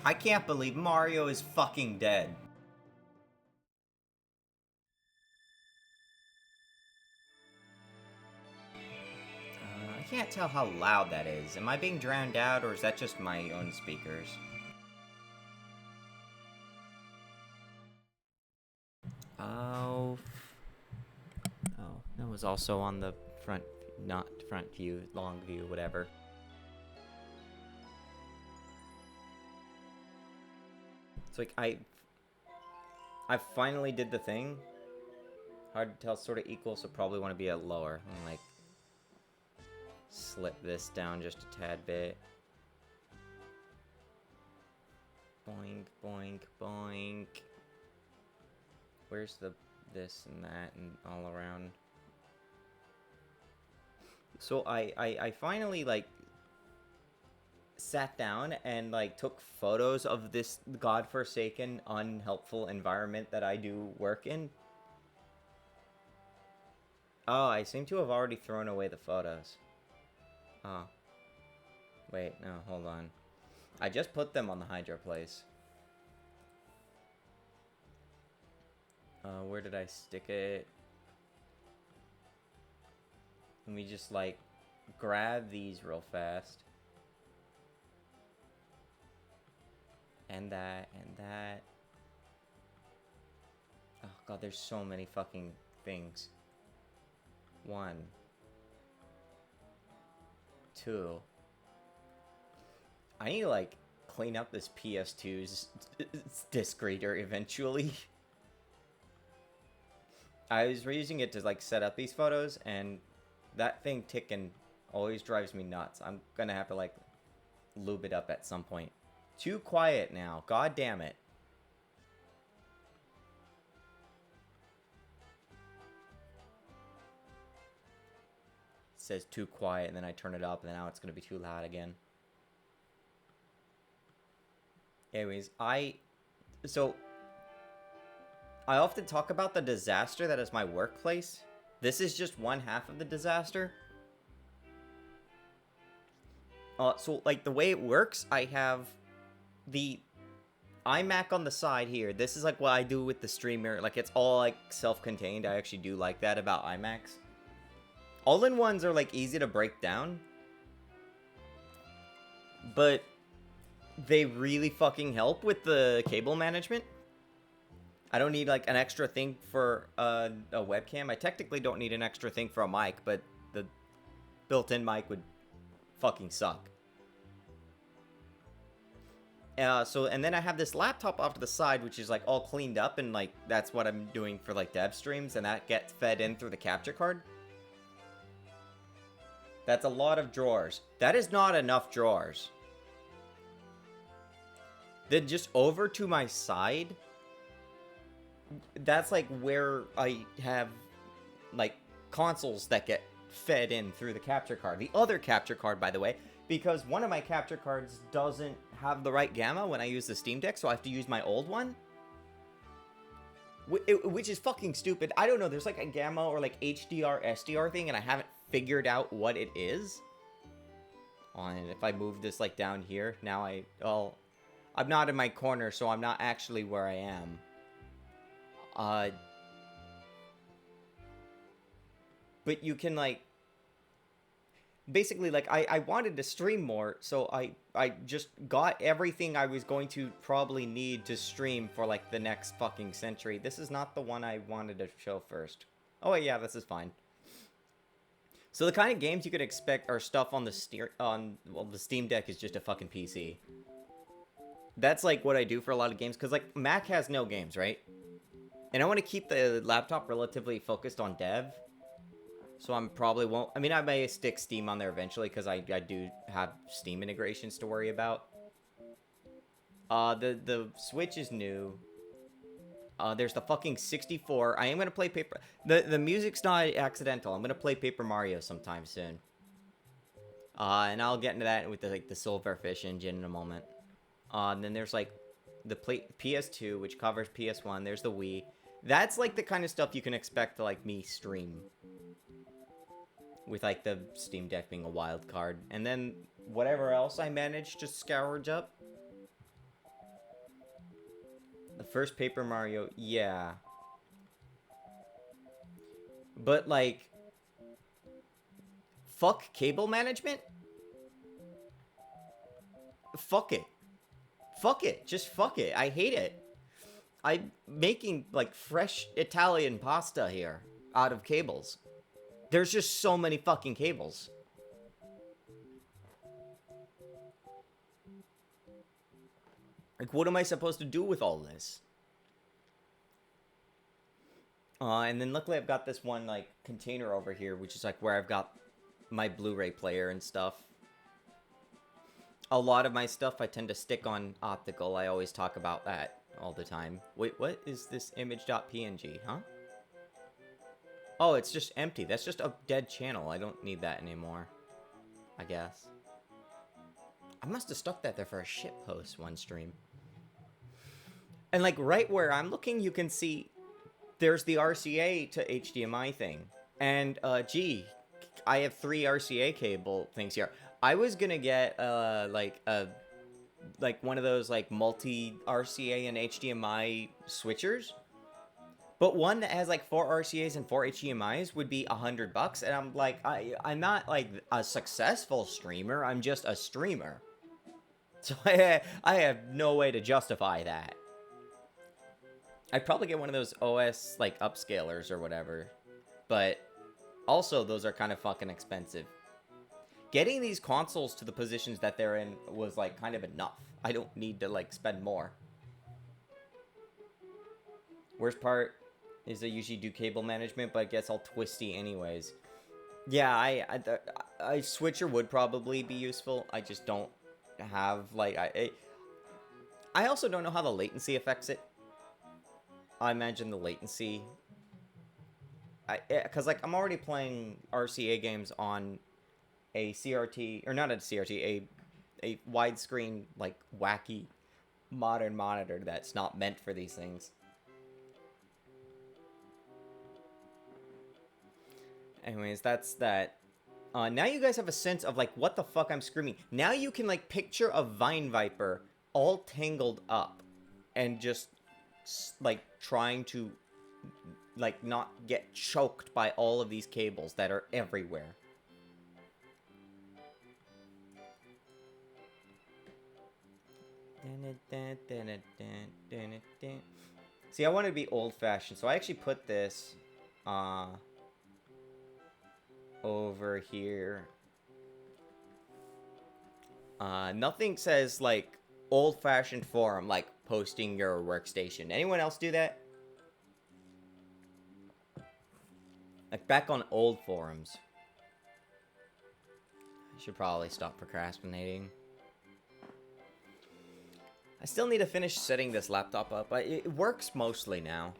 I can't believe Mario is fucking dead. I can't tell how loud that is. Am I being drowned out, or is that just my own speakers? Oh. Oh, that was also on the front, not front view, long view, whatever. It's like, I finally did the thing. Hard to tell, sort of equal, so probably want to be at lower. And like, slip this down just a tad bit. Boink, boink, boink. Where's the this and that and all around? So I finally, like, sat down and, like, took photos of this godforsaken, unhelpful environment that I do work in. Oh, I seem to have already thrown away the photos. Oh. Wait, no, hold on. I just put them on the Hydro place. Where did I stick it? Let me just, like, grab these real fast. And that, and that. Oh, God, there's so many fucking things. 1. 2. I need to, like, clean up this PS2's disc reader eventually. I was using it to, like, set up these photos, and that thing ticking always drives me nuts. I'm gonna have to, like, lube it up at some point. Too quiet now. God damn it. It says too quiet, and then I turn it up, and now it's gonna be too loud again. Anyways, so I often talk about the disaster that is my workplace. This is just one half of the disaster. So, like, the way it works, I have the iMac on the side here. This is, like, what I do with the streamer. Like, it's all, like, self-contained. I actually do like that about iMacs. All-in-ones are, like, easy to break down. But they really fucking help with the cable management. I don't need, like, an extra thing for a webcam. I technically don't need an extra thing for a mic, but the built-in mic would fucking suck. And then I have this laptop off to the side, which is, like, all cleaned up, and, like, that's what I'm doing for, like, dev streams, and that gets fed in through the capture card. That's a lot of drawers. That is not enough drawers. Then just over to my side, that's, like, where I have, like, consoles that get fed in through the capture card. The other capture card, by the way, because one of my capture cards doesn't have the right gamma when I use the Steam Deck, so I have to use my old one. Which is fucking stupid. I don't know, there's, like, a gamma or, like, HDR, SDR thing, and I haven't figured out what it is. And if I move this, like, down here, now I'm not in my corner, so I'm not actually where I am. But you can, like, basically, like, I wanted to stream more, so I just got everything I was going to probably need to stream for, like, the next fucking century. This is not the one I wanted to show first. Oh, yeah, this is fine. So the kind of games you could expect are stuff on well, the Steam Deck is just a fucking PC. That's, like, what I do for a lot of games, because, like, Mac has no games, right? And I want to keep the laptop relatively focused on dev. So I'm probably won't... I mean, I may stick Steam on there eventually, because I do have Steam integrations to worry about. The Switch is new. There's the fucking 64. I am going to play Paper... The music's not accidental. I'm going to play Paper Mario sometime soon. And I'll get into that with the Silverfish engine in a moment. And then there's, like, the PS2, which covers PS1. There's the Wii. That's, like, the kind of stuff you can expect to, like, me stream. With, like, the Steam Deck being a wild card. And then whatever else I managed to scourge up. First Paper Mario, yeah. But, like, fuck cable management? Fuck it. Fuck it. Just fuck it. I hate it. I'm making, like, fresh Italian pasta here out of cables. There's just so many fucking cables. Like, what am I supposed to do with all this? And then luckily I've got this one, like, container over here, which is, like, where I've got my Blu-ray player and stuff. A lot of my stuff I tend to stick on optical. I always talk about that all the time. Wait, what is this image.png, huh? Oh, it's just empty. That's just a dead channel. I don't need that anymore, I guess. I must have stuck that there for a shit post one stream. And, like, right where I'm looking, you can see there's the RCA to HDMI thing. And, gee, I have 3 RCA cable things here. I was gonna get, like one of those, like, multi-RCA and HDMI switchers. But one that has, like, 4 RCAs and 4 HDMIs would be $100. And I'm like, I'm not, like, a successful streamer. I'm just a streamer. So I have no way to justify that. I'd probably get one of those OS, like, upscalers or whatever. But also, those are kind of fucking expensive. Getting these consoles to the positions that they're in was, like, kind of enough. I don't need to, like, spend more. Worst part is I usually do cable management, but it gets all twisty anyways. Yeah, a switcher would probably be useful. I just don't have, like, I also don't know how the latency affects it. I imagine the latency, because, like, I'm already playing RCA games on a CRT, or not a CRT, a widescreen, like, wacky modern monitor that's not meant for these things. Anyways, that's that. Now you guys have a sense of, like, what the fuck I'm screaming. Now you can, like, picture a Vine Viper all tangled up and just, like, trying to, like, not get choked by all of these cables that are everywhere. See, I want to be old-fashioned, so I actually put this over here. Nothing says, like, old-fashioned forum, like posting your workstation. Anyone else do that? Like, back on old forums. I should probably stop procrastinating. I still need to finish setting this laptop up. It works mostly now.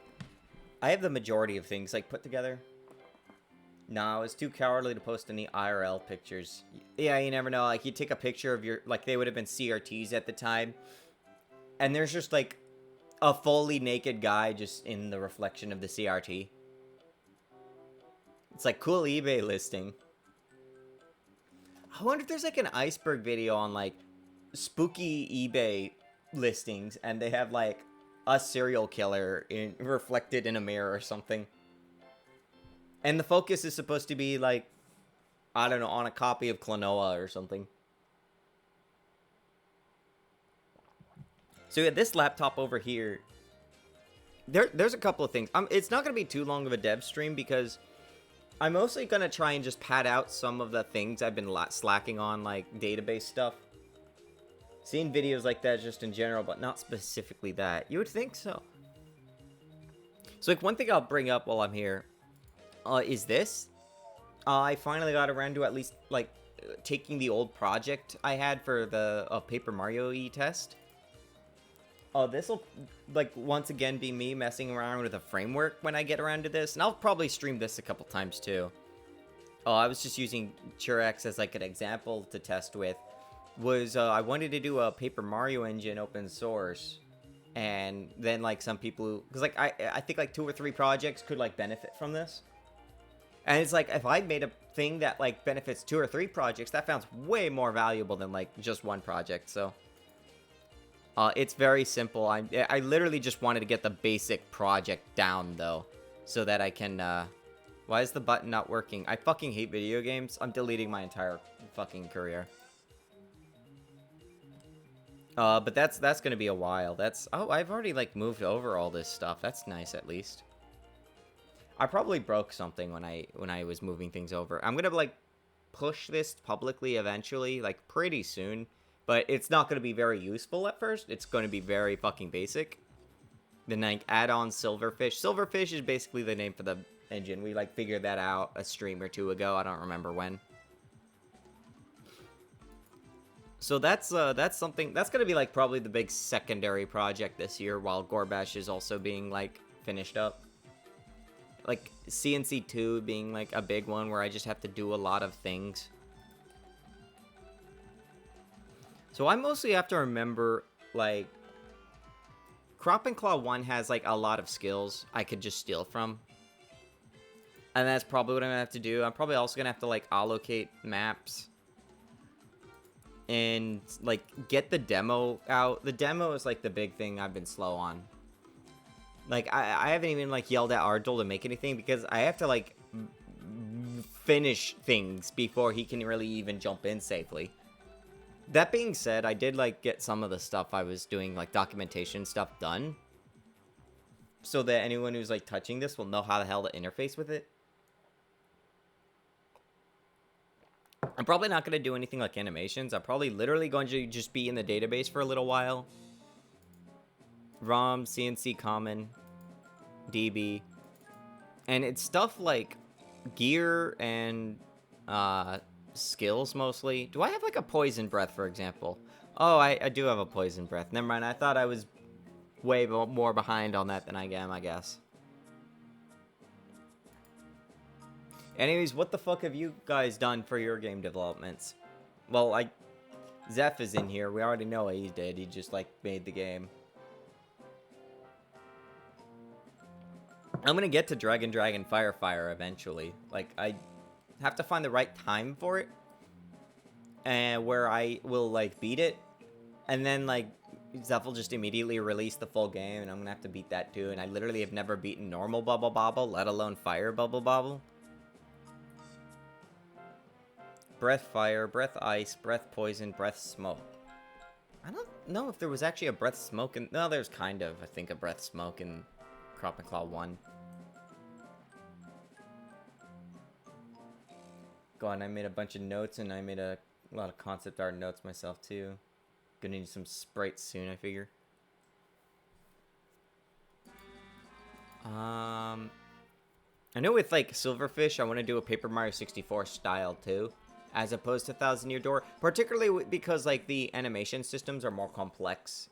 I have the majority of things, like, put together. No, it's too cowardly to post any IRL pictures. Yeah, you never know. Like, you take a picture of your... Like, they would have been CRTs at the time. And there's just, like, a fully naked guy just in the reflection of the CRT. It's like, cool eBay listing. I wonder if there's, like, an iceberg video on, like, spooky eBay listings. And they have, like, a serial killer reflected in a mirror or something. And the focus is supposed to be, like, I don't know, on a copy of Klonoa or something. So yeah, this laptop over here, there's a couple of things. It's not going to be too long of a dev stream because I'm mostly going to try and just pad out some of the things I've been slacking on, like database stuff. Seeing videos like that just in general, but not specifically that. You would think so. So, like, one thing I'll bring up while I'm here is this. I finally got around to at least, like, taking the old project I had for the Paper Mario test. This will, like, once again be me messing around with a framework when I get around to this. And I'll probably stream this a couple times, too. I was just using Turex as, like, an example to test with. I wanted to do a Paper Mario engine open source. And then, like, some people who... Because, like, I think, like, 2 or 3 projects could, like, benefit from this. And it's like, if I made a thing that, like, benefits 2 or 3 projects, that sounds way more valuable than, like, just one project, so... It's very simple. I literally just wanted to get the basic project down, though, so that I can, Why is the button not working? I fucking hate video games. I'm deleting my entire fucking career. But that's gonna be a while. Oh, I've already, like, moved over all this stuff. That's nice, at least. I probably broke something when I was moving things over. I'm gonna, like, push this publicly eventually, like, pretty soon. But it's not gonna be very useful at first. It's gonna be very fucking basic. Then, like, add on Silverfish. Silverfish is basically the name for the engine. We, like, figured that out a stream or two ago. I don't remember when. So that's something that's gonna be, like, probably the big secondary project this year, while Gorbash is also being, like, finished up. Like, CNC 2 being, like, a big one where I just have to do a lot of things. So I mostly have to remember, like, Crop and Claw 1 has, like, a lot of skills I could just steal from. And that's probably what I'm gonna have to do. I'm probably also gonna have to, like, allocate maps. And, like, get the demo out. The demo is, like, the big thing I've been slow on. Like, I haven't even, like, yelled at Ardol to make anything because I have to, like, finish things before he can really even jump in safely. That being said, I did, like, get some of the stuff I was doing, like, documentation stuff done. So that anyone who's, like, touching this will know how the hell to interface with it. I'm probably not going to do anything like animations. I'm probably literally going to just be in the database for a little while. ROM, CNC Common, DB. And it's stuff like gear and skills mostly. Do I have, like, a poison breath, for example? Oh, I do have a poison breath. Never mind, I thought I was way more behind on that than I am, I guess. Anyways, what the fuck have you guys done for your game developments? Well, Zeph is in here. We already know what he did. He just, like, made the game. I'm gonna get to Dragon Fire eventually. Like, I have to find the right time for it. And where I will, like, beat it. And then, like, Zeph will just immediately release the full game. And I'm gonna have to beat that too. And I literally have never beaten normal Bubble Bobble, let alone Fire Bubble Bobble. Breath Fire, Breath Ice, Breath Poison, Breath Smoke. I don't know if there was actually a Breath Smoke in... No, there's kind of, I think, a Breath Smoke in Crop and Claw 1. Go on, I made a bunch of notes, and I made a lot of concept art notes myself, too. Gonna need some sprites soon, I figure. I know with, like, Silverfish, I want to do a Paper Mario 64 style, too. As opposed to Thousand Year Door. Particularly because, like, the animation systems are more complex.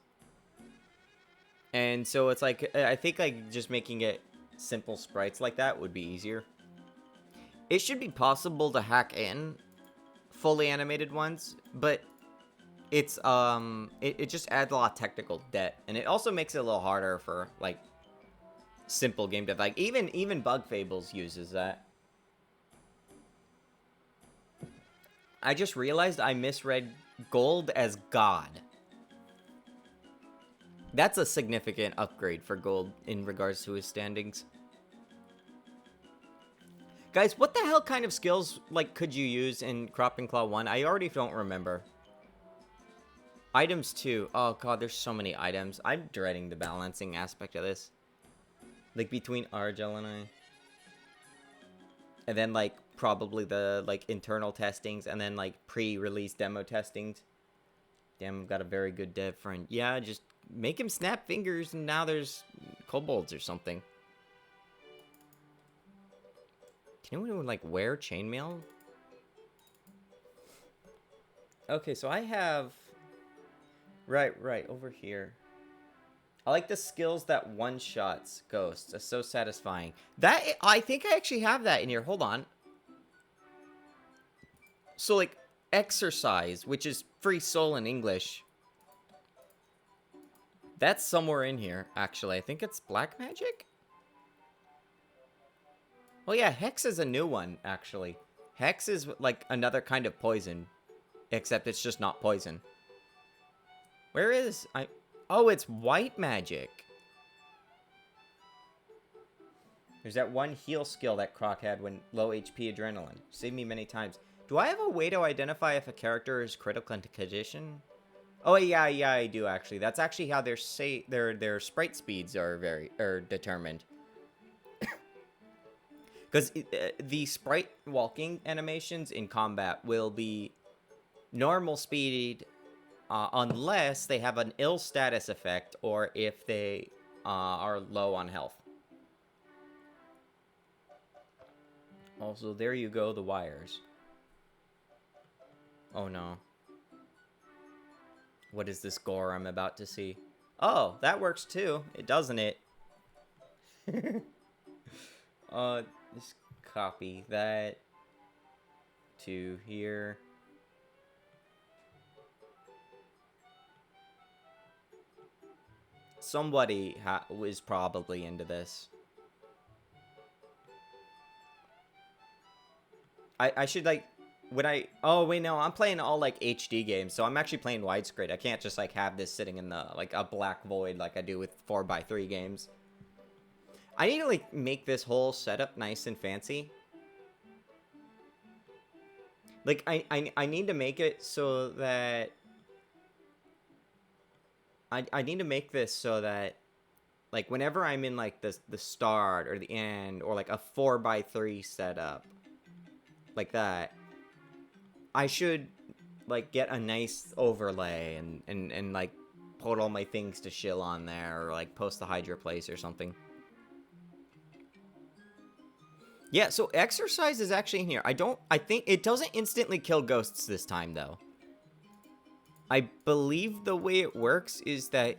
And so it's like, I think, like, just making it simple sprites like that would be easier. It should be possible to hack in fully animated ones, but it's, it just adds a lot of technical debt. And it also makes it a little harder for, like, simple game dev. Like, even Bug Fables uses that. I just realized I misread Gold as God. That's a significant upgrade for Gold in regards to his standings. Guys, what the hell kind of skills, like, could you use in Crop and Claw 1? I already don't remember. Items 2. Oh, God, there's so many items. I'm dreading the balancing aspect of this. Like, between Argel and I. And then, like, probably the, like, internal testings, and then, like, pre-release demo testings. Damn, I've got a very good dev friend. Yeah, just make him snap fingers, and now there's kobolds or something. Can anyone, like, wear chainmail? Okay, so I have... Right, over here. I like the skills that one-shots ghosts. That's so satisfying. That, I think I actually have that in here. Hold on. So, like, exercise, which is free soul in English. That's somewhere in here, actually. I think it's black magic? Oh, yeah, Hex is a new one, actually. Hex is, like, another kind of poison. Except it's just not poison. Where is... Oh, it's white magic. There's that one heal skill that Croc had when low HP adrenaline. Saved me many times. Do I have a way to identify if a character is critical into condition? Oh yeah, I do actually. That's actually how their sprite speeds are determined. Because the sprite walking animations in combat will be normal speed unless they have an ill status effect or if they are low on health. Also, there you go, the wires. Oh no. What is this gore I'm about to see? Oh, that works too, doesn't it? Just copy that to here. Somebody was probably into this. I should, like, when I... Oh, wait, no, I'm playing all, like, HD games, so I'm actually playing widescreen. I can't just, like, have this sitting in the, like, a black void like I do with 4x3 games. I need to, like, make this whole setup nice and fancy. Like, I need to make it so that... I need to make this so that, like, whenever I'm in, like, the start or the end, or, like, a 4x3 setup, like that, I should, like, get a nice overlay and like, put all my things to shill on there, or, like, post the Hydra place or something. Yeah, so exercise is actually in here. I think it doesn't instantly kill ghosts this time, though. I believe the way it works is that,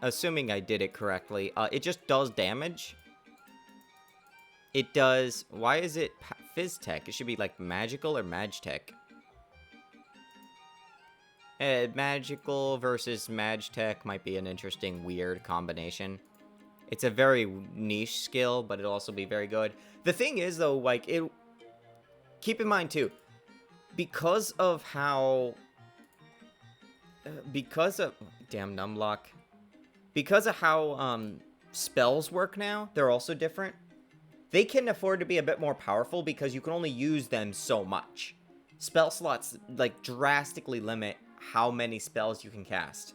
assuming I did it correctly, it just does damage. It does... Why is it Phys-Tech? It should be, like, magical or Mag-Tech. Magical versus Mag-Tech might be an interesting, weird combination. It's a very niche skill, but it'll also be very good. The thing is, though, like, it... Keep in mind, too, because of how... because of... Damn, numlock. Because of how, spells work now, they're also different. They can afford to be a bit more powerful because you can only use them so much. Spell slots, like, drastically limit how many spells you can cast.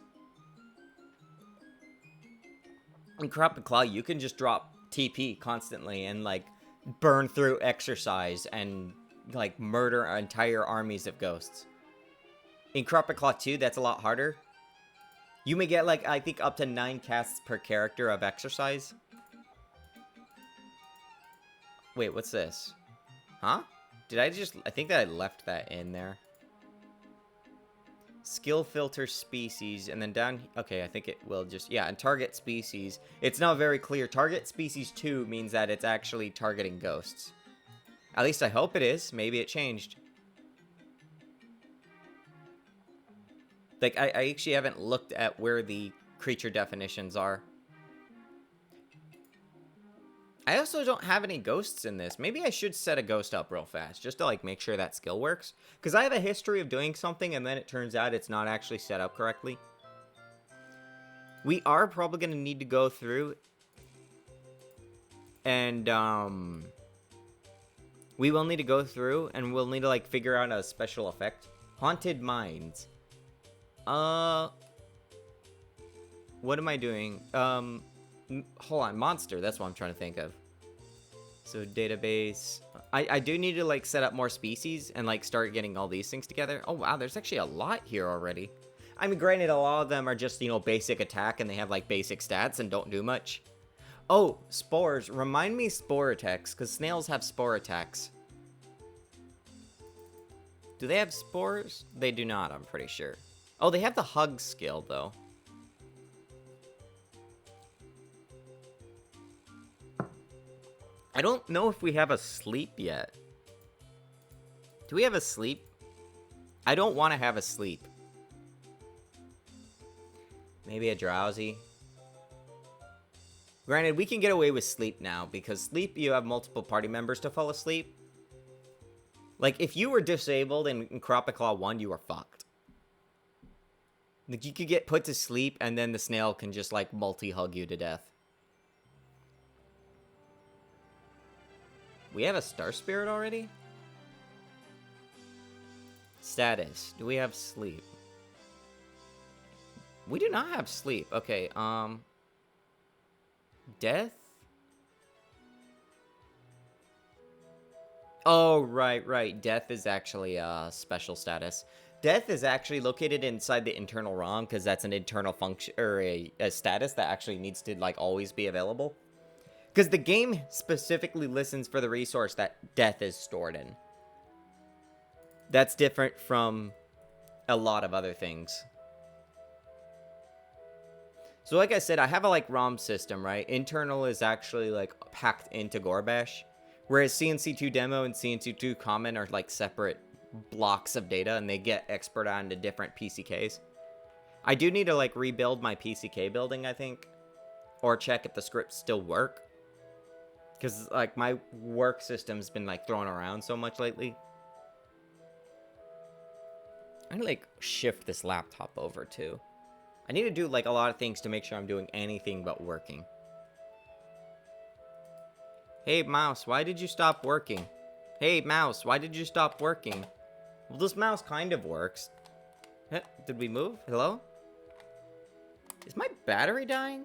In Crop and Claw, you can just drop TP constantly and, like, burn through exercise and, like, murder entire armies of ghosts. In Crop and Claw 2, that's a lot harder. You may get, like, I think up to 9 casts per character of exercise. Wait, what's this? Huh? Did I just... I think that I left that in there. Skill filter species, and then down... Okay, I think it will just... Yeah, and target species. It's not very clear. Target species 2 means that it's actually targeting ghosts. At least I hope it is. Maybe it changed. Like, I actually haven't looked at where the creature definitions are. I also don't have any ghosts in this. Maybe I should set a ghost up real fast, just to, like, make sure that skill works. Because I have a history of doing something, and then it turns out it's not actually set up correctly. We are probably going to need to go through and, we will need to go through, and we'll need to, like, figure out a special effect. Haunted Mines. What am I doing? Hold on, monster, that's what I'm trying to think of. So, database. I do need to, like, set up more species and, like, start getting all these things together. Oh, wow, there's actually a lot here already. I mean, granted, a lot of them are just, you know, basic attack, and they have, like, basic stats and don't do much. Oh, spores. Remind me spore attacks, because snails have spore attacks. Do they have spores? They do not, I'm pretty sure. Oh, they have the hug skill, though. I don't know if we have a sleep yet. Do we have a sleep? I don't want to have a sleep. Maybe a drowsy. Granted, we can get away with sleep now, because sleep, you have multiple party members to fall asleep. Like, if you were disabled in Crop Claw 1, you were fucked. Like, you could get put to sleep, and then the snail can just, like, multi-hug you to death. We have a Star Spirit already? Status. Do we have sleep? We do not have sleep. Okay, Death? Oh, right. Death is actually a special status. Death is actually located inside the internal ROM, because that's an internal function, or a status that actually needs to, like, always be available. Because the game specifically listens for the resource that death is stored in. That's different from a lot of other things. So like I said, I have a, like, ROM system, right? Internal is actually, like, packed into Gorbash. Whereas CNC2 demo and CNC2 common are, like, separate blocks of data, and they get exported onto different PCKs. I do need to, like, rebuild my PCK building, I think. Or check if the scripts still work. Because, like, my work system's been, like, thrown around so much lately. I'm gonna, like, shift this laptop over, too. I need to do, like, a lot of things to make sure I'm doing anything but working. Hey, mouse, why did you stop working? Hey, mouse, why did you stop working? Well, this mouse kind of works. Did we move? Hello? Is my battery dying?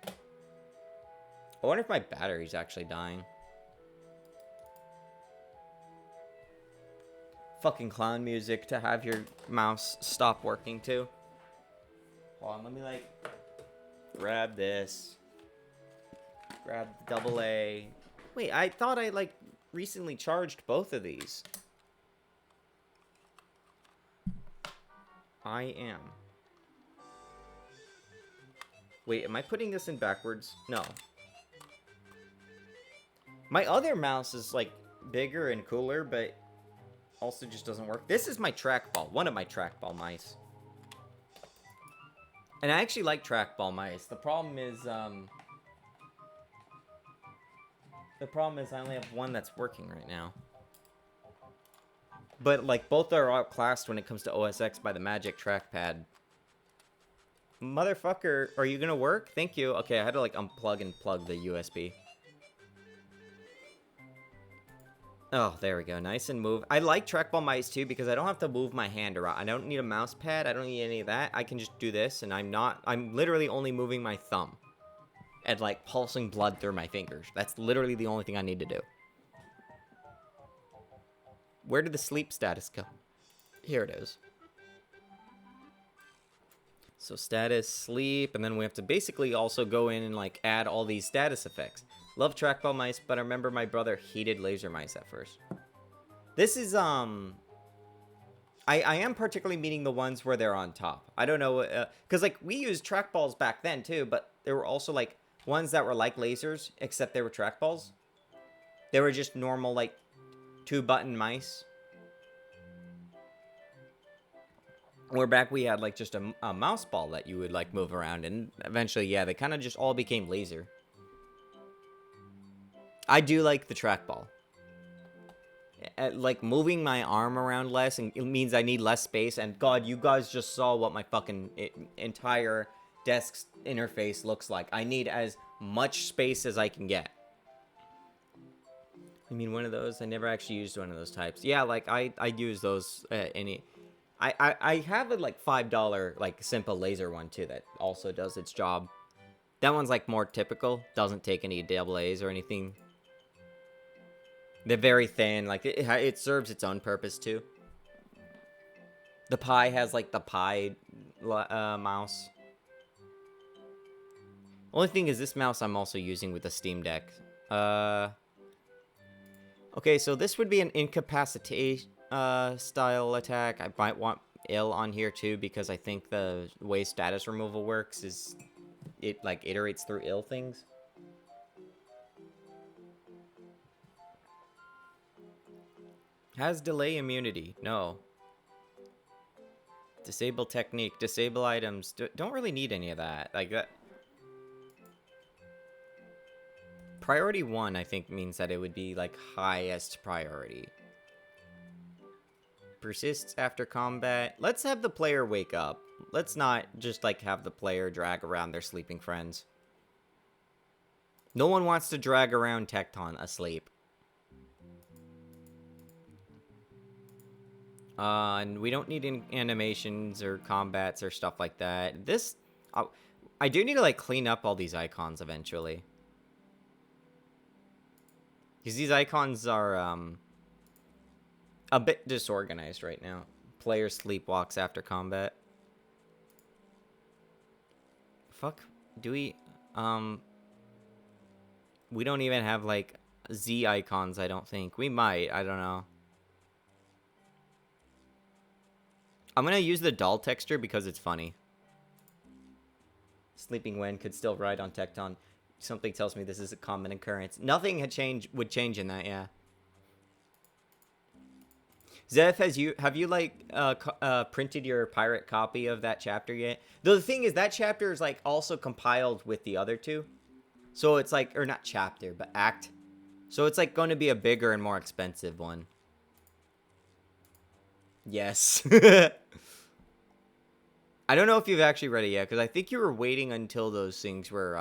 I wonder if my battery's actually dying. Fucking clown music to have your mouse stop working too. Hold on, let me, like, grab this. Grab the AA. Wait, I thought I, like, recently charged both of these. I am. Wait, am I putting this in backwards? No. My other mouse is, like, bigger and cooler, but also just doesn't work. This is my trackball. One of my trackball mice. And I actually like trackball mice. The problem is I only have one that's working right now. But, like, both are outclassed when it comes to OS X by the Magic Trackpad. Motherfucker, are you gonna work? Thank you. Okay, I had to, like, unplug and plug the USB. Oh, there we go. Nice and move. I like trackball mice, too, because I don't have to move my hand around. I don't need a mouse pad. I don't need any of that. I can just do this, and I'm literally only moving my thumb. And, like, pulsing blood through my fingers. That's literally the only thing I need to do. Where did the sleep status go? Here it is. So status, sleep, and then we have to basically also go in and, like, add all these status effects. Love trackball mice, but I remember my brother hated laser mice at first. This is, I am particularly meaning the ones where they're on top. I don't know, because, like, we used trackballs back then, too, but there were also, like, ones that were like lasers, except they were trackballs. They were just normal, like, 2-button mice. Where back we had, like, just a mouse ball that you would, like, move around, and eventually, yeah, they kind of just all became laser. I do like the trackball. Like, moving my arm around less, and it means I need less space, and God, you guys just saw what my fucking entire desk interface looks like. I need as much space as I can get. I mean, one of those, I never actually used one of those types. Yeah, like, I use those, I have a, like, $5, like, simple laser one, too, that also does its job. That one's, like, more typical. Doesn't take any AA's or anything. They're very thin. Like, it serves its own purpose, too. The Pi has, like, the Pi mouse. Only thing is, this mouse I'm also using with the Steam Deck. Okay, so this would be an incapacitate style attack. I might want ill on here too, because I think the way status removal works is it, like, iterates through ill things. Has delay immunity? No. Disable technique, disable items. Don't really need any of that. Like that. Priority 1, I think, means that it would be, like, highest priority. persists after combat. Let's have the player wake up. Let's not just, like, have the player drag around their sleeping friends. No one wants to drag around Tecton asleep. And we don't need animations or combats or stuff like that. This... I do need to, like, clean up all these icons eventually. Because these icons are, a bit disorganized right now. Player sleepwalks after combat. Fuck. Do we... We don't even have, like, Z icons, I don't think. We might. I don't know. I'm gonna use the doll texture because it's funny. Sleeping Wen could still ride on Tecton. Something tells me this is a common occurrence. Nothing would change in that, yeah. Zeph, have you like printed your pirate copy of that chapter yet? Though the thing is, that chapter is like also compiled with the other two, so it's like, or not chapter, but act. So it's like going to be a bigger and more expensive one. Yes. I don't know if you've actually read it yet, because I think you were waiting until those things were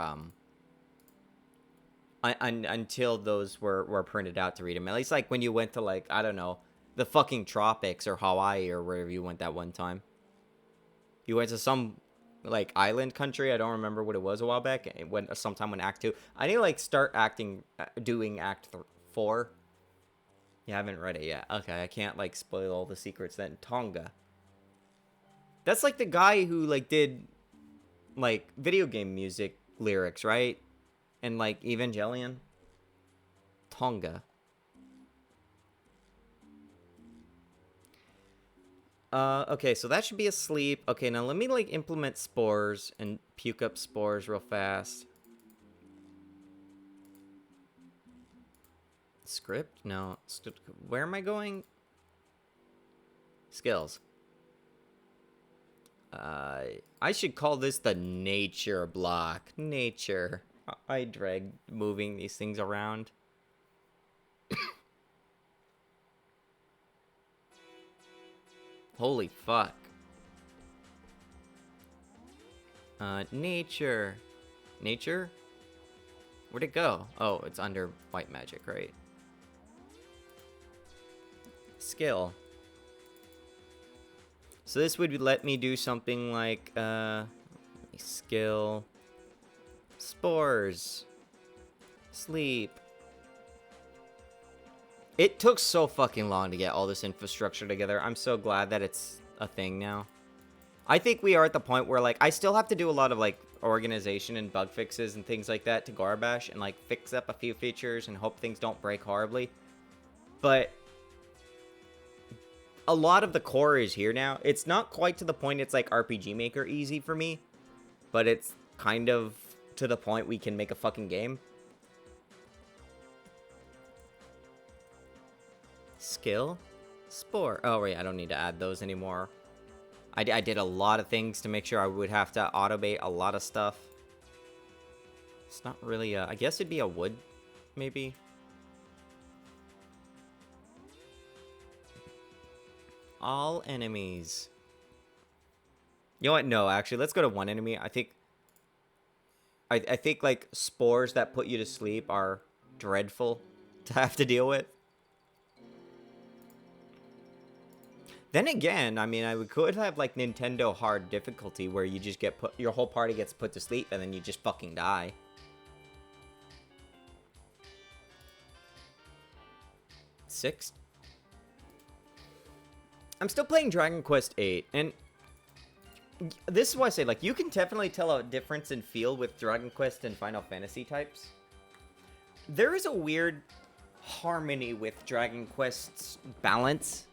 until those were printed out to read them. At least like when you went to, like, I don't know, the fucking tropics or Hawaii or wherever you went that one time. You went to some, like, island country. I don't remember what it was a while back. It went sometime when Act 2. I need to, like, start doing Act 4. You haven't read it yet. Okay, I can't, like, spoil all the secrets then. Tonga. That's, like, the guy who, like, did, like, video game music lyrics, right? And, like, Evangelion. Tonga. Okay, so that should be asleep. Okay, now let me, like, implement spores and puke up spores real fast. Script? No. Where am I going? Skills. I should call this the nature block. Nature. I drag moving these things around. Holy fuck. Nature. Nature? Where'd it go? Oh, it's under white magic, right? Skill. So this would let me do something like, skill. Spores. Sleep. It took so fucking long to get all this infrastructure together. I'm so glad that it's a thing now. I think we are at the point where, like, I still have to do a lot of, like, organization and bug fixes and things like that to Garbash and, like, fix up a few features and hope things don't break horribly. But a lot of the core is here now. It's not quite to the point it's, like, RPG Maker easy for me, but it's kind of to the point we can make a fucking game. Skill? Spore. Oh, wait, I don't need to add those anymore. I did a lot of things to make sure I would have to automate a lot of stuff. It's not really I guess it'd be a wood, maybe. All enemies. You know what? No, actually, let's go to one enemy. I think, like, spores that put you to sleep are dreadful to have to deal with. Then again, I mean, we could have, like, Nintendo hard difficulty where you just get your whole party gets put to sleep and then you just fucking die. Six? I'm still playing Dragon Quest VIII, and this is why I say, like, you can definitely tell a difference in feel with Dragon Quest and Final Fantasy types. There is a weird harmony with Dragon Quest's balance.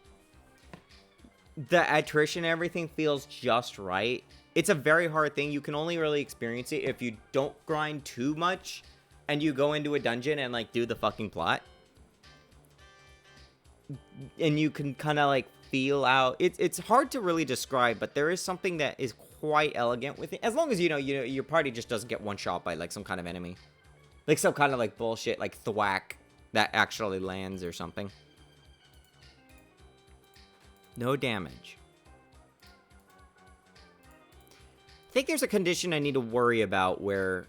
The attrition and everything feels just right. It's a very hard thing. You can only really experience it if you don't grind too much and you go into a dungeon and, like, do the fucking plot. And you can kind of, like, feel out. It's hard to really describe, but there is something that is quite elegant with it. As long as, you know, your party just doesn't get one shot by, like, some kind of enemy. Like, some kind of, like, bullshit, like, thwack that actually lands or something. No damage. I think there's a condition I need to worry about where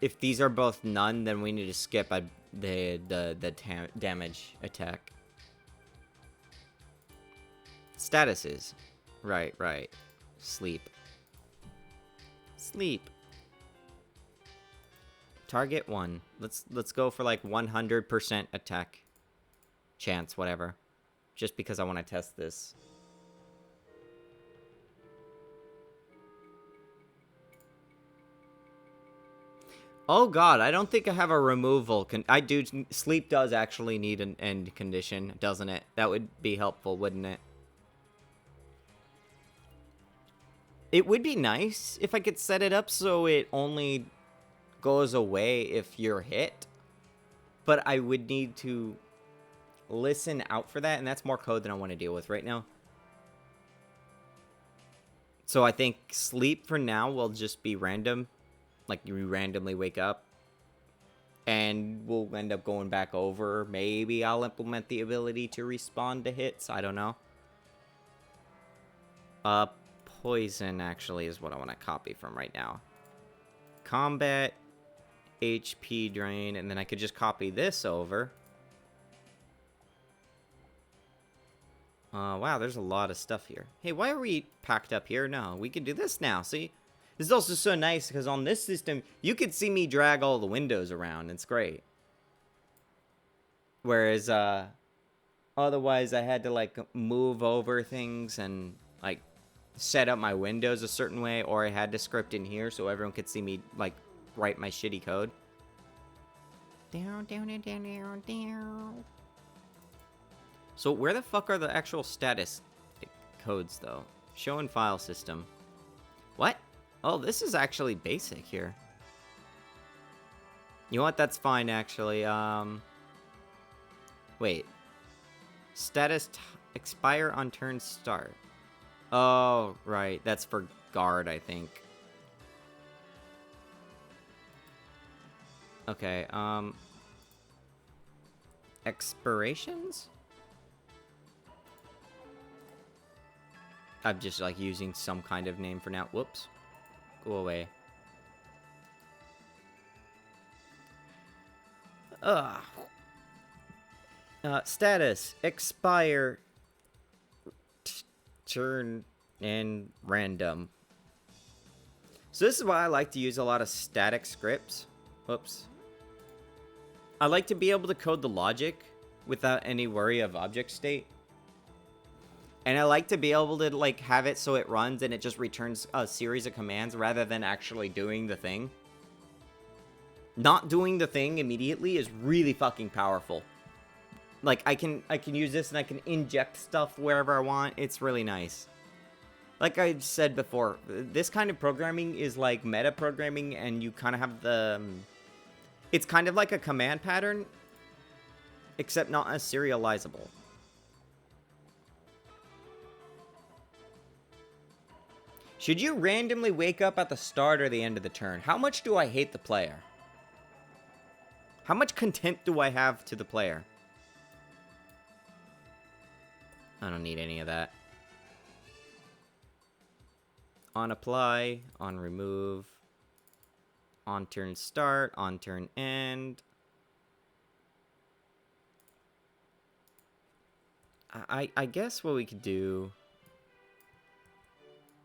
if these are both none, then we need to skip the damage attack. Statuses. Right, right. Sleep. Sleep. Target 1. Let's go for like 100% attack chance, whatever. Just because I want to test this. Oh god, I don't think I have a removal. I do. Sleep does actually need an end condition, doesn't it? That would be helpful, wouldn't it? It would be nice if I could set it up so it only goes away if you're hit. But I would need to listen out for that, and that's more code than I want to deal with right now. So I think sleep for now will just be random. Like, you randomly wake up. And we'll end up going back over. Maybe I'll implement the ability to respond to hits. I don't know. Poison, actually, is what I want to copy from right now. Combat, HP drain, and then I could just copy this over. Wow, there's a lot of stuff here. Hey, why are we packed up here? No, we can do this now, see? This is also so nice, because on this system, you could see me drag all the windows around. It's great. Whereas, otherwise I had to, like, move over things and, like, set up my windows a certain way, or I had to script in here so everyone could see me, like, write my shitty code. Down, down, down, down, down, down. So where the fuck are the actual status codes, though? Show in file system. What? Oh, this is actually basic here. You know what? That's fine, actually. Wait. Status expire on turn start. Oh, right. That's for guard, I think. Okay, expirations? I'm just, like, using some kind of name for now. Whoops. Go away. Ugh. Status. Expire. Turn and random. So this is why I like to use a lot of static scripts. Whoops. I like to be able to code the logic without any worry of object state. And I like to be able to, like, have it so it runs and it just returns a series of commands rather than actually doing the thing. Not doing the thing immediately is really fucking powerful. Like, I can use this and I can inject stuff wherever I want. It's really nice. Like I said before, this kind of programming is like meta programming, and you kind of have the... It's kind of like a command pattern, except not as serializable. Should you randomly wake up at the start or the end of the turn? How much do I hate the player? How much contempt do I have to the player? I don't need any of that. On apply, on remove, on turn start, on turn end. I guess what we could do...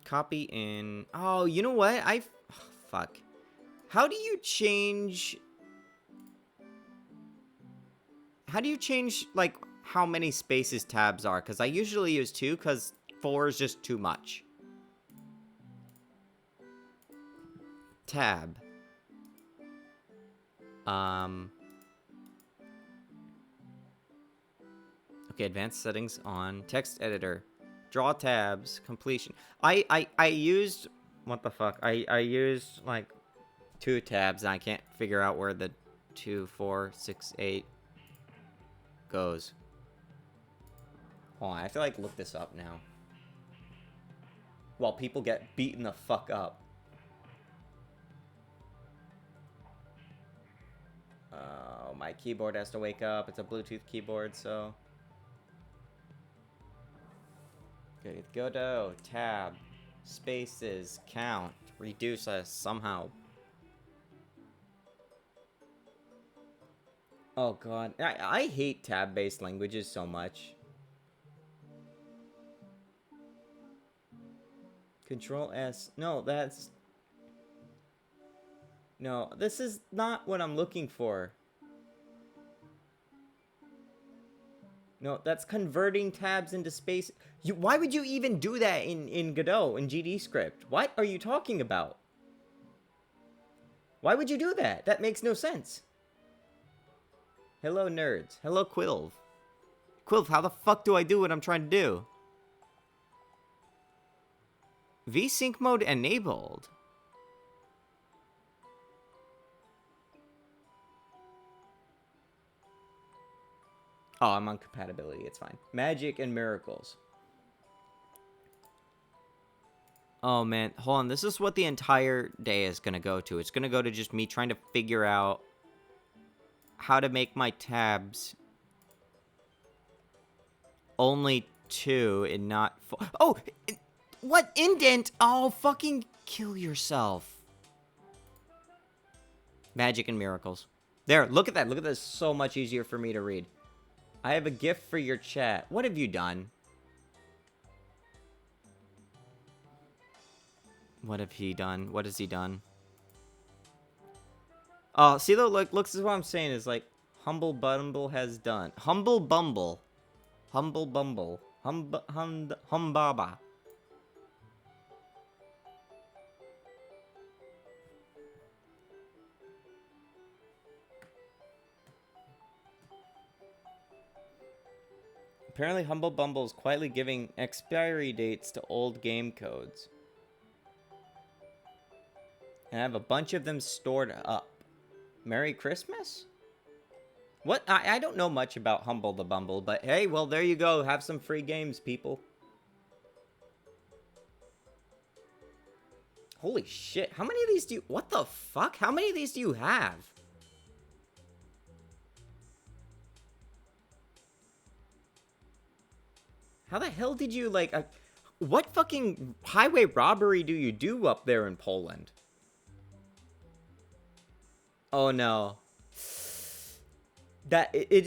Copy in... Oh, you know what? Oh, fuck. How do you change... How do you change, like, how many spaces tabs are? Because I usually use 2, because 4 is just too much. Tab. Okay, advanced settings on. Text editor. Draw tabs. Completion. I used... What the fuck? I used, like, 2 tabs, and I can't figure out where the 2, 4, 6, 8 goes. Hold on, I have to, like, look this up now. While people get beaten the fuck up. Oh, my keyboard has to wake up. It's a Bluetooth keyboard, so... Okay, go to tab, spaces, count, reduce us somehow. Oh god, I hate tab-based languages so much. Control S. No, that's... No, this is not what I'm looking for. No, that's converting tabs into space. Why would you even do that in Godot, in GD script? What are you talking about? Why would you do that? That makes no sense. Hello, nerds. Hello, Quilv. Quilv, how the fuck do I do what I'm trying to do? VSync mode enabled. Oh, I'm on compatibility. It's fine. Magic and miracles. Oh, man. Hold on. This is what the entire day is going to go to. It's going to go to just me trying to figure out how to make my tabs only 2 and not 4. Oh! What? Indent? Oh, fucking kill yourself. Magic and miracles. There, look at that. Look at this. So much easier for me to read. I have a gift for your chat. What have you done? What have he done? What has he done? Oh, see though, look, this is what I'm saying is like, Humble Bumble has done. Humble Bumble. Humble Bumble. Humbaba. Apparently, Humble Bumble is quietly giving expiry dates to old game codes. And I have a bunch of them stored up. Merry Christmas? What? I don't know much about Humble the Bumble, but hey, well, there you go. Have some free games, people. Holy shit. How many of these do you... What the fuck? How many of these do you have? How the hell did you, like... what fucking highway robbery do you do up there in Poland? Oh, no. It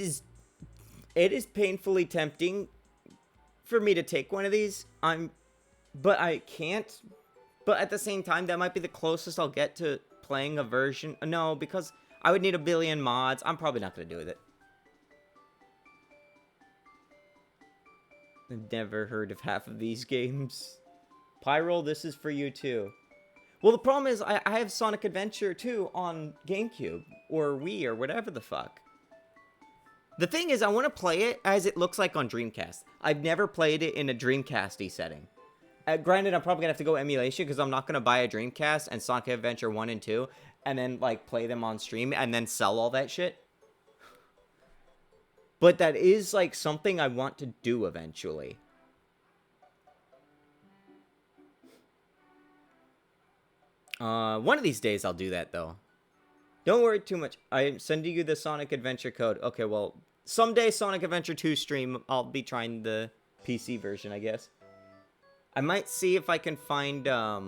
is painfully tempting for me to take one of these. But I can't. But at the same time, that might be the closest I'll get to playing a version. No, because I would need a billion mods. I'm probably not going to do it. I've never heard of half of these games. Pyro, this is for you too. Well, the problem is I have Sonic Adventure 2 on GameCube or Wii or whatever the fuck. The thing is, I want to play it as it looks like on Dreamcast. I've never played it in a Dreamcasty setting. Granted, I'm probably going to have to go emulation because I'm not going to buy a Dreamcast and Sonic Adventure 1 and 2 and then, like, play them on stream and then sell all that shit. But that is, like, something I want to do eventually. One of these days I'll do that, though. Don't worry too much. I'm sending you the Sonic Adventure code. Okay, well, someday Sonic Adventure 2 stream, I'll be trying the PC version, I guess. I might see if I can find, I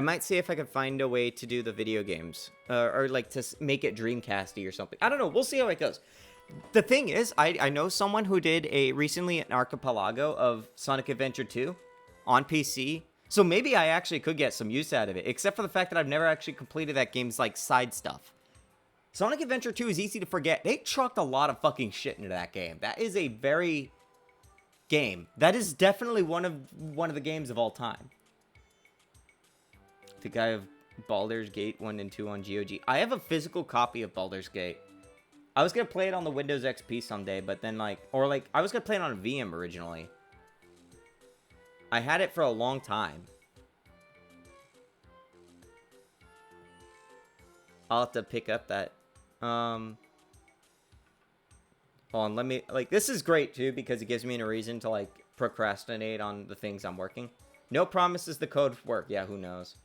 might see if I can find a way to do the video games. Or, like, to make it Dreamcasty or something. I don't know. We'll see how it goes. The thing is, I know someone who did recently an archipelago of Sonic Adventure 2 on PC. So maybe I actually could get some use out of it. Except for the fact that I've never actually completed that game's, like, side stuff. Sonic Adventure 2 is easy to forget. They chucked a lot of fucking shit into that game. That is a very... game. That is definitely one of the games of all time. I think I have Baldur's Gate 1 and 2 on GOG. I have a physical copy of Baldur's Gate. I was going to play it on the Windows XP someday, but then, like... Or, like, I was going to play it on a VM originally. I had it for a long time. I'll have to pick up that. Hold on, let me... Like, this is great, too, because it gives me a reason to, like, procrastinate on the things I'm working. No promises the code work. Yeah, who knows?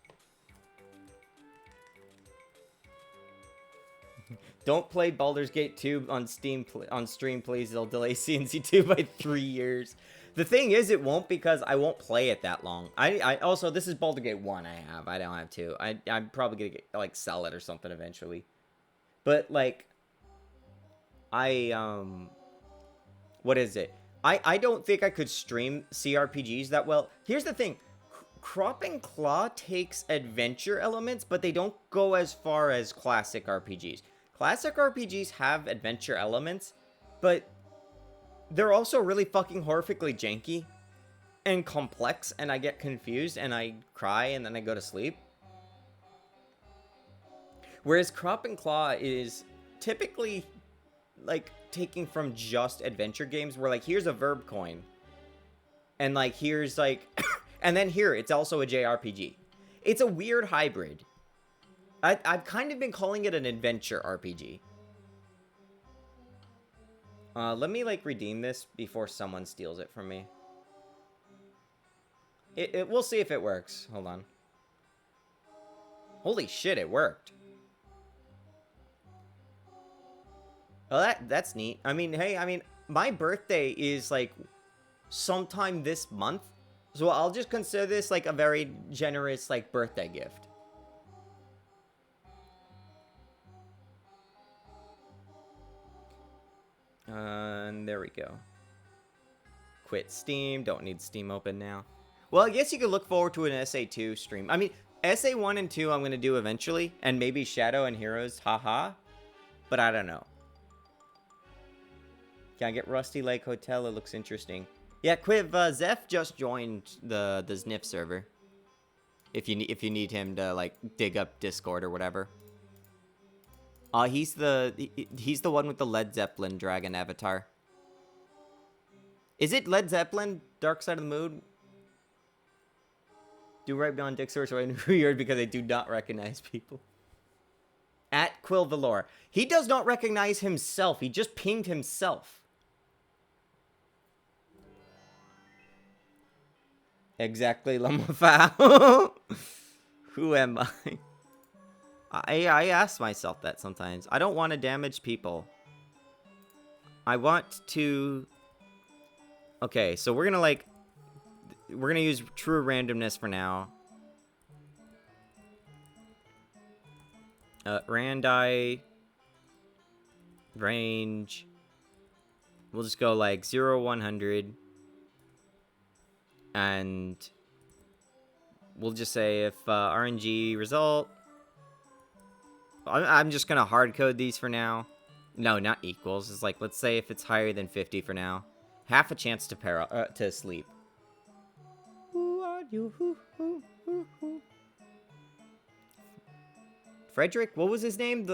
Don't play Baldur's Gate 2 on Steam on stream, please. It'll delay CNC2 by 3 years. The thing is, it won't because I won't play it that long. I also, this is Baldur's Gate 1 I have. I don't have 2. I'm probably gonna get, like, sell it or something eventually. But, like, what is it? I don't think I could stream CRPGs that well. Here's the thing. Crop and Claw takes adventure elements, but they don't go as far as classic RPGs. Classic RPGs have adventure elements, but they're also really fucking horrifically janky and complex, and I get confused, and I cry, and then I go to sleep. Whereas Crop and Claw is typically, like, taking from just adventure games, where, like, here's a verb coin. And, like, here's, like... and then here, it's also a JRPG. It's a weird hybrid. I've kind of been calling it an adventure RPG. Let me, like, redeem this before someone steals it from me. We'll see if it works. Hold on. Holy shit, it worked. Oh, that's neat. I mean, hey, my birthday is, like, sometime this month. So I'll just consider this, like, a very generous, like, birthday gift. And there we go. Quit Steam. Don't need Steam open now. Well, I guess you could look forward to an SA2 stream. I mean, SA1 and 2 I'm going to do eventually. And maybe Shadow and Heroes, haha. But I don't know. Can I get Rusty Lake Hotel? It looks interesting. Yeah, Quiv, Zeph just joined the Sniff server. If you need him to, like, dig up Discord or whatever. He's the one with the Led Zeppelin dragon avatar. Is it Led Zeppelin? Dark Side of the Moon? Do right beyond Dick Source weird because I do not recognize people. At Quill Valor. He does not recognize himself. He just pinged himself. Exactly, Lamafau. Who am I? I ask myself that sometimes. I don't want to damage people. I want to... Okay, so we're gonna use true randomness for now. Randi. Range. We'll just go like 0, 100. And we'll just say if RNG result. I'm just gonna hard code these for now. No, not equals. It's like, let's say if it's higher than 50 for now. Half a chance to sleep. Who are you? Who? Frederick? What was his name?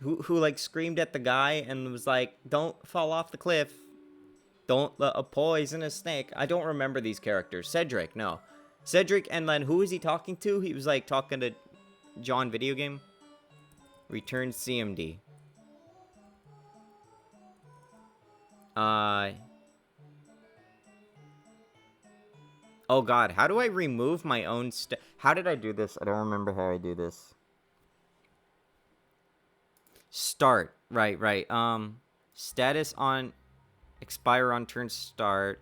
Who like screamed at the guy and was like, don't fall off the cliff. Don't let a poisonous snake. I don't remember these characters. Cedric, no. Cedric, and then who was he talking to? He was like talking to John Video Game. Return CMD. Oh god, how do I remove my own how did I do this? I don't remember how I do this. Start. Right. Status on expire on turn start.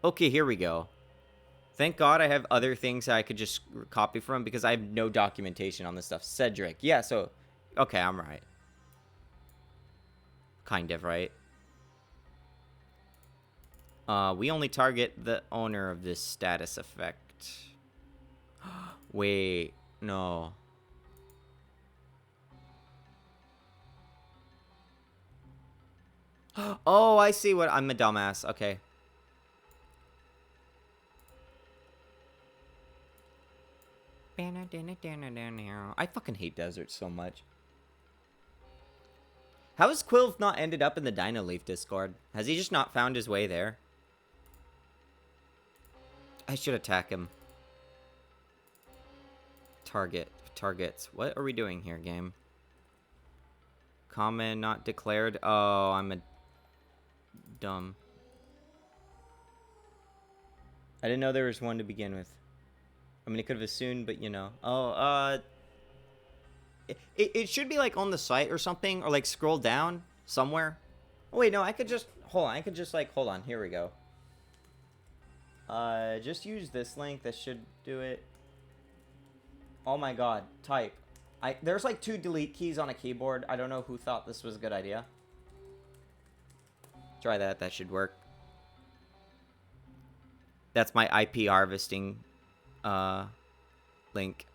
Okay, here we go. Thank God I have other things that I could just copy from because I have no documentation on this stuff. Cedric. Yeah, so okay, I'm right. Kind of, right? We only target the owner of this status effect. Wait, no. Oh, I see what... I'm a dumbass. Okay. I fucking hate deserts so much. How has Quilv not ended up in the Dino Leaf Discord? Has he just not found his way there? I should attack him. Targets. What are we doing here, game? Common not declared. Oh, I'm a dumb. I didn't know there was one to begin with. I mean, it could have assumed, but you know. Oh, it should be like on the site or something, or like scroll down somewhere. Oh, wait, no, I could just... Hold on, I could just, like... Hold on, here we go. Just use this link. That should do it. Oh my god. Type. There's, like, 2 delete keys on a keyboard. I don't know who thought this was a good idea. Try that. That should work. That's my IP harvesting, link.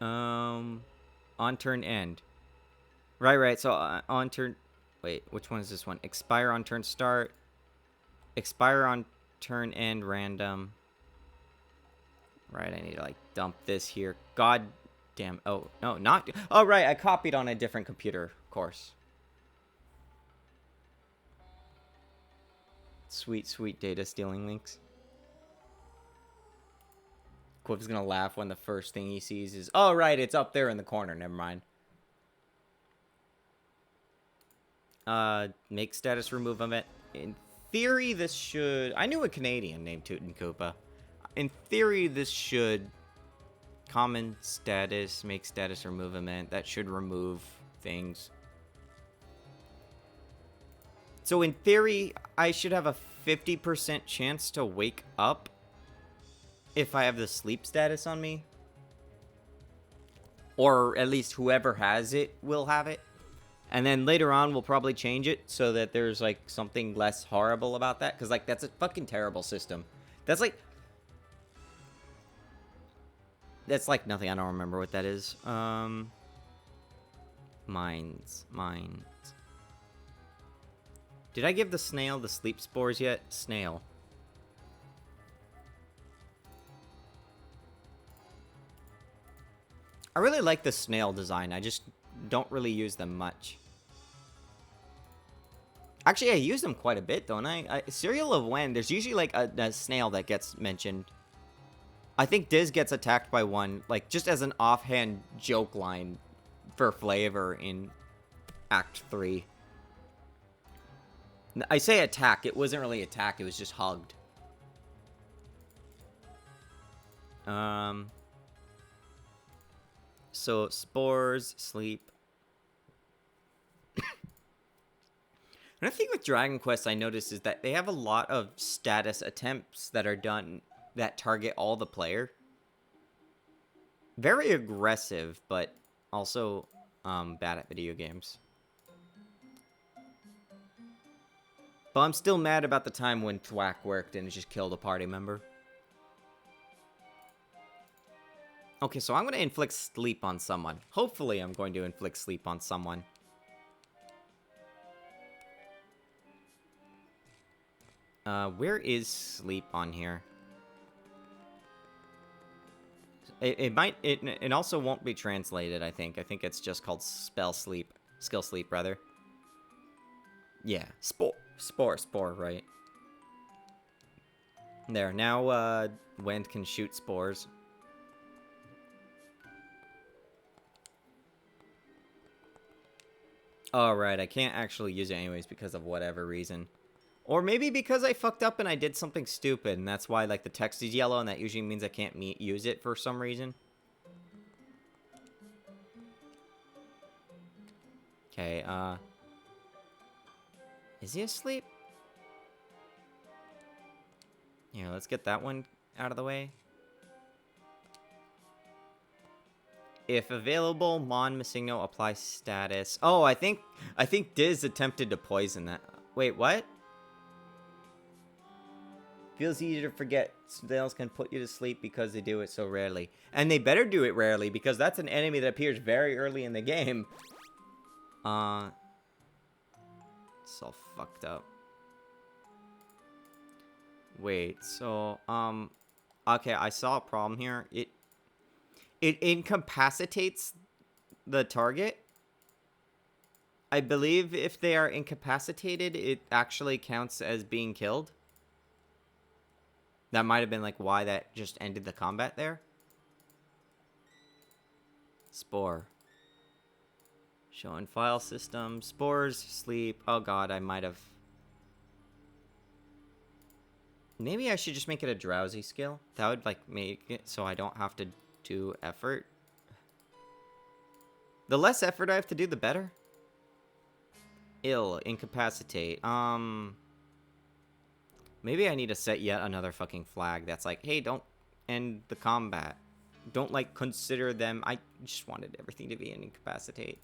On turn end. Right. So, on turn... Wait, which one is this one? Expire on turn start. Expire on turn end random. Right, I need to, like, dump this here. God damn. Oh, no, not... Oh, right, I copied on a different computer, of course. Sweet data stealing links. Quiff's gonna laugh when the first thing he sees is... Oh, right, it's up there in the corner. Never mind. Make status remove event. In theory, this should... I knew a Canadian named Tootin' Koopa. In theory, this should... Common status, make status remove event. That should remove things. So in theory, I should have a 50% chance to wake up if I have the sleep status on me. Or at least whoever has it will have it. And then later on, we'll probably change it so that there's, like, something less horrible about that. Because, like, that's a fucking terrible system. That's, like... That's, like, nothing. I don't remember what that is. Mines. Did I give the snail the sleep spores yet? Snail. I really like the snail design. I just don't really use them much. Actually, I use them quite a bit, don't I? Serial of when, there's usually, like, a snail that gets mentioned. I think Diz gets attacked by one, like, just as an offhand joke line for flavor in Act 3. I say attack, it wasn't really attack, it was just hugged. So, spores, sleep. Another thing with Dragon Quest I noticed is that they have a lot of status attempts that are done that target all the player. Very aggressive, but also bad at video games. But I'm still mad about the time when Thwack worked and it just killed a party member. Okay, so I'm going to inflict sleep on someone. Hopefully I'm going to inflict sleep on someone. Where is sleep on here? It also won't be translated, I think. I think it's just called skill sleep, rather. Yeah, spore, right. There, now, Wend can shoot spores. Alright, I can't actually use it anyways because of whatever reason. Or maybe because I fucked up and I did something stupid, and that's why, like, the text is yellow, and that usually means I can't use it for some reason. Okay, is he asleep? Here, let's get that one out of the way. If available, Mon Masigno apply status. Oh, I think Diz attempted to poison that. Wait, what? Feels easier to forget. Snails can put you to sleep because they do it so rarely. And they better do it rarely, because that's an enemy that appears very early in the game. It's all fucked up. Wait, so, okay, I saw a problem here. It incapacitates the target. I believe if they are incapacitated, it actually counts as being killed. That might have been, like, why that just ended the combat there. Spore. Show in file system. Spores, sleep. Oh god, I might have... Maybe I should just make it a drowsy skill. That would, like, make it so I don't have to do effort. The less effort I have to do, the better. Ill. Incapacitate. Maybe I need to set yet another fucking flag that's like, hey, don't end the combat. Don't, like, consider them... I just wanted everything to be an incapacitate.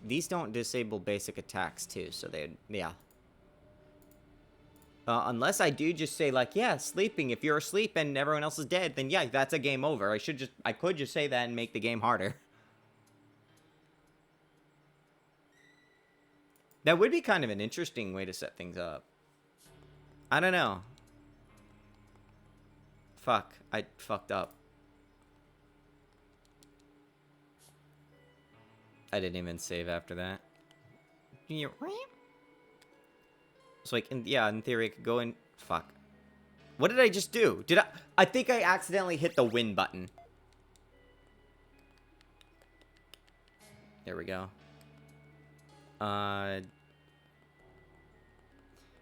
These don't disable basic attacks, too, so they... Yeah. Unless I do just say, like, yeah, sleeping. If you're asleep and everyone else is dead, then yeah, that's a game over. I could just say that and make the game harder. That would be kind of an interesting way to set things up. I don't know. Fuck. I fucked up. I didn't even save after that. So, like, in theory, I could go in... Fuck. What did I just do? I think I accidentally hit the win button. There we go.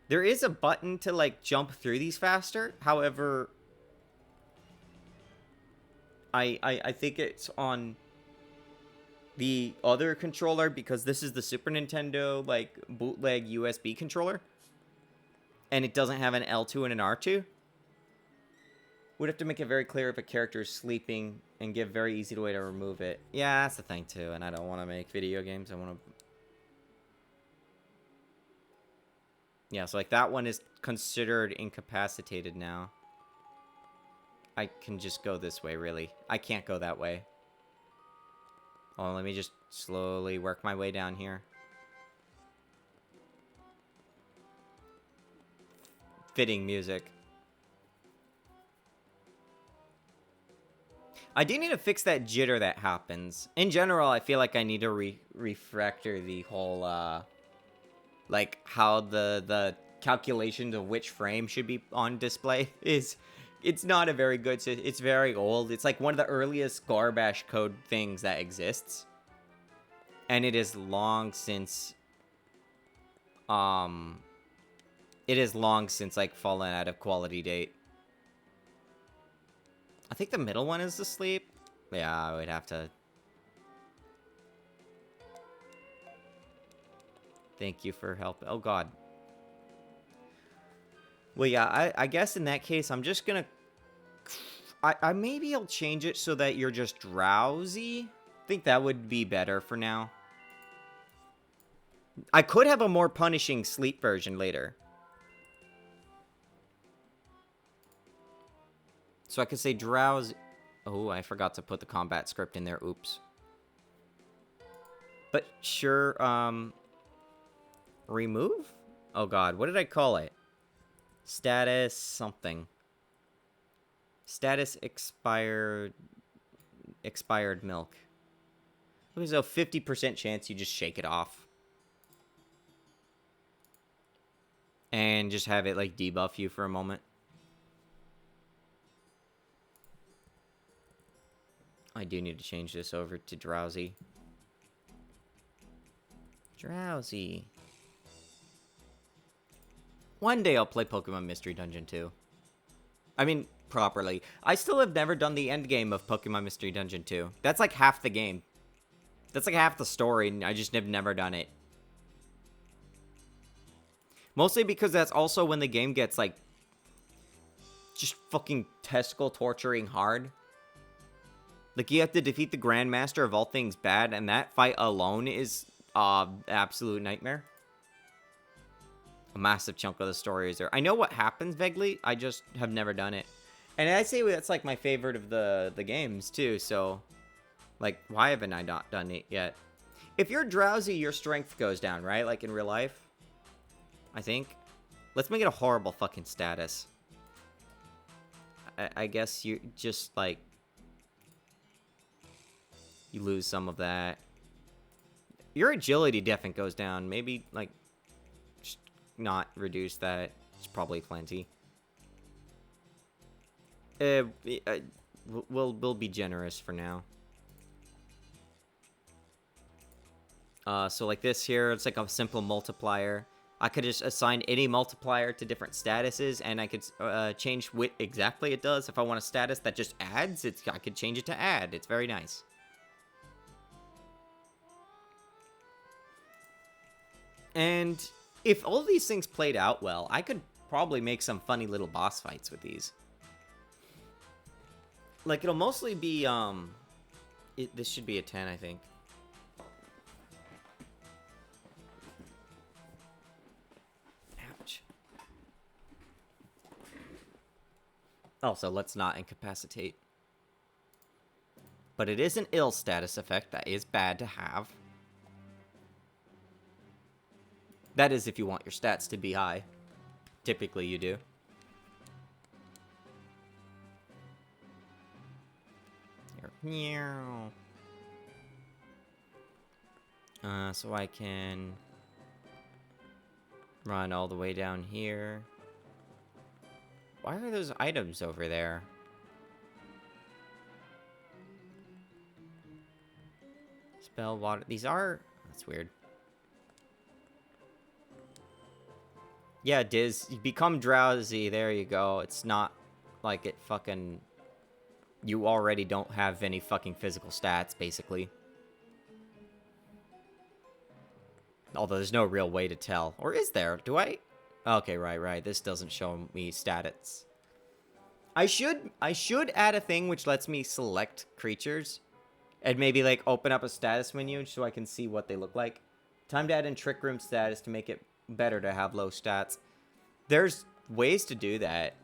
There is a button to, like, jump through these faster. However... I think it's on the other controller because this is the Super Nintendo, like, bootleg USB controller. And it doesn't have an L2 and an R2. Would have to make it very clear if a character is sleeping and give very easy way to remove it. Yeah, that's the thing too, and I don't want to make video games. I want to... Yeah, so like that one is considered incapacitated now. I can just go this way, really. I can't go that way. Oh, let me just slowly work my way down here. Fitting music. I do need to fix that jitter that happens. In general, I feel like I need to refactor the whole, like, how the calculations of which frame should be on display is... It's not a very good... It's very old. It's like one of the earliest garbage code things that exists. And it is long since... It is long since, like, fallen out of quality date. I think the middle one is asleep. Yeah, I would have to... Thank you for help. Oh, God. Well, yeah, I guess in that case, I'm just gonna... maybe I'll change it so that you're just drowsy. I think that would be better for now. I could have a more punishing sleep version later. So I could say drowsy... Oh, I forgot to put the combat script in there. Oops. But sure, remove? Oh, God. What did I call it? Status something. Status expired milk. There's a 50% chance you just shake it off. And just have it, like, debuff you for a moment. I do need to change this over to drowsy. Drowsy. One day I'll play Pokemon Mystery Dungeon 2. I mean, properly. I still have never done the end game of Pokemon Mystery Dungeon 2. That's like half the game. That's like half the story, and I just have never done it. Mostly because that's also when the game gets, like, just fucking testicle torturing hard. Like, you have to defeat the Grandmaster of all things bad, and that fight alone is absolute nightmare. A massive chunk of the story is there. I know what happens vaguely, I just have never done it. And I'd say that's, like, my favorite of the games, too, so... Like, why haven't I not done it yet? If you're drowsy, your strength goes down, right? Like, in real life? I think. Let's make it a horrible fucking status. I guess you just, like... You lose some of that. Your agility definitely goes down. Maybe, like... Just not reduce that. It's probably plenty. We'll be generous for now. So like this here, it's like a simple multiplier. I could just assign any multiplier to different statuses, and I could change what exactly it does. If I want a status that just adds, I could change it to add. It's very nice. And if all these things played out well, I could probably make some funny little boss fights with these. Like, it'll mostly be, this should be a 10, I think. Ouch. Also, let's not incapacitate. But it is an ill status effect that is bad to have. That is if you want your stats to be high. Typically you do. So I can run all the way down here. Why are those items over there? Spell water. These are... That's weird. Yeah, Diz. You become drowsy. There you go. It's not like it fucking... You already don't have any fucking physical stats, basically. Although there's no real way to tell. Or is there? Do I? Okay, right. This doesn't show me stats. I should add a thing which lets me select creatures. And maybe, like, open up a status menu so I can see what they look like. Time to add in Trick Room status to make it better to have low stats. There's ways to do that,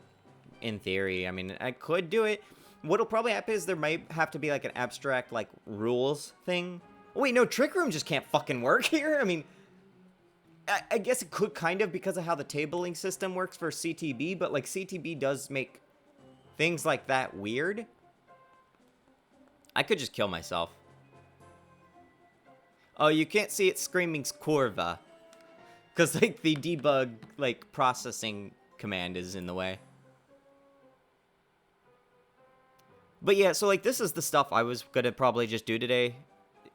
in theory. I mean, I could do it. What'll probably happen is there might have to be, like, an abstract, like, rules thing. Oh, wait, no, Trick Room just can't fucking work here. I mean, I guess it could kind of because of how the tabling system works for CTB, but, like, CTB does make things like that weird. I could just kill myself. Oh, you can't see it screaming Curva. Because, like, the debug, like, processing command is in the way. But yeah, so, like, this is the stuff I was gonna probably just do today.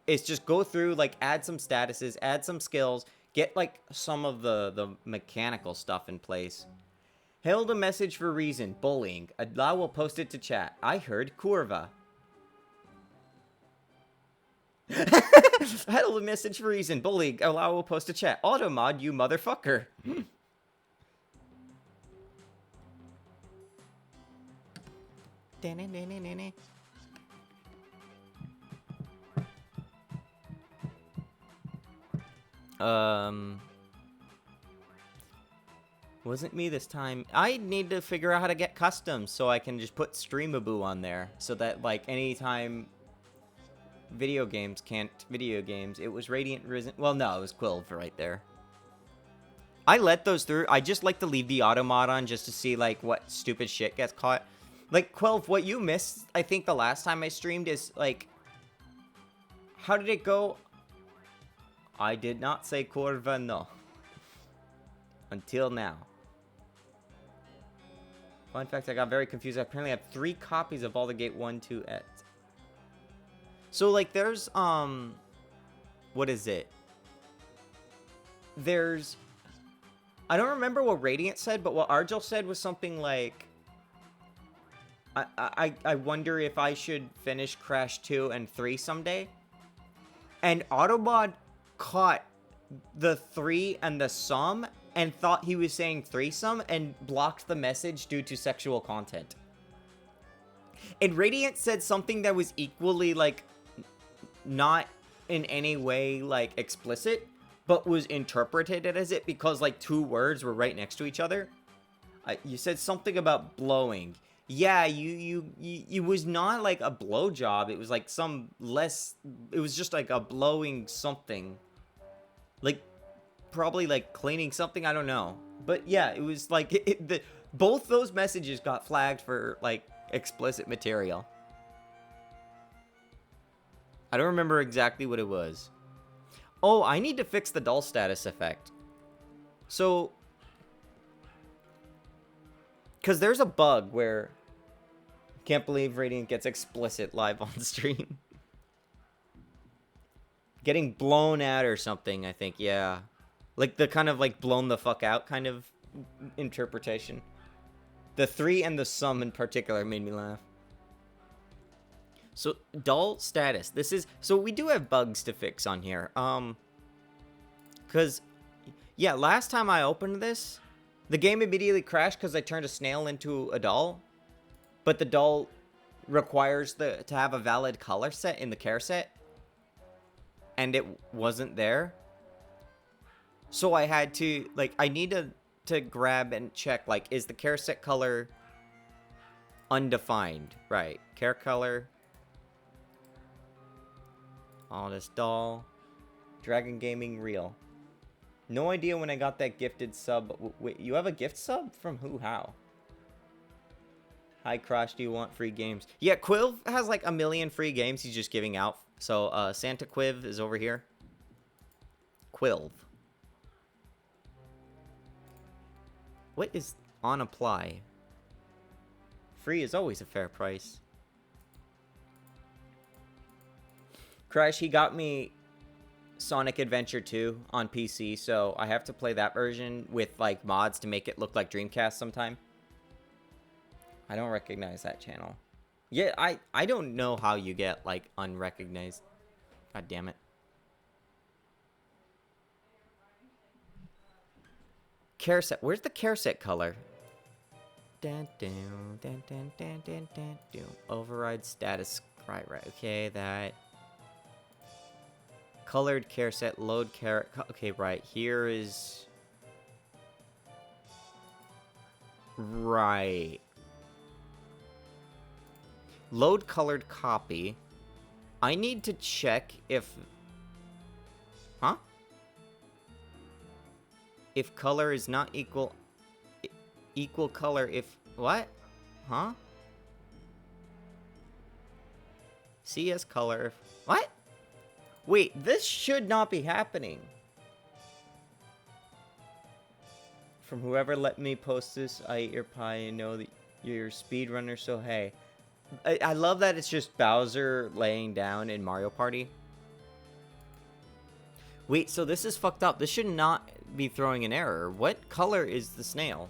Is just go through, like, add some statuses, add some skills, get, like, some of the mechanical stuff in place. Held a message for reason, bullying. I will post it to chat. I heard Curva. Held a message for reason, bullying. Allow will post to chat. Automod, you motherfucker. Wasn't me this time. I need to figure out how to get customs so I can just put Streamaboo on there so that, like, anytime video games can't video games, it was Radiant Risen. Well, no, it was Quilv right there. I let those through. I just like to leave the auto mod on just to see, like, what stupid shit gets caught. Like, Quilv, what you missed, I think, the last time I streamed is, like... How did it go? I did not say Curva, no. Until now. Fun fact, I got very confused. I apparently have 3 copies of Baldur's Gate 1, 2, et. So, like, there's, what is it? There's... I don't remember what Radiant said, but what Argel said was something like... I wonder if I should finish Crash 2 and 3 someday. And Automod caught the 3 and the sum and thought he was saying threesome and blocked the message due to sexual content. And Radiant said something that was equally, like, not in any way, like, explicit, but was interpreted as it because, like, 2 words were right next to each other. You said something about blowing. Yeah, you was not, like, a blowjob. It was, like, some less... It was just, like, a blowing something. Like, probably, like, cleaning something. I don't know. But, yeah, it was, like... both those messages got flagged for, like, explicit material. I don't remember exactly what it was. Oh, I need to fix the dull status effect. So... Because there's a bug where... Can't believe Radiant gets explicit live on stream. Getting blown out or something, I think, yeah. Like, the kind of, like, blown the fuck out kind of interpretation. The 3 and the sum in particular made me laugh. So, dull status. This is... So, we do have bugs to fix on here. Because Yeah, last time I opened this, the game immediately crashed because I turned a snail into a doll. But the doll requires to have a valid color set in the care set. And it wasn't there. So I had to, like, I needed to grab and check, like, is the care set color undefined? Right. Care color. Honest doll. Dragon Gaming Real. No idea when I got that gifted sub. Wait, you have a gift sub? From who? How? Hi, Crush. Do you want free games? Yeah, Quiv has like a million free games he's just giving out. So, Santa Quiv is over here. Quilv. What is on apply? Free is always a fair price. Crush, he got me Sonic Adventure 2 on PC, so I have to play that version with, like, mods to make it look like Dreamcast sometime. I don't recognize that channel. Yeah, I don't know how you get, like, unrecognized. God damn it. Care set. Where's the care set color? Override status. Right. Okay, that. Colored care set. Load care. Okay, right. Here is. Right. Load colored copy. I need to check if... Huh? If color is not equal... Equal color if... What? Huh? CS color if... What? Wait, this should not be happening. From whoever let me post this, I eat your pie and know that you're a speedrunner, so hey. I love that it's just Bowser laying down in Mario Party. Wait, so this is fucked up. This should not be throwing an error. What color is the snail?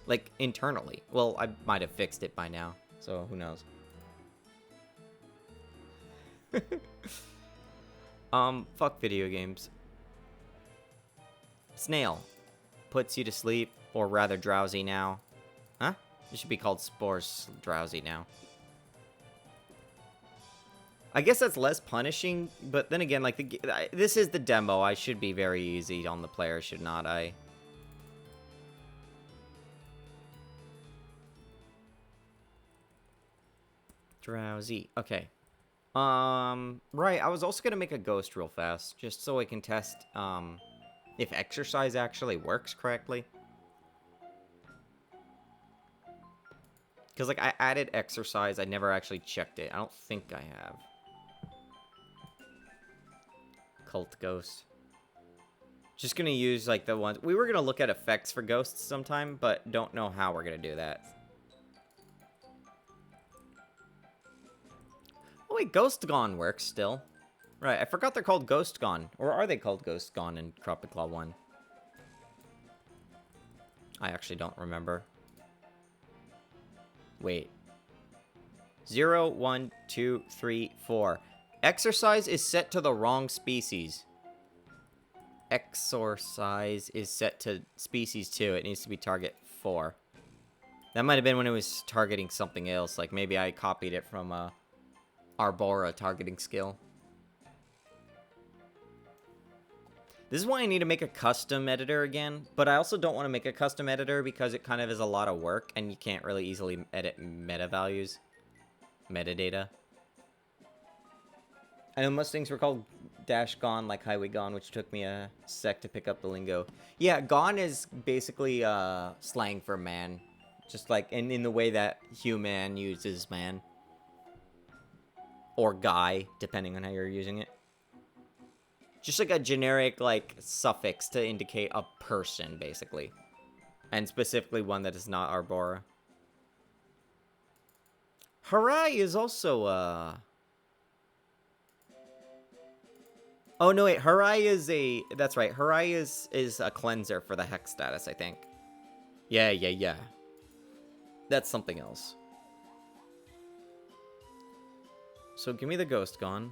Like, internally. Well, I might have fixed it by now, so who knows. Fuck video games. Snail. Puts you to sleep, or rather drowsy now. Huh? It should be called Spores Drowsy now. I guess that's less punishing, but then again, like, this is the demo. I should be very easy on the player, should not I? Drowsy. Okay. Right, I was also gonna make a ghost real fast, just so I can test, if exercise actually works correctly. Because, like, I added exercise, I never actually checked it. I don't think I have. Cult Ghost. Just gonna use, like, the ones... We were gonna look at effects for ghosts sometime, but don't know how we're gonna do that. Oh, wait, Ghost Gone works still. Right, I forgot they're called Ghost Gone. Or are they called Ghost Gone in Tropic Claw 1? I actually don't remember. Wait. 0, 1, 2, 3, 4. Exercise is set to the wrong species. Exorcise is set to species 2. It needs to be target 4. That might have been when it was targeting something else. Like, maybe I copied it from Arbora targeting skill. This is why I need to make a custom editor again, but I also don't want to make a custom editor because it kind of is a lot of work and you can't really easily edit meta values. Metadata. I know most things were called Dash Gone, like Highway Gone, which took me a sec to pick up the lingo. Yeah, Gone is basically slang for man. Just like in the way that human uses man. Or guy, depending on how you're using it. Just like a generic, like, suffix to indicate a person, basically. And specifically one that is not Arbora. Harai is also, Oh, no, wait. Harai is a... That's right. Harai is a cleanser for the Hex status, I think. Yeah. That's something else. So, give me the Ghost Gone.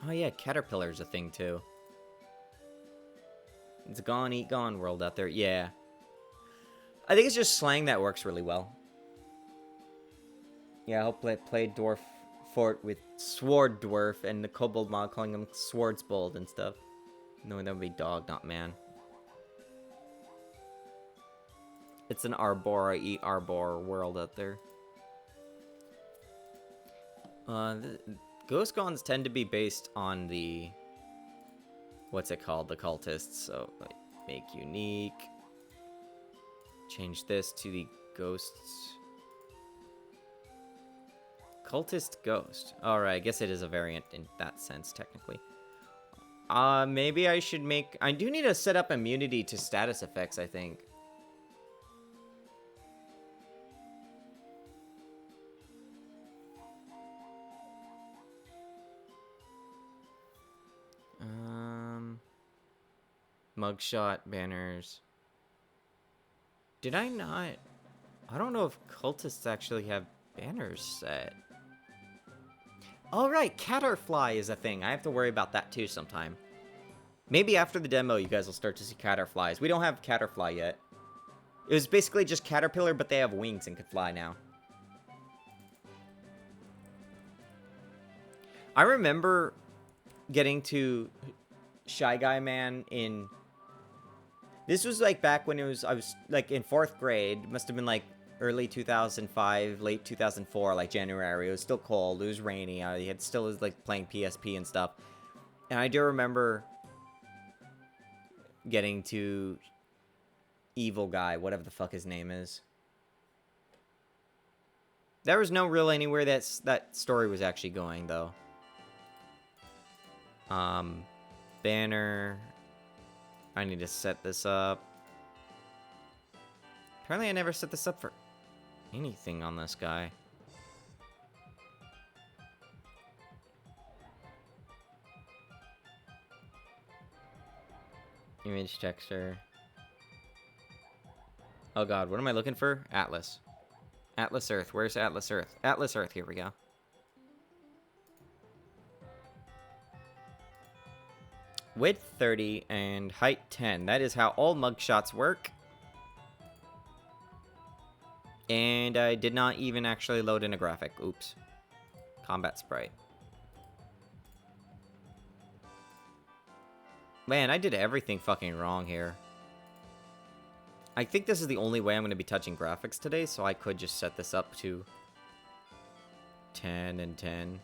Oh yeah, Caterpillar's a thing too. It's a gone, eat, gone world out there. Yeah. I think it's just slang that works really well. Yeah, I'll play Dwarf Fort with Sword Dwarf and the Kobold mod calling him Swordsbold and stuff. Knowing that would be dog, not man. It's an Arbora eat Arbor world out there. Ghost Gons tend to be based on the... What's it called? The cultists. So, like, make unique. Change this to the ghosts. Cultist ghost. Alright, I guess it is a variant in that sense, technically. Maybe I should make... I do need to set up immunity to status effects, I think. Mugshot, banners. Did I not... I don't know if cultists actually have banners set. Alright, Caterfly is a thing. I have to worry about that too sometime. Maybe after the demo you guys will start to see Caterflies. We don't have Caterfly yet. It was basically just Caterpillar, but they have wings and can fly now. I remember getting to Shy Guy Man in... This was like back when I was like in 4th grade. Must have been like early 2005, late 2004, like January. It was still cold. It was rainy. I had still was like playing PSP and stuff. And I do remember getting to Evil Guy, whatever the fuck his name is. There was no real anywhere that story was actually going though. Banner. I need to set this up. Apparently I never set this up for anything on this guy. Image texture. Oh god, what am I looking for? Atlas. Atlas Earth. Where's Atlas Earth? Atlas Earth, here we go. Width 30 and height 10. That is how all mugshots work. And I did not even actually load in a graphic. Oops. Combat sprite. Man, I did everything fucking wrong here. I think this is the only way I'm going to be touching graphics today, so I could just set this up to 10 and 10.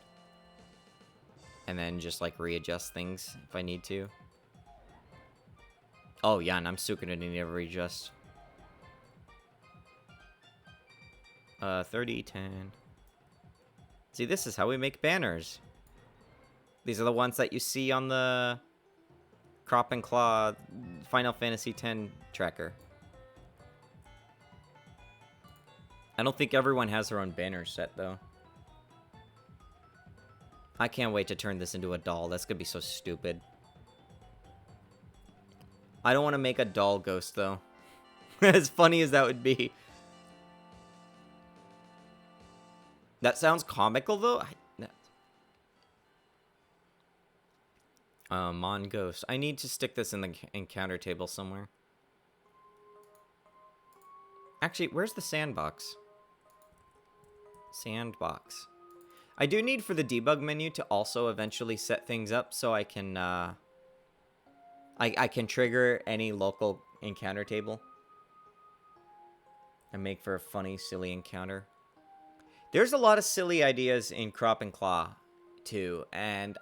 And then just, like, readjust things if I need to. Oh, yeah, and I'm still gonna need to readjust. 30, 10. See, this is how we make banners. These are the ones that you see on the Crop and Claw Final Fantasy X tracker. I don't think everyone has their own banner set, though. I can't wait to turn this into a doll. That's gonna be so stupid. I don't want to make a doll ghost, though. As funny as that would be. That sounds comical, though. Mon Ghost. I need to stick this in the encounter table somewhere. Actually, where's the sandbox? Sandbox. I do need for the debug menu to also eventually set things up so I can, I can trigger any local encounter table. And make for a funny, silly encounter. There's a lot of silly ideas in Crop and Claw, too. And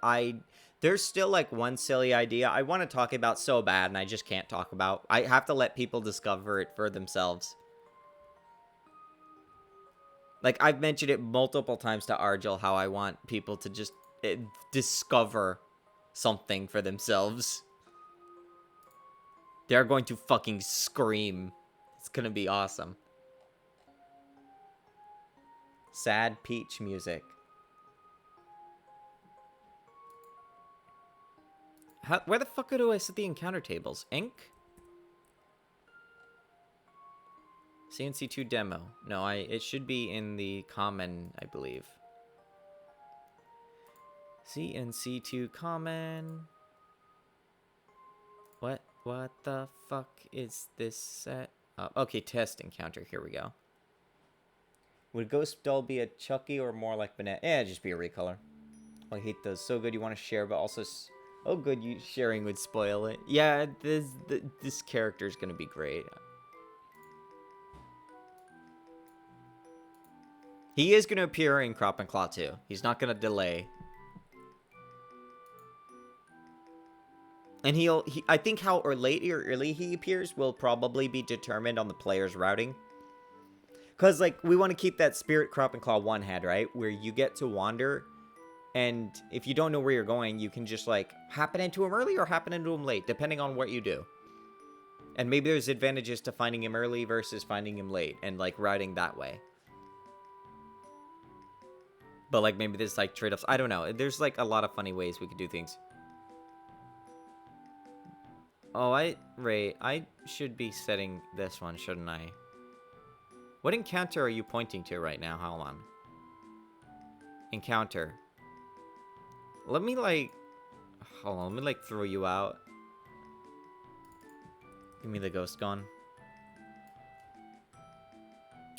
there's still, like, one silly idea I want to talk about so bad, and I just can't talk about. I have to let people discover it for themselves. Like, I've mentioned it multiple times to Argel how I want people to just discover something for themselves. They're going to fucking scream. It's gonna be awesome. Sad Peach music. Where the fuck do I set the encounter tables? Ink? CNC2 demo. No, it should be in the common, I believe. C and C2 common. What the fuck is this set? Okay, test encounter. Here we go. Would Ghost Doll be a Chucky or more like Banana? Eh, just be a recolor. I hate those. So good you want to share, but also... Oh, good, you sharing would spoil it. Yeah, this character is going to be great. He is going to appear in Crop and Claw 2. He's not going to delay. And I think how late or early he appears will probably be determined on the player's routing. Because, like, we want to keep that Spirit Crop and Claw 1 had, right? Where you get to wander, and if you don't know where you're going, you can just, like, happen into him early or happen into him late, depending on what you do. And maybe there's advantages to finding him early versus finding him late, and, like, routing that way. But, like, maybe there's, like, trade-offs. I don't know. There's, like, a lot of funny ways we could do things. Oh, Ray, I should be setting this one, shouldn't I? What encounter are you pointing to right now? Hold on. Encounter. Let me, like... Hold on, let me, like, throw you out. Give me the ghost gun.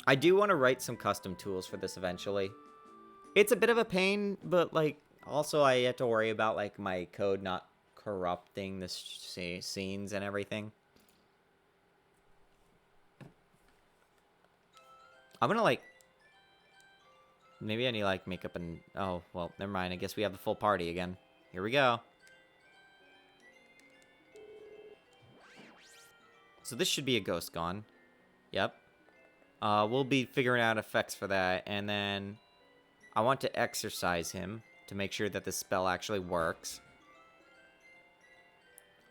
I do want to write some custom tools for this eventually. It's a bit of a pain, but, like, also I have to worry about, like, my code not corrupting the scenes and everything. I'm gonna, like... Maybe I need, like, makeup and... Oh, well, never mind. I guess we have the full party again. Here we go. So this should be a ghost gone. Yep. We'll be figuring out effects for that. And then I want to exercise him to make sure that the spell actually works.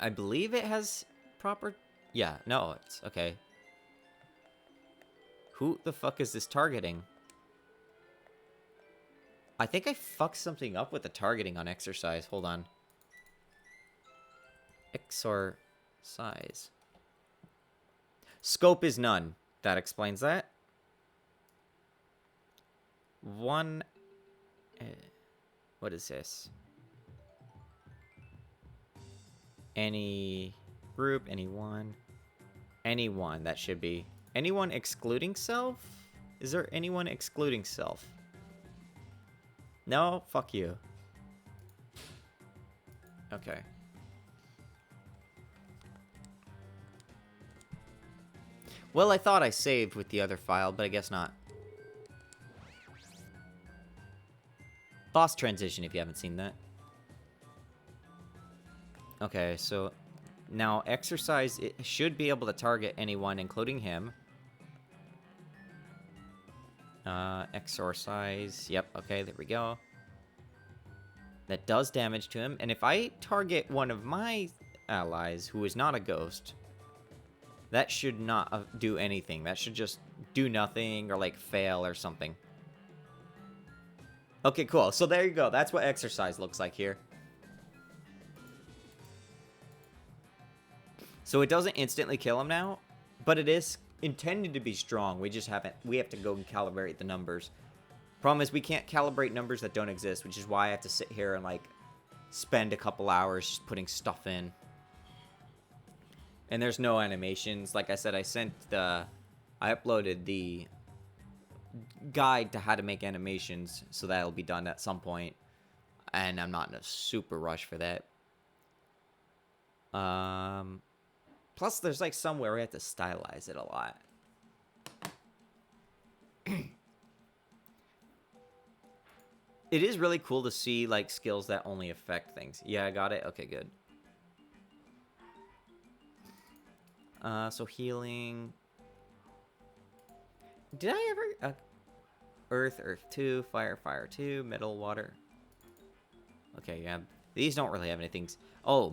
I believe it has proper... Yeah, no, it's... Okay. Who the fuck is this targeting? I think I fucked something up with the targeting on exercise. Hold on. Exorcise. Scope is none. That explains that. One... what is this? Any group, anyone. Anyone, that should be. Anyone excluding self? Is there anyone excluding self? No? Fuck you. Okay. Well, I thought I saved with the other file, but I guess not. Boss transition, if you haven't seen that. Okay, so now exercise, it should be able to target anyone, including him. Exorcise. Yep, okay, there we go. That does damage to him. And if I target one of my allies who is not a ghost, that should not do anything. That should just do nothing or, like, fail or something. Okay, cool. So there you go. That's what exercise looks like here. So it doesn't instantly kill him now, but it is intended to be strong. We just haven't... We have to go and calibrate the numbers. Problem is we can't calibrate numbers that don't exist, which is why I have to sit here and, like, spend a couple hours just putting stuff in. And there's no animations. Like I said, I uploaded the guide to how to make animations, so that'll be done at some point. And I'm not in a super rush for that. Plus, there's, like, somewhere we have to stylize it a lot. It is really cool to see, like, skills that only affect things. Yeah, I got it. Okay, good. So healing. Did I ever... Earth, Earth 2, Fire, Fire 2, Metal, Water. Okay, yeah. These don't really have anything. Oh,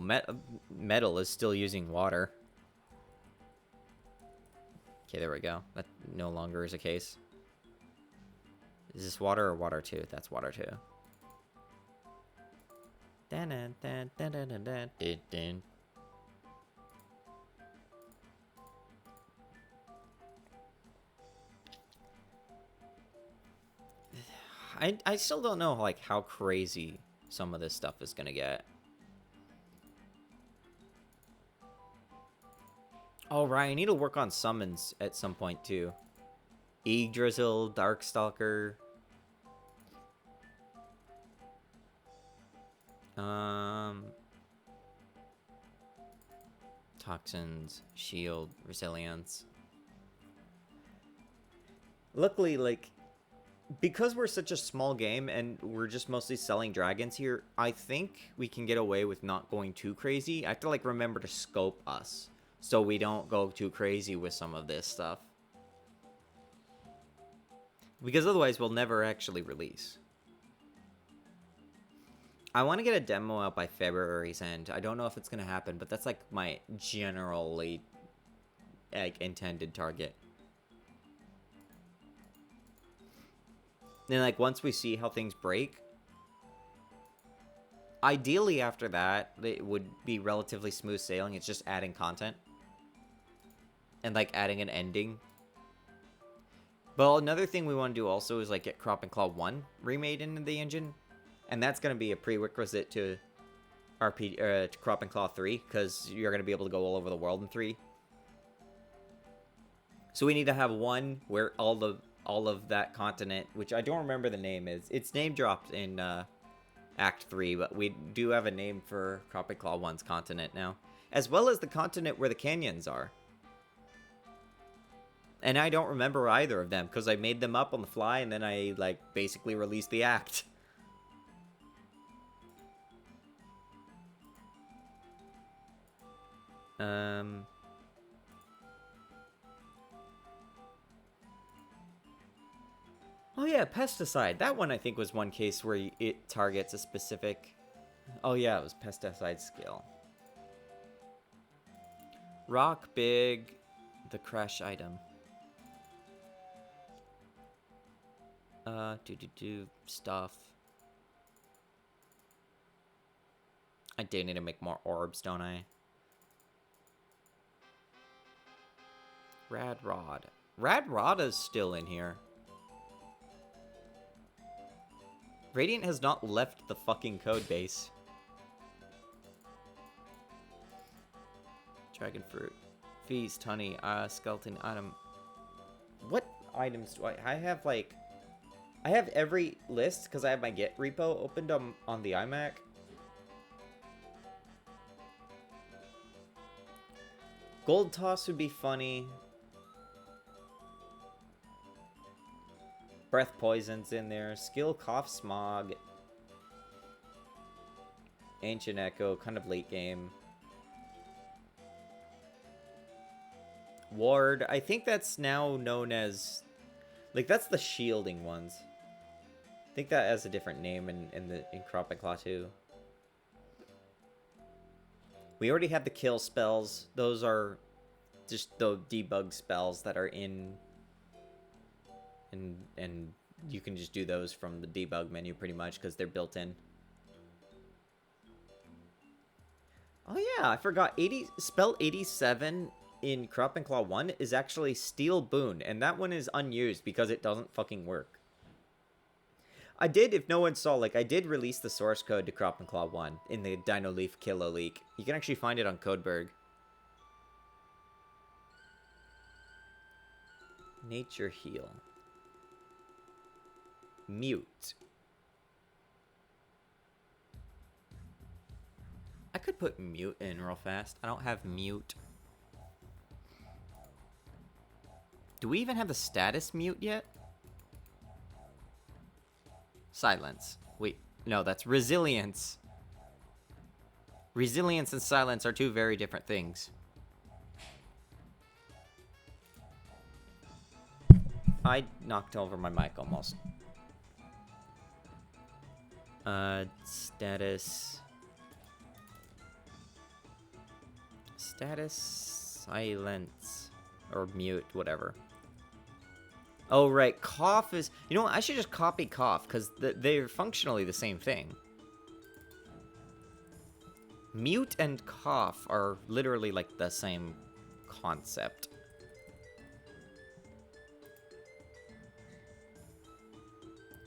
Metal is still using water. Okay, there we go. That no longer is a case. Is this water or water 2? That's water 2. I still don't know, like, how crazy some of this stuff is gonna get. Oh, right, I need to work on summons at some point, too. Yggdrasil, Darkstalker. Toxins, Shield, Resilience. Luckily, like, because we're such a small game and we're just mostly selling dragons here, I think we can get away with not going too crazy. I have to, like, remember to scope us so we don't go too crazy with some of this stuff. Because otherwise, we'll never actually release. I want to get a demo out by February's end. I don't know if it's going to happen, but that's, like, my generally, like, intended target. Then, like, once we see how things break, ideally after that, it would be relatively smooth sailing. It's just adding content. And, like, adding an ending. But another thing we want to do also is, like, get Crop and Claw 1 remade into the engine. And that's going to be a prerequisite to Crop and Claw 3, because you're going to be able to go all over the world in 3. So we need to have one where all of that continent, which I don't remember the name is. It's name dropped in Act 3, but we do have a name for Crop and Claw 1's continent now. As well as the continent where the canyons are. And I don't remember either of them, because I made them up on the fly, and then I, like, basically released the act. Oh yeah, pesticide. That one I think was one case where it targets a specific... Oh yeah, it was pesticide skill. Rock big, the crash item. Stuff. I do need to make more orbs, don't I? Rad Rod. Rad Rod is still in here. Radiant has not left the fucking code base. Dragon Fruit. Feast, honey, skeleton item. What items do I have, like... I have every list, because I have my Git repo opened on the iMac. Gold Toss would be funny. Breath Poison's in there. Skill Cough Smog. Ancient Echo, kind of late game. Ward, I think that's now known as... Like, that's the shielding ones. I think that has a different name in Crop and Claw 2. We already have the kill spells. Those are just the debug spells that are in... And you can just do those from the debug menu pretty much because they're built in. Oh yeah, I forgot. Spell 87 in Crop and Claw 1 is actually Steel Boon, and that one is unused because it doesn't fucking work. I did, if no one saw, like, I did release the source code to Crop and Claw 1 in the Dino Leaf Kilo leak. You can actually find it on Codeberg. Nature Heal. Mute. I could put mute in real fast. I don't have mute. Do we even have the status mute yet? Silence. Wait, no, that's resilience. Resilience and silence are two very different things. I knocked over my mic almost. Status. Status silence. Or mute, whatever. Oh, right. Cough is... You know what? I should just copy cough, because they're functionally the same thing. Mute and cough are literally, like, the same concept.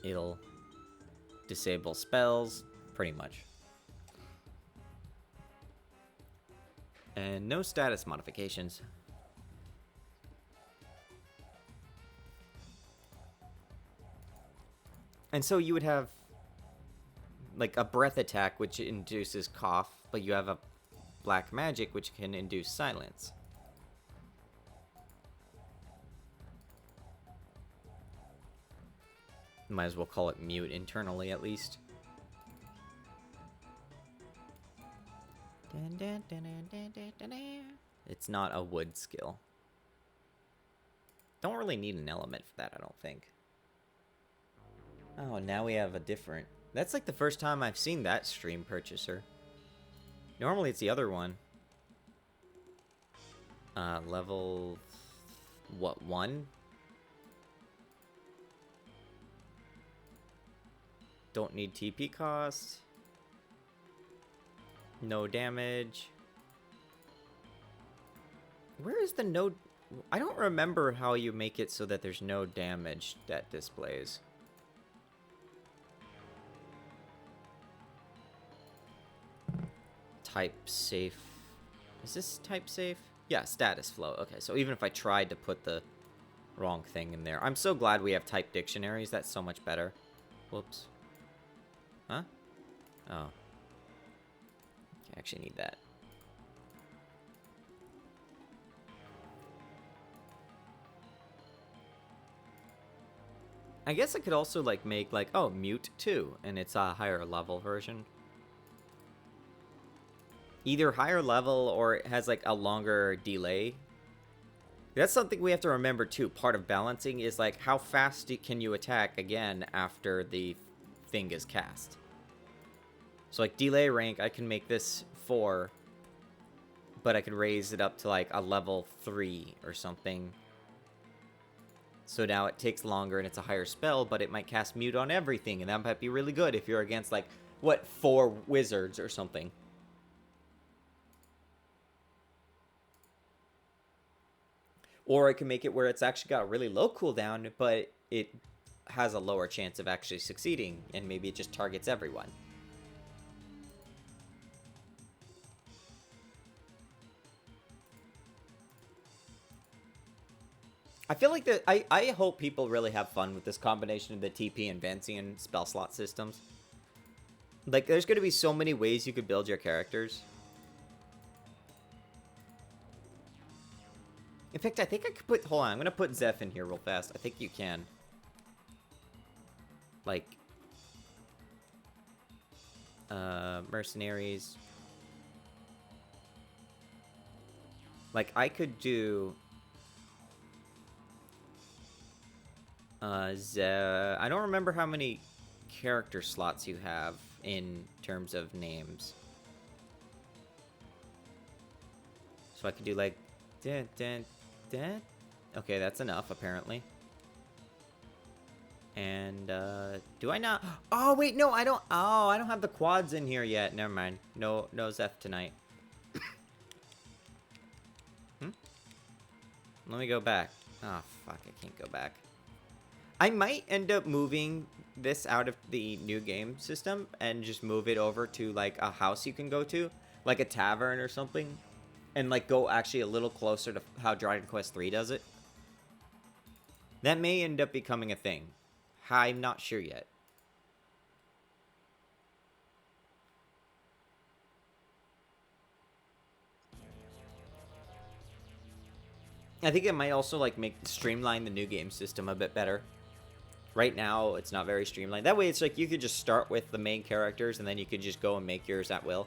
It'll disable spells. pretty much. And no status modifications. And so you would have like a breath attack which induces cough, but you have a black magic which can induce silence. Might as well call it mute internally at least. It's not a wood skill. Don't really need an element for that, I don't think. Oh, now we have a different... That's like the first time I've seen that stream purchaser. Normally it's the other one. Level... What, 1? Don't need TP cost. No damage. Where is the no... I don't remember how you make it so that there's no damage that displays. Type safe. Is this type safe? Yeah, status flow. Okay, so even if I tried to put the wrong thing in there. I'm so glad we have type dictionaries. That's so much better. Whoops. Huh? Oh. I actually need that. I guess I could also like make like, oh, mute 2, and it's a higher level version. Either higher level or it has like a longer delay. That's something we have to remember too. Part of balancing is like how fast can you attack again after the thing is cast. So like delay rank, I can make this 4, but I could raise it up to like a level 3 or something. So now it takes longer and it's a higher spell, but it might cast mute on everything, and that might be really good if you're against like, what, 4 wizards or something. Or I can make it where it's actually got a really low cooldown, but it has a lower chance of actually succeeding, and maybe it just targets everyone. I feel like that. I hope people really have fun with this combination of the TP and Vancian spell slot systems. Like, there's going to be so many ways you could build your characters. In fact, I think I could put... Hold on, I'm going to put Zeph in here real fast. I think you can. Like... mercenaries. Like, I could do... I don't remember how many character slots you have in terms of names. So I could do like... Okay, that's enough, apparently. And, do I not... Oh, wait, no, I don't... Oh, I don't have the quads in here yet. Never mind. No Zeph tonight. Let me go back. Oh, fuck, I can't go back. I might end up moving this out of the new game system and just move it over to, like, a house you can go to. Like a tavern or something. And, like, go actually a little closer to how Dragon Quest III does it. That may end up becoming a thing. I'm not sure yet. I think it might also, like, streamline the new game system a bit better. Right now, it's not very streamlined. That way, it's like you could just start with the main characters, and then you could just go and make yours at will.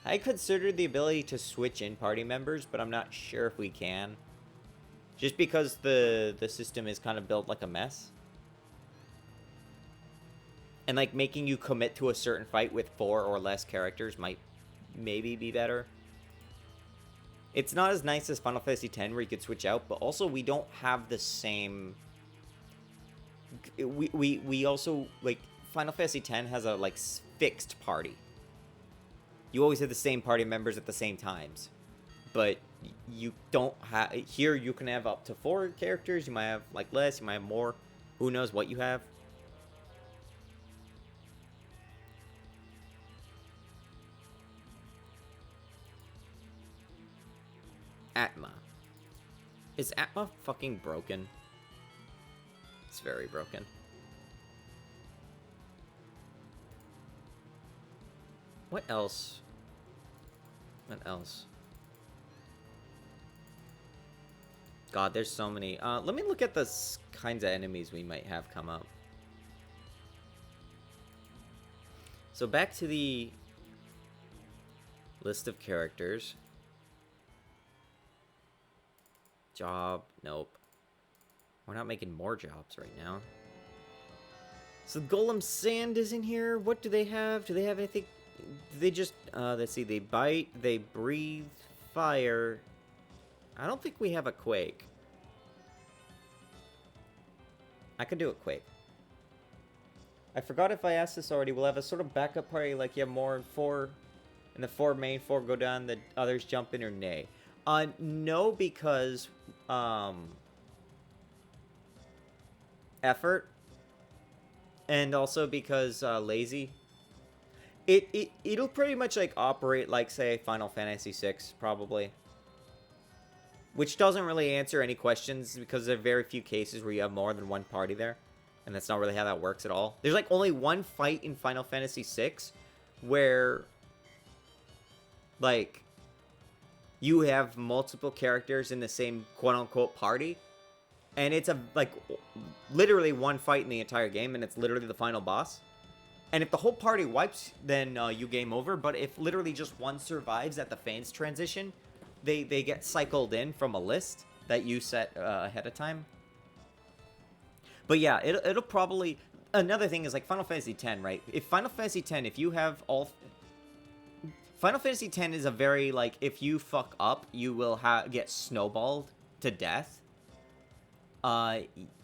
I considered the ability to switch in party members, but I'm not sure if we can. Just because the system is kind of built like a mess. And, like, making you commit to a certain fight with 4 or less characters might maybe be better. It's not as nice as Final Fantasy X where you could switch out, but also we don't have the same... We also, like, Final Fantasy X has a, like, fixed party. You always have the same party members at the same times. But you don't have... Here, you can have up to 4 characters. You might have, like, less. You might have more. Who knows what you have. Atma. Is Atma fucking broken? It's very broken. What else? What else? God, there's so many. Let me look at the kinds of enemies we might have come up. So back to the list of characters. Job, nope. We're not making more jobs right now. So Golem Sand is in here. What do they have? Do they have anything? They just, let's see, they bite, they breathe fire. I don't think we have a Quake. I could do a Quake. I forgot if I asked this already. We'll have a sort of backup party like you have more in 4, and the 4 main 4 go down, the others jump in, or nay? No, because, effort, and also because, lazy. It'll pretty much, like, operate like, say, Final Fantasy VI, probably. Which doesn't really answer any questions, because there are very few cases where you have more than one party there. And that's not really how that works at all. There's, like, only one fight in Final Fantasy VI where, like, you have multiple characters in the same quote-unquote party. And it's, like, literally one fight in the entire game, and it's literally the final boss. And if the whole party wipes, then you game over. But if literally just one survives at the phase transition, they get cycled in from a list that you set ahead of time. But yeah, it'll probably... Another thing is, like, Final Fantasy X, right? If Final Fantasy X, if you have all... Final Fantasy X is a very, like, if you fuck up, you will get snowballed to death.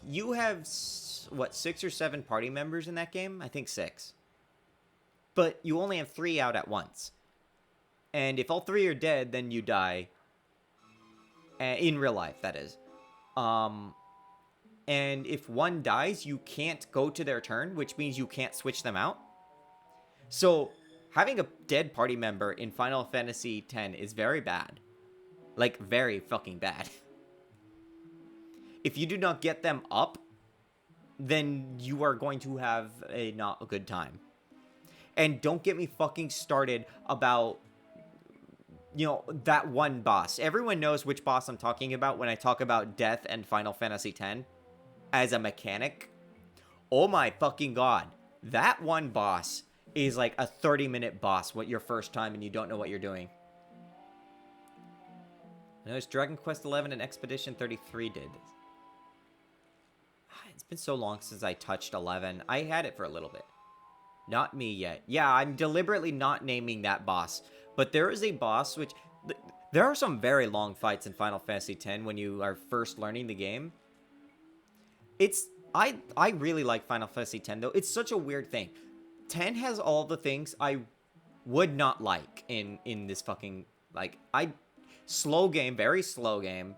You have, what, 6 or 7 party members in that game? I think 6. But you only have 3 out at once. And if all 3 are dead, then you die. In real life, that is. And if one dies, you can't go to their turn, which means you can't switch them out. So, having a dead party member in Final Fantasy X is very bad. Like, very fucking bad. If you do not get them up, then you are going to have not a good time. And don't get me fucking started about, you know, that one boss. Everyone knows which boss I'm talking about when I talk about Death and Final Fantasy X as a mechanic. Oh my fucking god. That one boss is like a 30-minute boss with your first time and you don't know what you're doing. I noticed Dragon Quest XI and Expedition 33 did. It's been so long since I touched 11. I had it for a little bit. Not me yet. Yeah, I'm deliberately not naming that boss. But there is a boss which... There are some very long fights in Final Fantasy X when you are first learning the game. It's... I really like Final Fantasy X, though. It's such a weird thing. 10 has all the things I would not like in this fucking... Like, slow game, very slow game.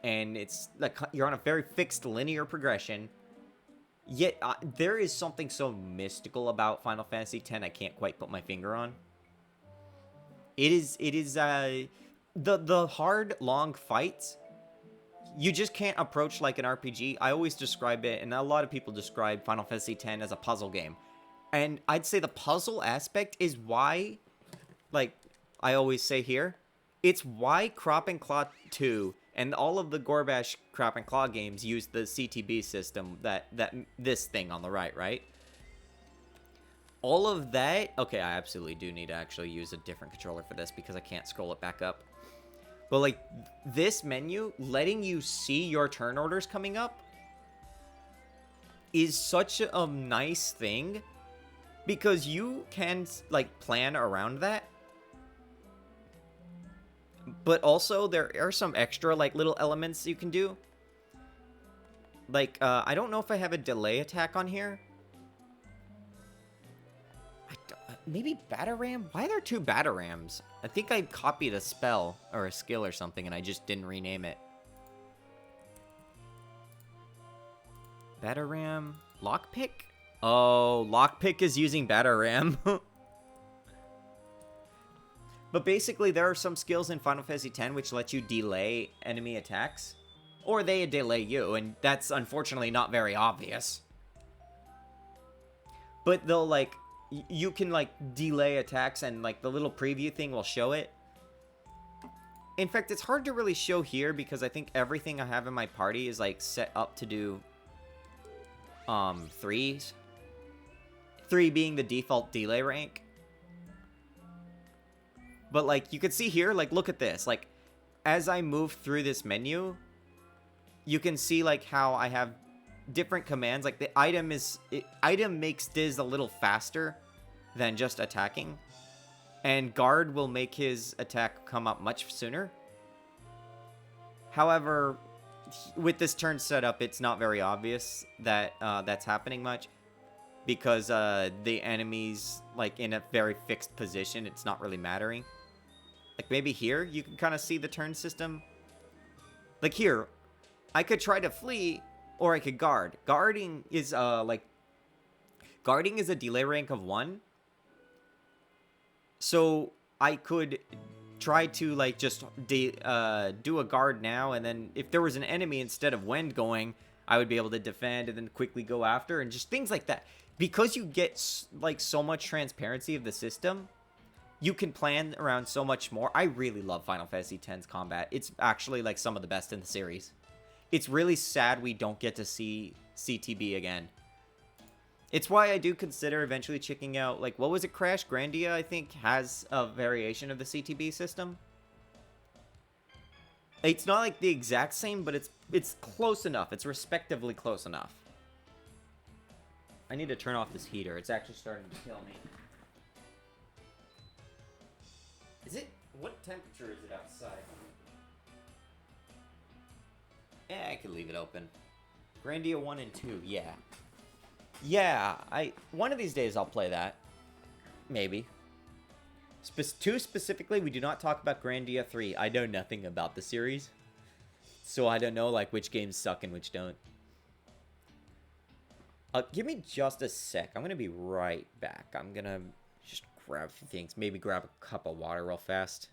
And it's like you're on a very fixed linear progression. Yet, there is something so mystical about Final Fantasy X I can't quite put my finger on. It is, the hard, long fights, you just can't approach like an RPG. I always describe it, and a lot of people describe Final Fantasy X as a puzzle game. And I'd say the puzzle aspect is why, like I always say here, it's why Crop and Claw 2 and all of the Gorbash Crop and Claw games use the CTB system, this thing on the right? All of that... Okay, I absolutely do need to actually use a different controller for this because I can't scroll it back up. But, like, this menu, letting you see your turn orders coming up is such a nice thing because you can, like, plan around that. But also, there are some extra, like, little elements you can do. Like, I don't know if I have a delay attack on here. Maybe Bataram? Why are there 2 Batarams? I think I copied a spell or a skill or something and I just didn't rename it. Bataram? Lockpick? Oh, Lockpick is using Bataram. But basically, there are some skills in Final Fantasy X which let you delay enemy attacks. Or they delay you, and that's unfortunately not very obvious. But they'll, like, you can, like, delay attacks, and, like, the little preview thing will show it. In fact, it's hard to really show here because I think everything I have in my party is, like, set up to do, 3s. 3 being the default delay rank. But, like, you can see here, like, look at this. Like, as I move through this menu, you can see, like, how I have different commands. Like, the item makes Diz a little faster than just attacking. And guard will make his attack come up much sooner. However, with this turn setup, it's not very obvious that that's happening much. Because the enemy's, like, in a very fixed position. It's not really mattering. Like, maybe here, you can kind of see the turn system. Like, here, I could try to flee, or I could guard. Guarding is a delay rank of 1. So, I could try to, like, just do a guard now, and then if there was an enemy instead of Wend going, I would be able to defend and then quickly go after, and just things like that. Because you get, like, so much transparency of the system, you can plan around so much more. I really love Final Fantasy X's combat. It's actually, like, some of the best in the series. It's really sad we don't get to see CTB again. It's why I do consider eventually checking out, like, what was it, Crash? Grandia, I think, has a variation of the CTB system. It's not, like, the exact same, but it's close enough. It's respectively close enough. I need to turn off this heater. It's actually starting to kill me. Is it? What temperature is it outside? Yeah, I could leave it open. Grandia 1 and 2, yeah. Yeah, one of these days I'll play that. Maybe. 2 specifically, we do not talk about Grandia 3. I know nothing about the series. So I don't know, like, which games suck and which don't. Give me just a sec. I'm going to be right back. I'm going to just grab a few things. Maybe grab a cup of water real fast.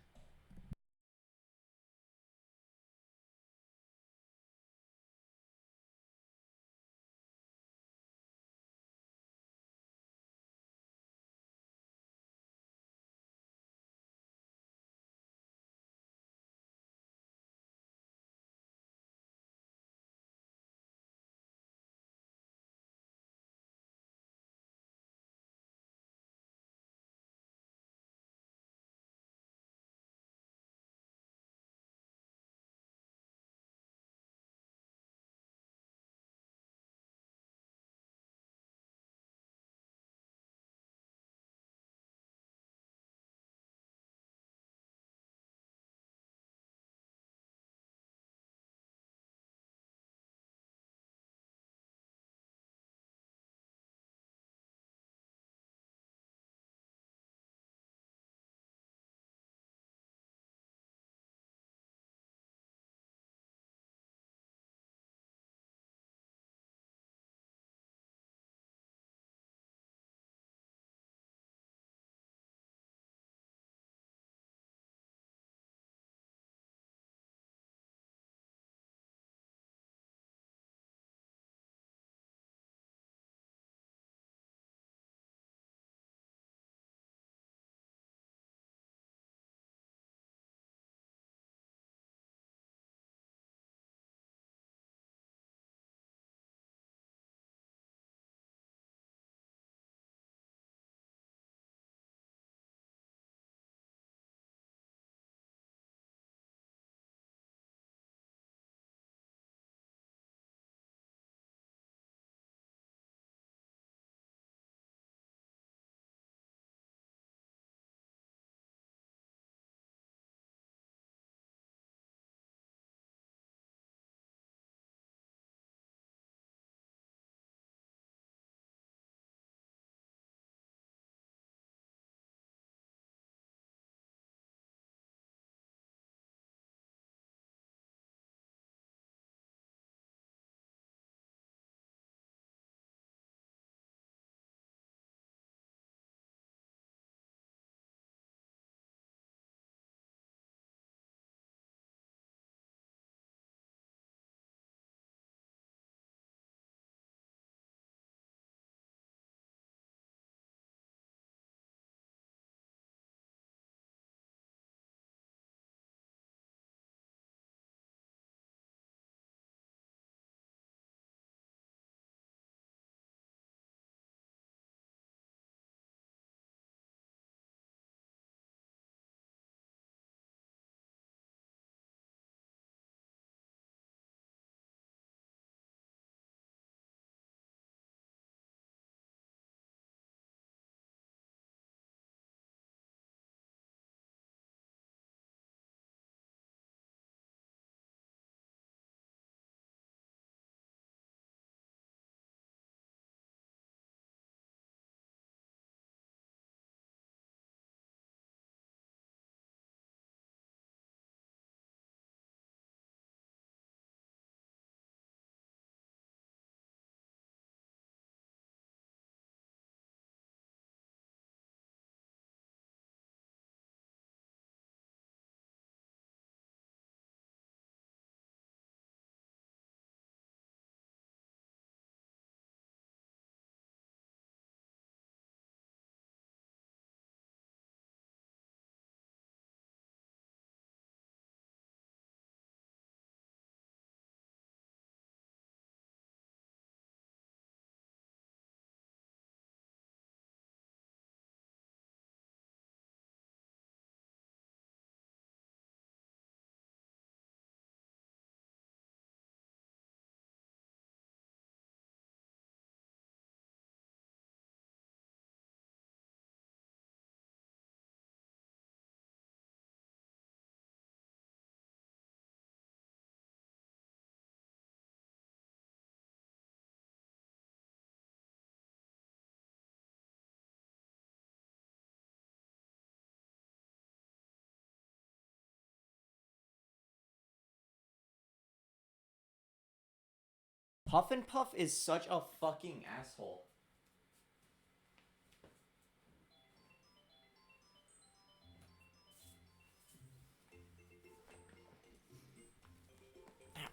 Puff and Puff is such a fucking asshole.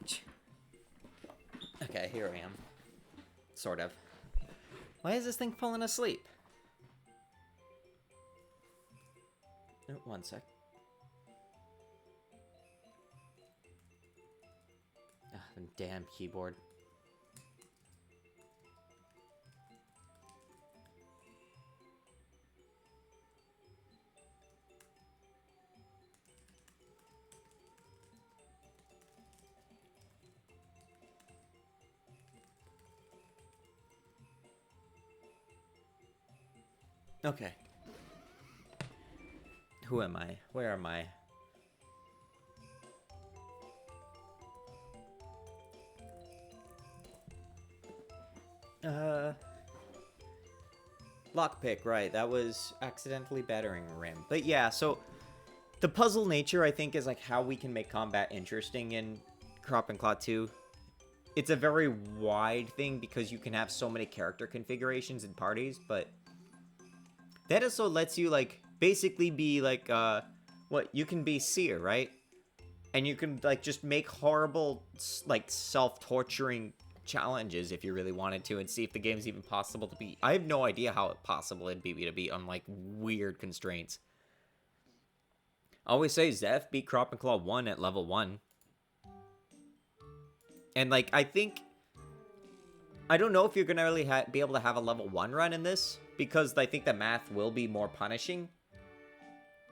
Ouch. Okay, here I am. Sort of. Why is this thing falling asleep? Oh, one sec. Ah, the damn keyboard. Okay. Who am I? Where am I? Lockpick, right. That was accidentally battering rim. But yeah, so the puzzle nature, I think, is like how we can make combat interesting in Crop and Claw 2. It's a very wide thing because you can have so many character configurations and parties, but that also lets you, like, basically be, like, what, you can be Seer, right? And you can, like, just make horrible, like, self-torturing challenges if you really wanted to and see if the game's even possible to beat. I have no idea how possible it'd be to beat on, like, weird constraints. I always say Zeph beat Crop and Claw 1 at level 1. And, like, I think... I don't know if you're gonna really be able to have a level 1 run in this, because I think the math will be more punishing.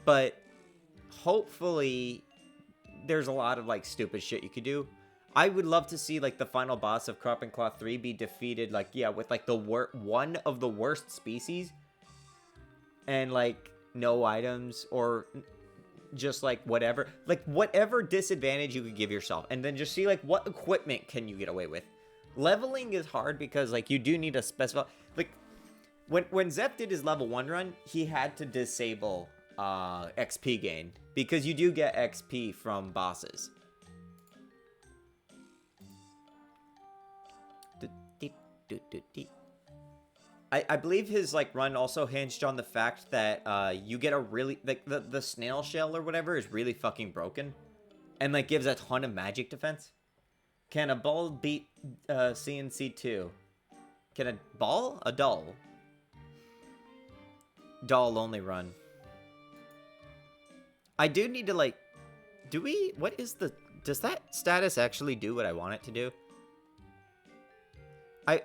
But hopefully there's a lot of, like, stupid shit you could do. I would love to see, like, the final boss of Crop and Claw 3 be defeated, like, yeah, with, like, the one of the worst species. And, like, no items, or just, like, whatever. Like, whatever disadvantage you could give yourself. And then just see, like, what equipment can you get away with. Leveling is hard because, like, you do need to specify... Like, when Zep did his level 1 run, he had to disable XP gain. Because you do get XP from bosses. I believe his, like, run also hinged on the fact that you get a really... Like, the snail shell or whatever is really fucking broken. And, like, gives a ton of magic defense. Can a ball beat CNC2? Can a ball? A doll. Doll only run. I do need to, like... Do we... What is the... Does that status actually do what I want it to do?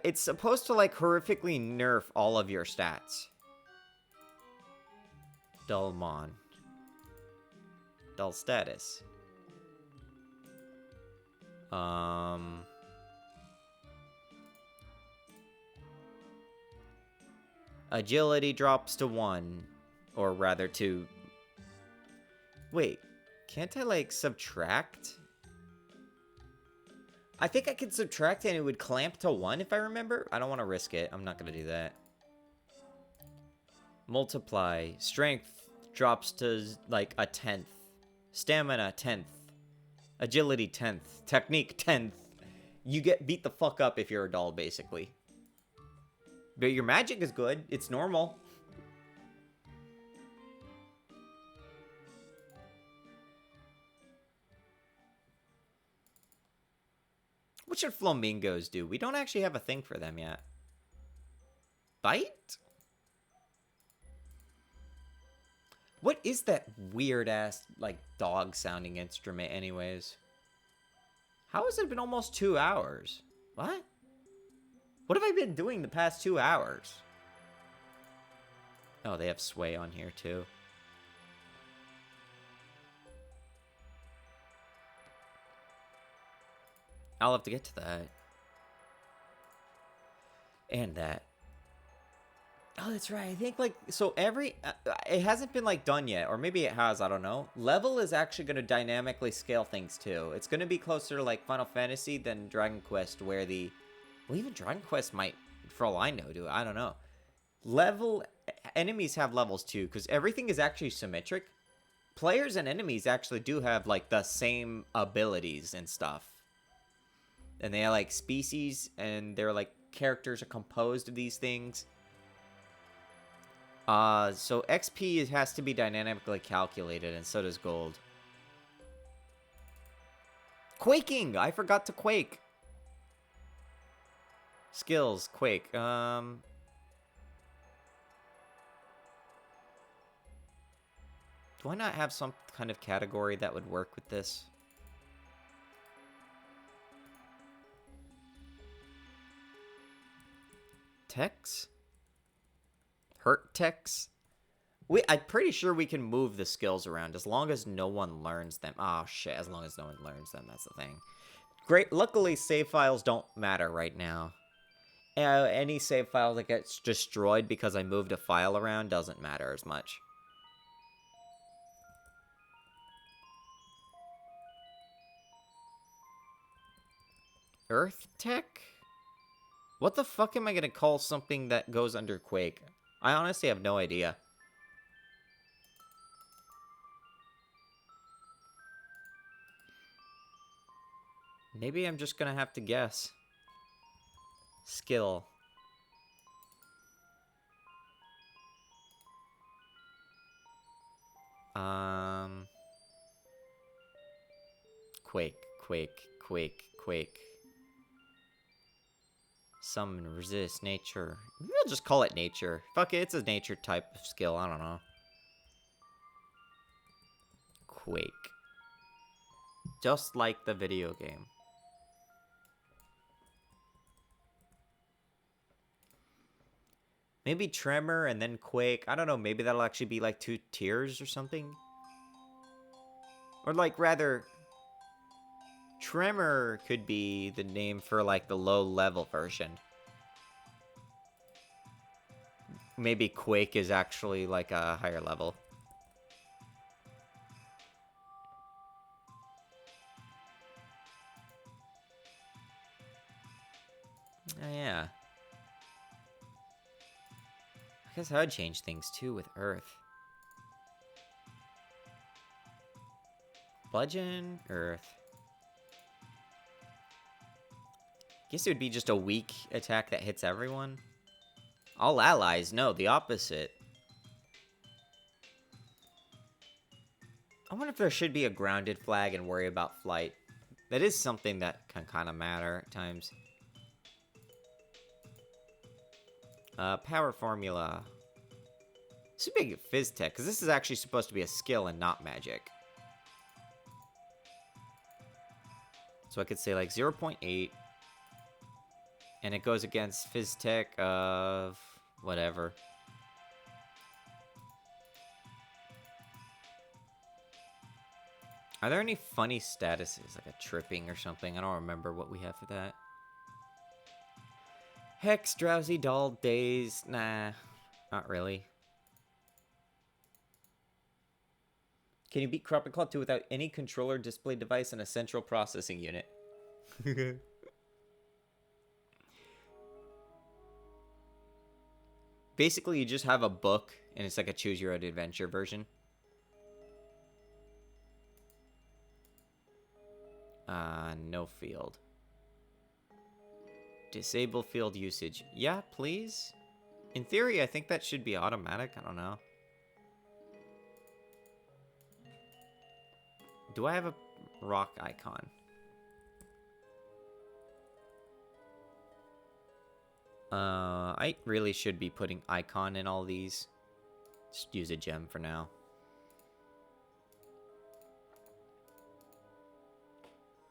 It's supposed to, like, horrifically nerf all of your stats. Dullmon. Dull status. Agility drops to 1. Or rather to... Wait. Can't I, like, subtract? I think I could subtract and it would clamp to 1 if I remember. I don't want to risk it. I'm not going to do that. Multiply. Strength drops to, like, a 10th. Stamina, 10th. Agility, 10th. Technique, 10th. You get beat the fuck up if you're a doll, basically. But your magic is good. It's normal. What should flamingos do? We don't actually have a thing for them yet. Bite? What is that weird-ass, like, dog-sounding instrument anyways? How has it been almost 2 hours? What? What have I been doing the past 2 hours? Oh, they have Sway on here, too. I'll have to get to that. And that. Oh, that's right. I think, like, so every... it hasn't been, like, done yet. Or maybe it has, I don't know. Level is actually going to dynamically scale things, too. It's going to be closer to, like, Final Fantasy than Dragon Quest, where the... Well, even Dragon Quest might, for all I know, do it. I don't know. Level... Enemies have levels, too, because everything is actually symmetric. Players and enemies actually do have, like, the same abilities and stuff. and they are like species, and their like characters are composed of these things. So XP has to be dynamically calculated, and so does gold. Quaking! I forgot to quake. Skills, quake. Do I not have some kind of category that would work with this? Techs? Hurt techs? I'm pretty sure we can move the skills around as long as no one learns them. Oh, shit. As long as no one learns them. That's the thing. Great. Luckily, save files don't matter right now. Any save file that gets destroyed because I moved a file around doesn't matter as much. Earth Tech? What the fuck am I going to call something that goes under Quake? I honestly have no idea. Maybe I'm just going to have to guess. Skill. Quake, quake. Summon, resist, nature. We'll just call it nature. Fuck it, it's a nature type of skill. I don't know. Quake. Just like the video game. Maybe Tremor and then Quake. I don't know, maybe that'll actually be like 2 tiers or something. Or like, rather... Tremor could be the name for like the low-level version. Maybe Quake is actually like a higher level. Oh, yeah. I guess I would change things too with Earth. Bludgeon, Earth. Guess it would be just a weak attack that hits everyone. All allies, no, the opposite. I wonder if there should be a grounded flag and worry about flight. That is something that can kind of matter at times. Power formula. This would be a phys tech, because this is actually supposed to be a skill and not magic. So I could say like 0.8. And it goes against phys tech of whatever. Are there any funny statuses, like a tripping or something? I don't remember what we have for that. Hex, drowsy, dull, daze. Nah, not really. Can you beat Cropping Claw 2 without any controller, display device, and a central processing unit? Basically, you just have a book, and it's like a choose-your-own-adventure version. No field. Disable field usage. Yeah, please? In theory, I think that should be automatic. I don't know. Do I have a rock icon? I really should be putting icon in all these. Just use a gem for now.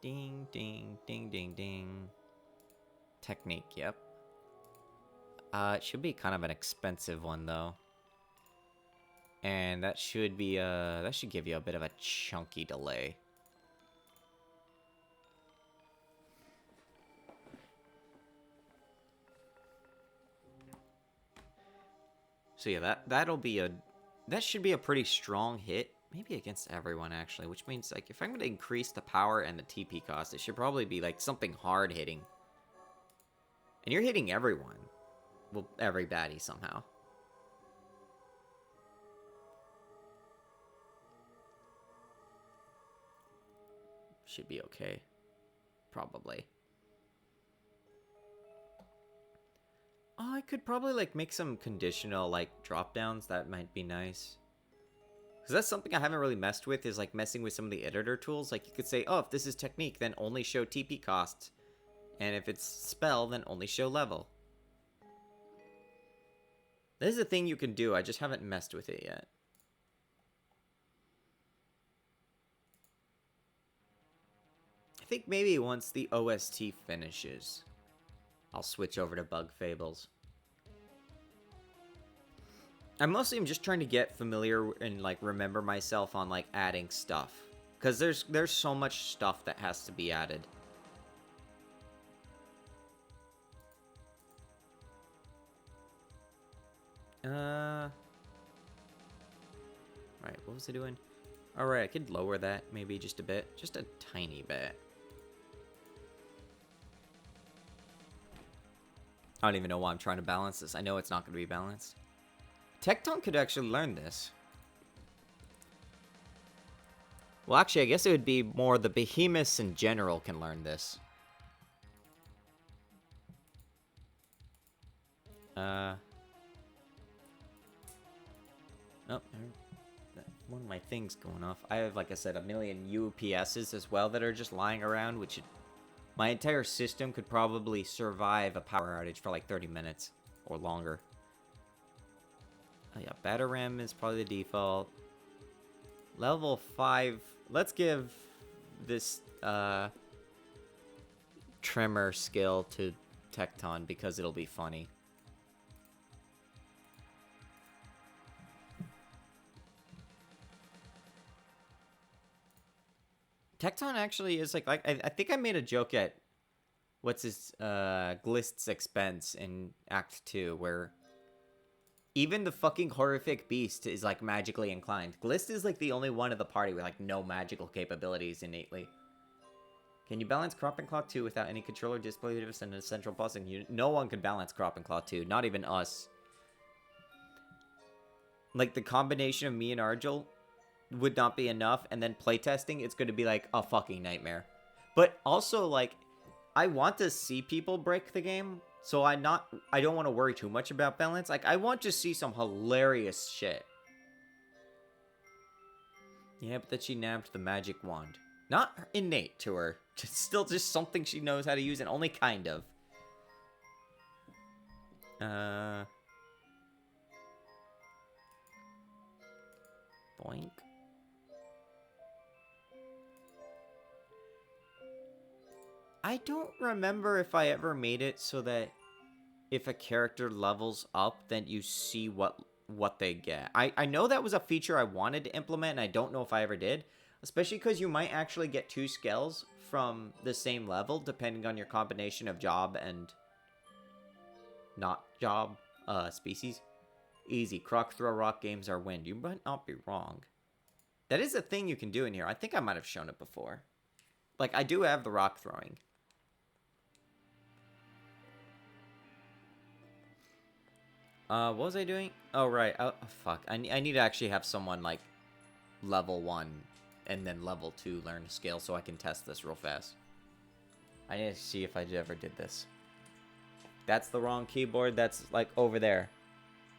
Ding, ding, ding, ding, ding. Technique, yep. It should be kind of an expensive one, though. And that should be, that should give you a bit of a chunky delay. So yeah, that should be a pretty strong hit. Maybe against everyone, actually. Which means, like, if I'm going to increase the power and the TP cost, it should probably be, like, something hard hitting. And you're hitting everyone. Well, every baddie somehow. Should be okay. Probably. Oh, I could probably like make some conditional like drop downs. That might be nice. Because that's something I haven't really messed with, is like messing with some of the editor tools. Like you could say, oh, if this is technique, then only show TP costs. And if it's spell, then only show level. This is a thing you can do, I just haven't messed with it yet. I think maybe once the OST finishes, I'll switch over to Bug Fables. I mostly am just trying to get familiar and like remember myself on like adding stuff. Because there's so much stuff that has to be added. Right, what was I doing? Alright, I could lower that maybe just a bit. Just a tiny bit. I don't even know why I'm trying to balance this. I know it's not going to be balanced. Tecton could actually learn this. Well, actually, I guess it would be more the behemoths in general can learn this. Oh, one of my things going off. I have, like I said, a million UPSs as well that are just lying around, which my entire system could probably survive a power outage for like 30 minutes or longer. Oh yeah, Batarang is probably the default. Level 5. Let's give this Tremor skill to Tecton because it'll be funny. Tecton actually is like I think I made a joke at what's his Glist's expense in Act 2 where even the fucking horrific beast is like magically inclined. Glist is like the only one of the party with like no magical capabilities innately. Can you balance Crop and Claw 2 without any controller display device and a central bossing unit? No one can balance Crop and Claw 2, not even us. Like the combination of me and Argel would not be enough, and then playtesting, it's going to be like a fucking nightmare. But also, like, I want to see people break the game, so I don't want to worry too much about balance. Like, I want to see some hilarious shit. Yeah, but then she nabbed the magic wand. Not innate to her. Still just something she knows how to use, and only kind of. Boink. I don't remember if I ever made it so that if a character levels up, then you see what they get. I know that was a feature I wanted to implement, and I don't know if I ever did. Especially because you might actually get 2 skills from the same level, depending on your combination of job and not job species. Easy. Croc throw rock games are wind. You might not be wrong. That is a thing you can do in here. I think I might have shown it before. Like, I do have the rock throwing. What was I doing? Oh, right. Oh, fuck. I need to actually have someone, like, level 1 and then level 2 learn a skill so I can test this real fast. I need to see if I ever did this. That's the wrong keyboard. That's, like, over there.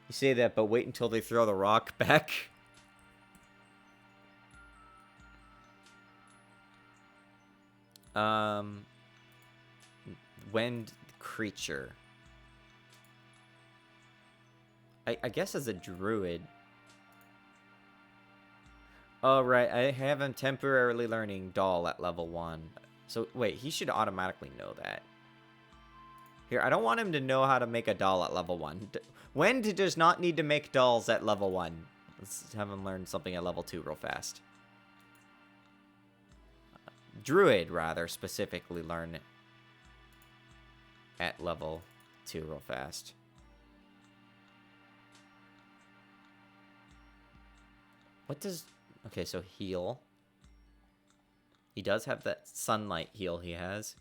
You say that, but wait until they throw the rock back. Wind creature. I guess as a druid. Oh, right. I have him temporarily learning doll at level 1. So, wait. He should automatically know that. Here, I don't want him to know how to make a doll at level 1. Wind does not need to make dolls at level 1. Let's have him learn something at level 2 real fast. Druid, rather, specifically learn at level 2 real fast. What does... Okay, so heal. He does have that sunlight heal he has.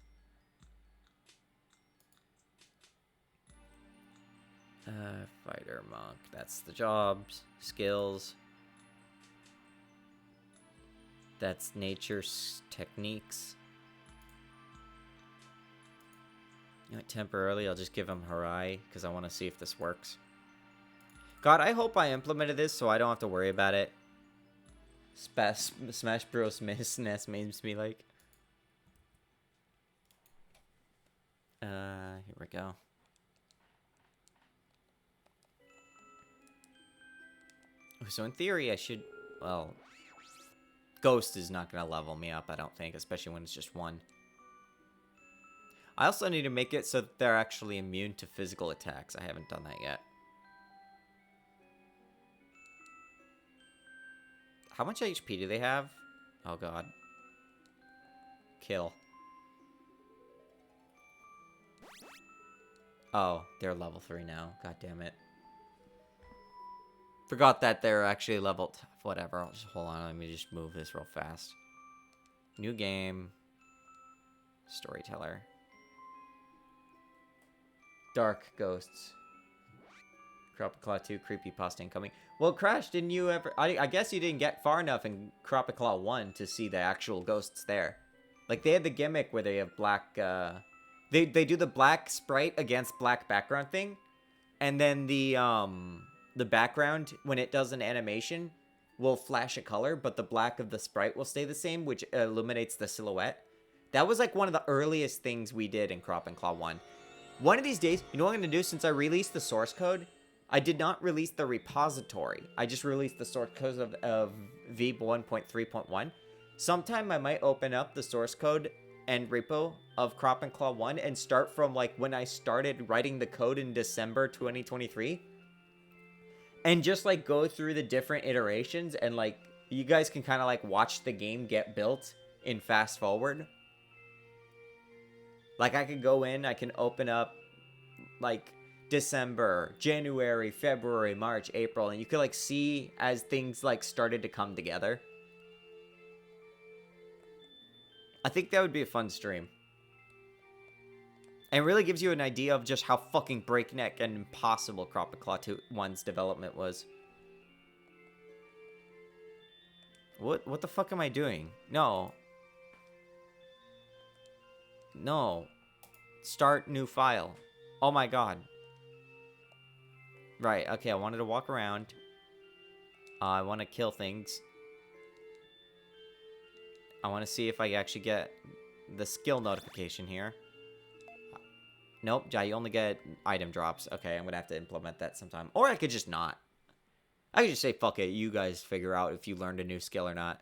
Fighter monk. That's the jobs. Skills. That's nature's techniques. You know, temporarily, I'll just give him Harai, because I want to see if this works. God, I hope I implemented this so I don't have to worry about it. Smash Bros. SNES makes me like. Here we go. So in theory, I should, well, Ghost is not going to level me up, I don't think, especially when it's just one. I also need to make it so that they're actually immune to physical attacks. I haven't done that yet. How much HP do they have? Oh, God. Kill. Oh, they're level 3 now. God damn it. Forgot that they're actually leveled. Whatever, I'll just hold on. Let me just move this real fast. New game. Storyteller. Dark Ghosts. Croppiclaw 2 creepypasta incoming. Well, Crash, didn't you ever... I guess you didn't get far enough in Croppiclaw 1 to see the actual ghosts there. Like, they had the gimmick where they have black... They do the black sprite against black background thing. And then the background, when it does an animation, will flash a color, but the black of the sprite will stay the same, which illuminates the silhouette. That was like one of the earliest things we did in Croppiclaw 1. One of these days, you know what I'm going to do? Since I released the source code, I did not release the repository. I just released the source code of V 1.3.1. Sometime I might open up the source code and repo of Croppiclaw 1 and start from like when I started writing the code in December 2023. And just like go through the different iterations and like you guys can kind of like watch the game get built in fast forward. Like I could go in, I can open up like December, January, February, March, April, and you could like see as things like started to come together. I think that would be a fun stream. And it really gives you an idea of just how fucking breakneck and impossible Croppiclaw 1's development was. What the fuck am I doing? No. No. Start new file. Oh my god. Right, okay, I wanted to walk around. I want to kill things. I want to see if I actually get the skill notification here. Nope, I only get item drops. Okay, I'm going to have to implement that sometime. Or I could just not. I could just say, fuck it, you guys figure out if you learned a new skill or not.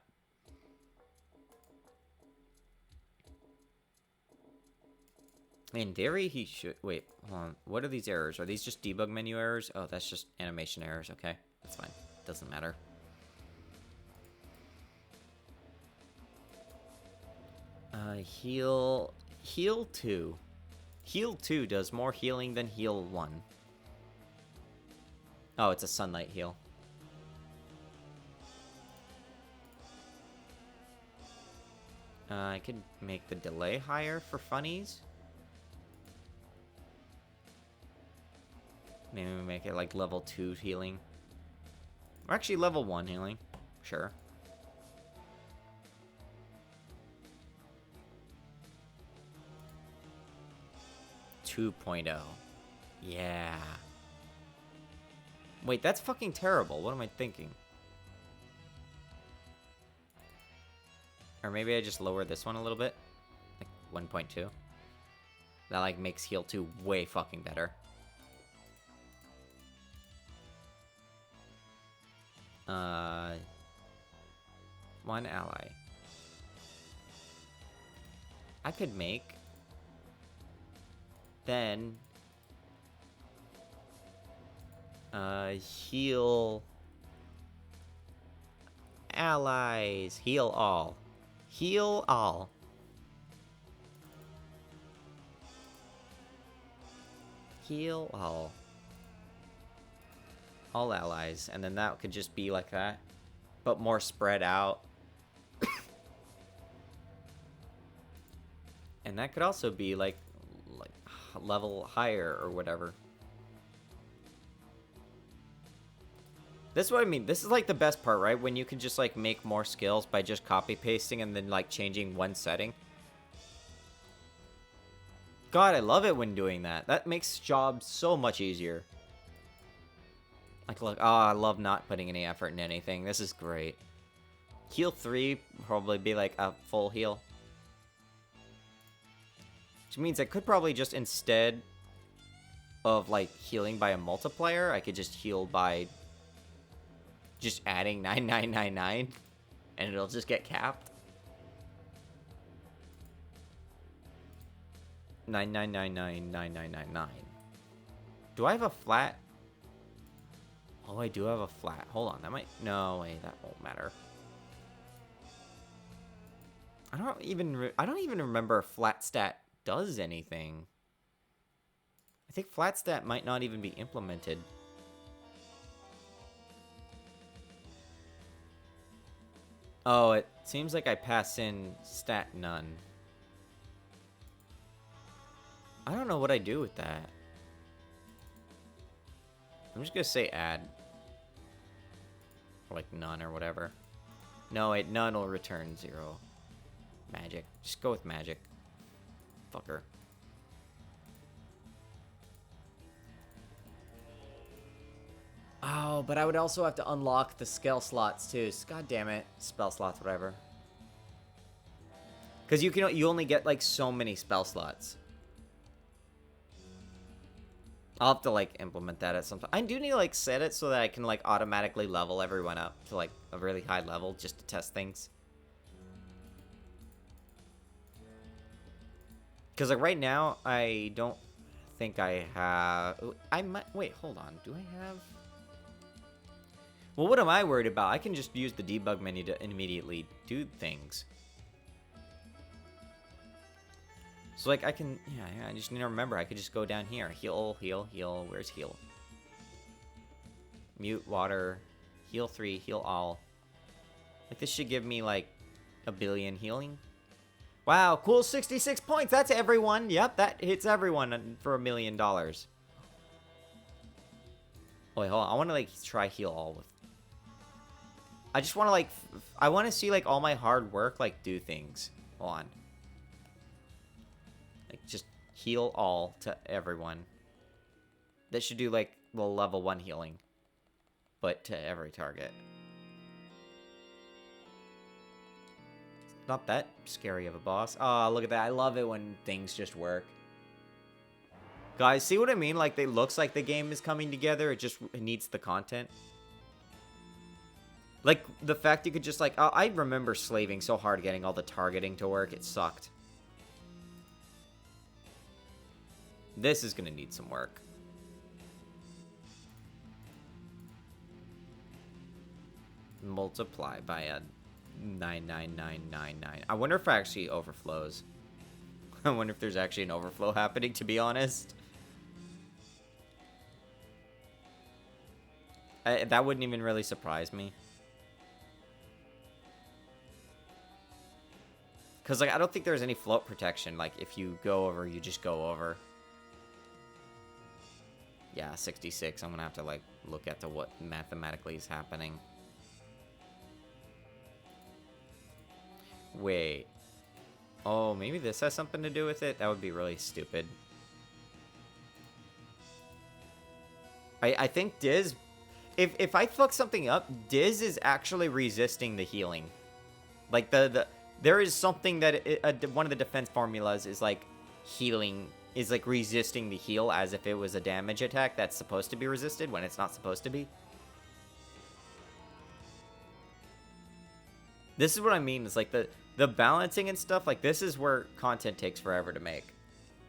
In theory, he should... Wait, hold on. What are these errors? Are these just debug menu errors? Oh, that's just animation errors. Okay, that's fine. Doesn't matter. Heal 2. Heal 2 does more healing than heal 1. Oh, it's a sunlight heal. I could make the delay higher for funnies. Maybe we make it like level 2 healing. Or actually level 1 healing. Sure. Yeah. Wait, that's fucking terrible. What am I thinking? Or maybe I just lower this one a little bit. Like 1.2. That like makes heal 2 way fucking better. One ally. I could make... Then... heal... Allies. Heal all. Heal all. Heal all. All allies. And then that could just be like that. But more spread out. And that could also be like level higher or whatever. This is what I mean. This is like the best part, right? When you can just like make more skills by just copy pasting and then like changing one setting. God, I love it when doing that. That makes jobs so much easier. Like, look, oh, I love not putting any effort in anything. This is great. Heal 3 probably be like a full heal. Which means I could probably just, instead of like healing by a multiplier, I could just heal by just adding 9999 and it'll just get capped. 99999999. Do I have a flat? Oh, I do have a flat. Hold on, that might... No, wait, that won't matter. I don't even remember if flat stat does anything. I think flat stat might not even be implemented. Oh, it seems like I pass in stat none. I don't know what I do with that. I'm just gonna say add. Or like none or whatever. No, wait, none will return 0. Magic. Just go with magic. Fucker. Oh, but I would also have to unlock the skill slots too. God damn it. Spell slots, whatever. Because you only get like so many spell slots. I'll have to like implement that at some time. I do need to like set it so that I can like automatically level everyone up to like a really high level just to test things. Because like right now, I don't think I have... I might... Wait, hold on. Do I have... Well, what am I worried about? I can just use the debug menu to immediately do things. So, like, I can... Yeah, I just need to remember. I could just go down here. Heal, heal, heal. Where's heal? Mute, water, heal 3, heal all. Like, this should give me, like, 1 billion healing. Wow, cool, 66 points. That's everyone. Yep, that hits everyone for $1 million. Oh, wait, hold on. I want to, like, try heal all with... I just want to, like... I want to see, like, all my hard work, like, do things. Hold on. Like, just heal all to everyone. That should do, like, well, level 1 healing. But to every target. It's not that scary of a boss. Oh, look at that. I love it when things just work. Guys, see what I mean? Like, it looks like the game is coming together. It needs the content. Like, the fact you could just, like... Oh, I remember slaving so hard getting all the targeting to work. It sucked. This is gonna need some work. Multiply by a 99999. I wonder if it actually overflows. I wonder if there's actually an overflow happening, to be honest. That wouldn't even really surprise me. Because, like, I don't think there's any float protection. Like, if you go over, you just go over. Yeah, 66. I'm gonna have to, like, look at what mathematically is happening. Wait. Oh, maybe this has something to do with it? That would be really stupid. I think Diz... If I fuck something up, Diz is actually resisting the healing. Like, there is something that... one of the defense formulas is, like, healing... is, like, resisting the heal as if it was a damage attack that's supposed to be resisted when it's not supposed to be. This is what I mean. It's like the balancing and stuff. Like, this is where content takes forever to make.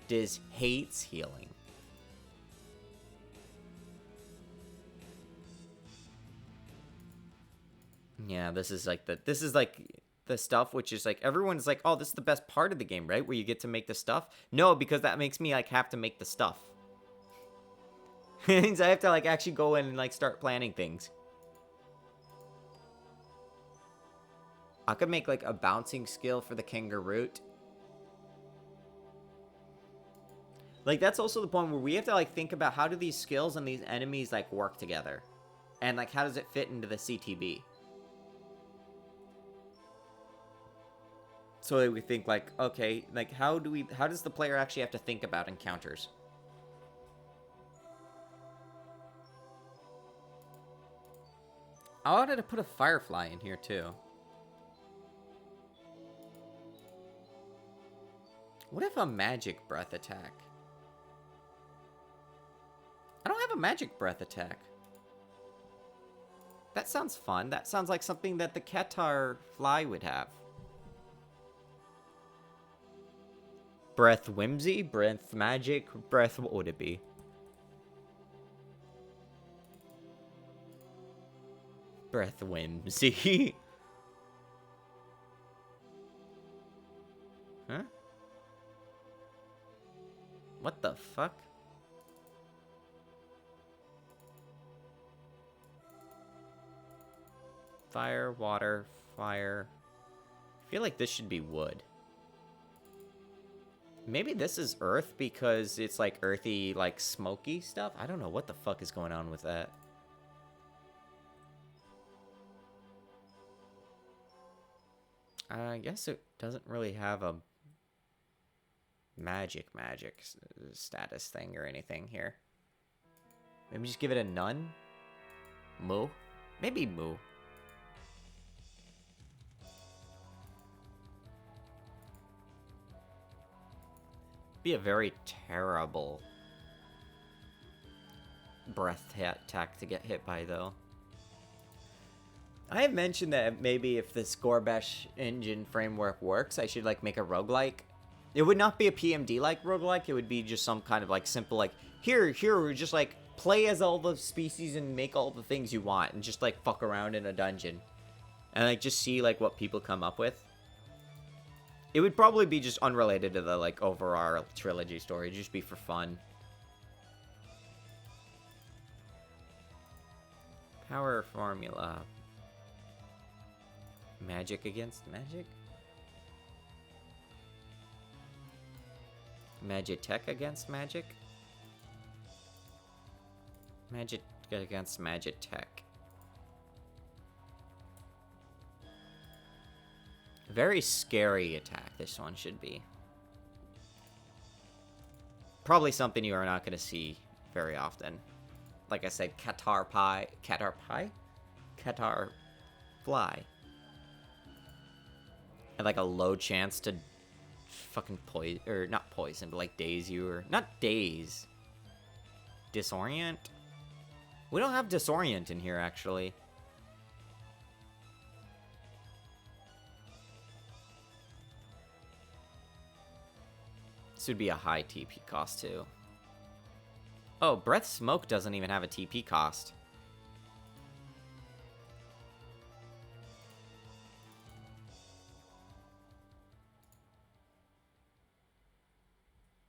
Diz hates healing. Yeah, this is like the stuff which is like everyone's like, oh, this is the best part of the game, right? Where you get to make the stuff. No, because that makes me like have to make the stuff. It means I have to like actually go in and like start planning things. I could make, like, a bouncing skill for the kangaroo. Like, that's also the point where we have to, like, think about how do these skills and these enemies, like, work together. And, like, how does it fit into the CTB? So we think like, okay, like how does the player actually have to think about encounters? I wanted to put a firefly in here too. What if a magic breath attack? I don't have a magic breath attack. That sounds fun. That sounds like something that the Qatar fly would have. Breath whimsy, breath magic, breath what would it be? Breath whimsy. Huh? What the fuck? Fire, water, fire. I feel like this should be wood. Maybe this is earth because it's like earthy, like smoky stuff. I don't know what the fuck is going on with that. I guess it doesn't really have a magic status thing or anything here. Maybe just give it a none? Moo? Maybe moo. Be a very terrible breath attack to get hit by, though. I have mentioned that maybe if this Gorbash engine framework works, I should like make a roguelike. It would not be a PMD-like roguelike. It would be just some kind of like simple like, here, just like play as all the species and make all the things you want and just like fuck around in a dungeon. And like just see like what people come up with. It would probably be just unrelated to the like overall trilogy story. It'd just be for fun. Power formula. Magic against magic? Magitech against magic? Magic against Magitech. Very scary attack, this one should be. Probably something you are not going to see very often. Like I said, Qatar fly. And like a low chance to fucking poison, or not poison, but like daze you, or not daze. Disorient? We don't have disorient in here, actually. This would be a high TP cost, too. Oh, Breath Smoke doesn't even have a TP cost.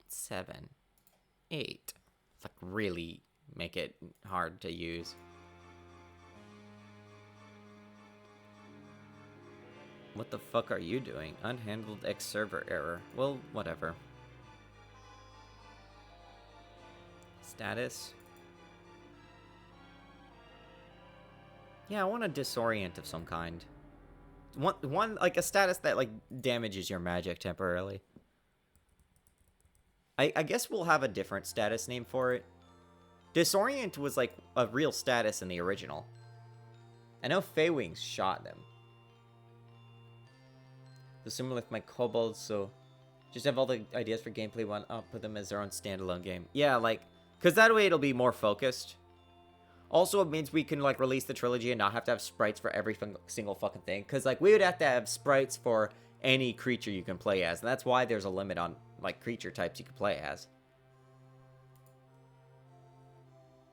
Seven. 8. It's like really make it hard to use. What the fuck are you doing? Unhandled X server error. Well, whatever. Status. Yeah, I want a disorient of some kind. One like a status that like damages your magic temporarily. I guess we'll have a different status name for it. Disorient was like a real status in the original. I know Feywings shot them. So similar with my kobolds, so just have all the ideas for gameplay one up, put them as their own standalone game. Yeah, like, because that way it'll be more focused. Also, it means we can like release the trilogy and not have to have sprites for every single fucking thing. Because like we would have to have sprites for any creature you can play as, and that's why there's a limit on like creature types you can play as.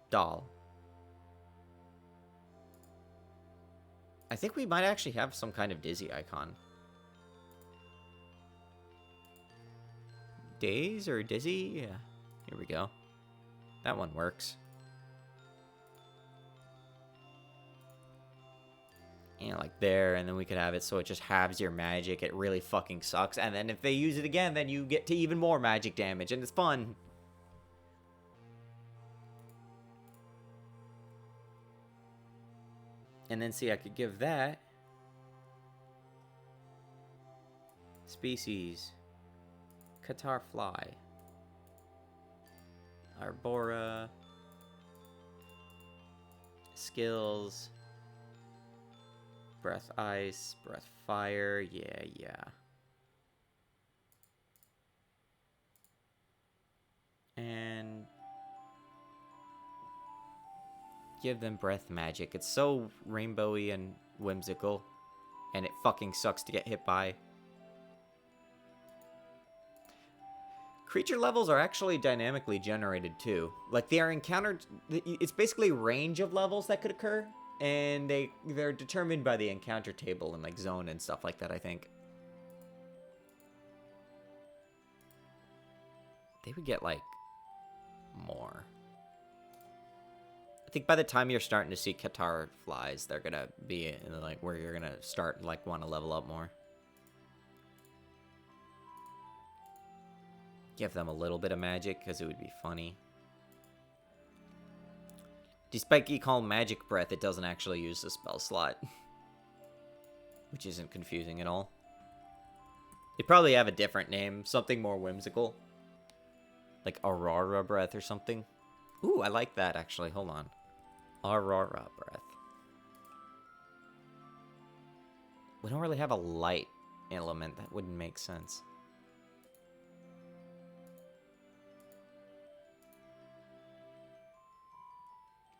Doll. I think we might actually have some kind of Dizzy icon. Daze or Dizzy? Yeah. Here we go. That one works. Yeah, like there, and then we could have it so it just halves your magic. It really fucking sucks. And then if they use it again, then you get to even more magic damage, and it's fun. And then see, I could give that Species. Qatar fly. Arbora. Skills. Breath ice. Breath fire. Yeah. And give them breath magic. It's so rainbowy and whimsical. And it fucking sucks to get hit by. Creature levels are actually dynamically generated too. Like they are encountered, it's basically range of levels that could occur. And they're determined by the encounter table and like zone and stuff like that, I think. They would get like more. I think by the time you're starting to see Qatar flies, they're gonna be in like where you're gonna start like want to level up more. Give them a little bit of magic because it would be funny. Despite you call magic breath, it doesn't actually use the spell slot, which isn't confusing at all. They probably have a different name, something more whimsical, like Aurora breath or something. Ooh, I like that actually. Hold on. Aurora breath. We don't really have a light element. That wouldn't make sense.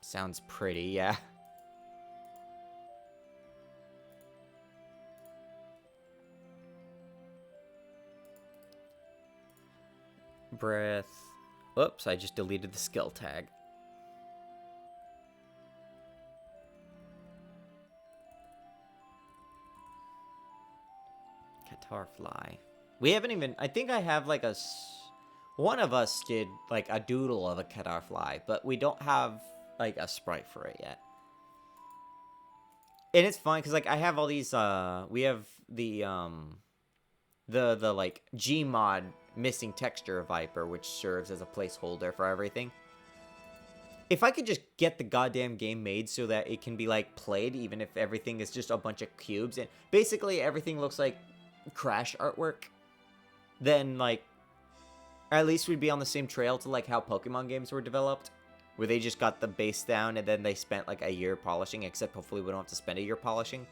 Sounds pretty, yeah. Breath. Oops, I just deleted the skill tag. Qatar fly. We haven't even... I think I have like a... One of us did like a doodle of a Qatar fly, but we don't have like a sprite for it yet. And it's fun because like I have all these we have the like Gmod missing texture Viper, which serves as a placeholder for everything. If I could just get the goddamn game made so that it can be like played even if everything is just a bunch of cubes and basically everything looks like Crash artwork, then like at least we'd be on the same trail to like how Pokemon games were developed, where they just got the base down and then they spent like a year polishing, except hopefully we don't have to spend a year polishing.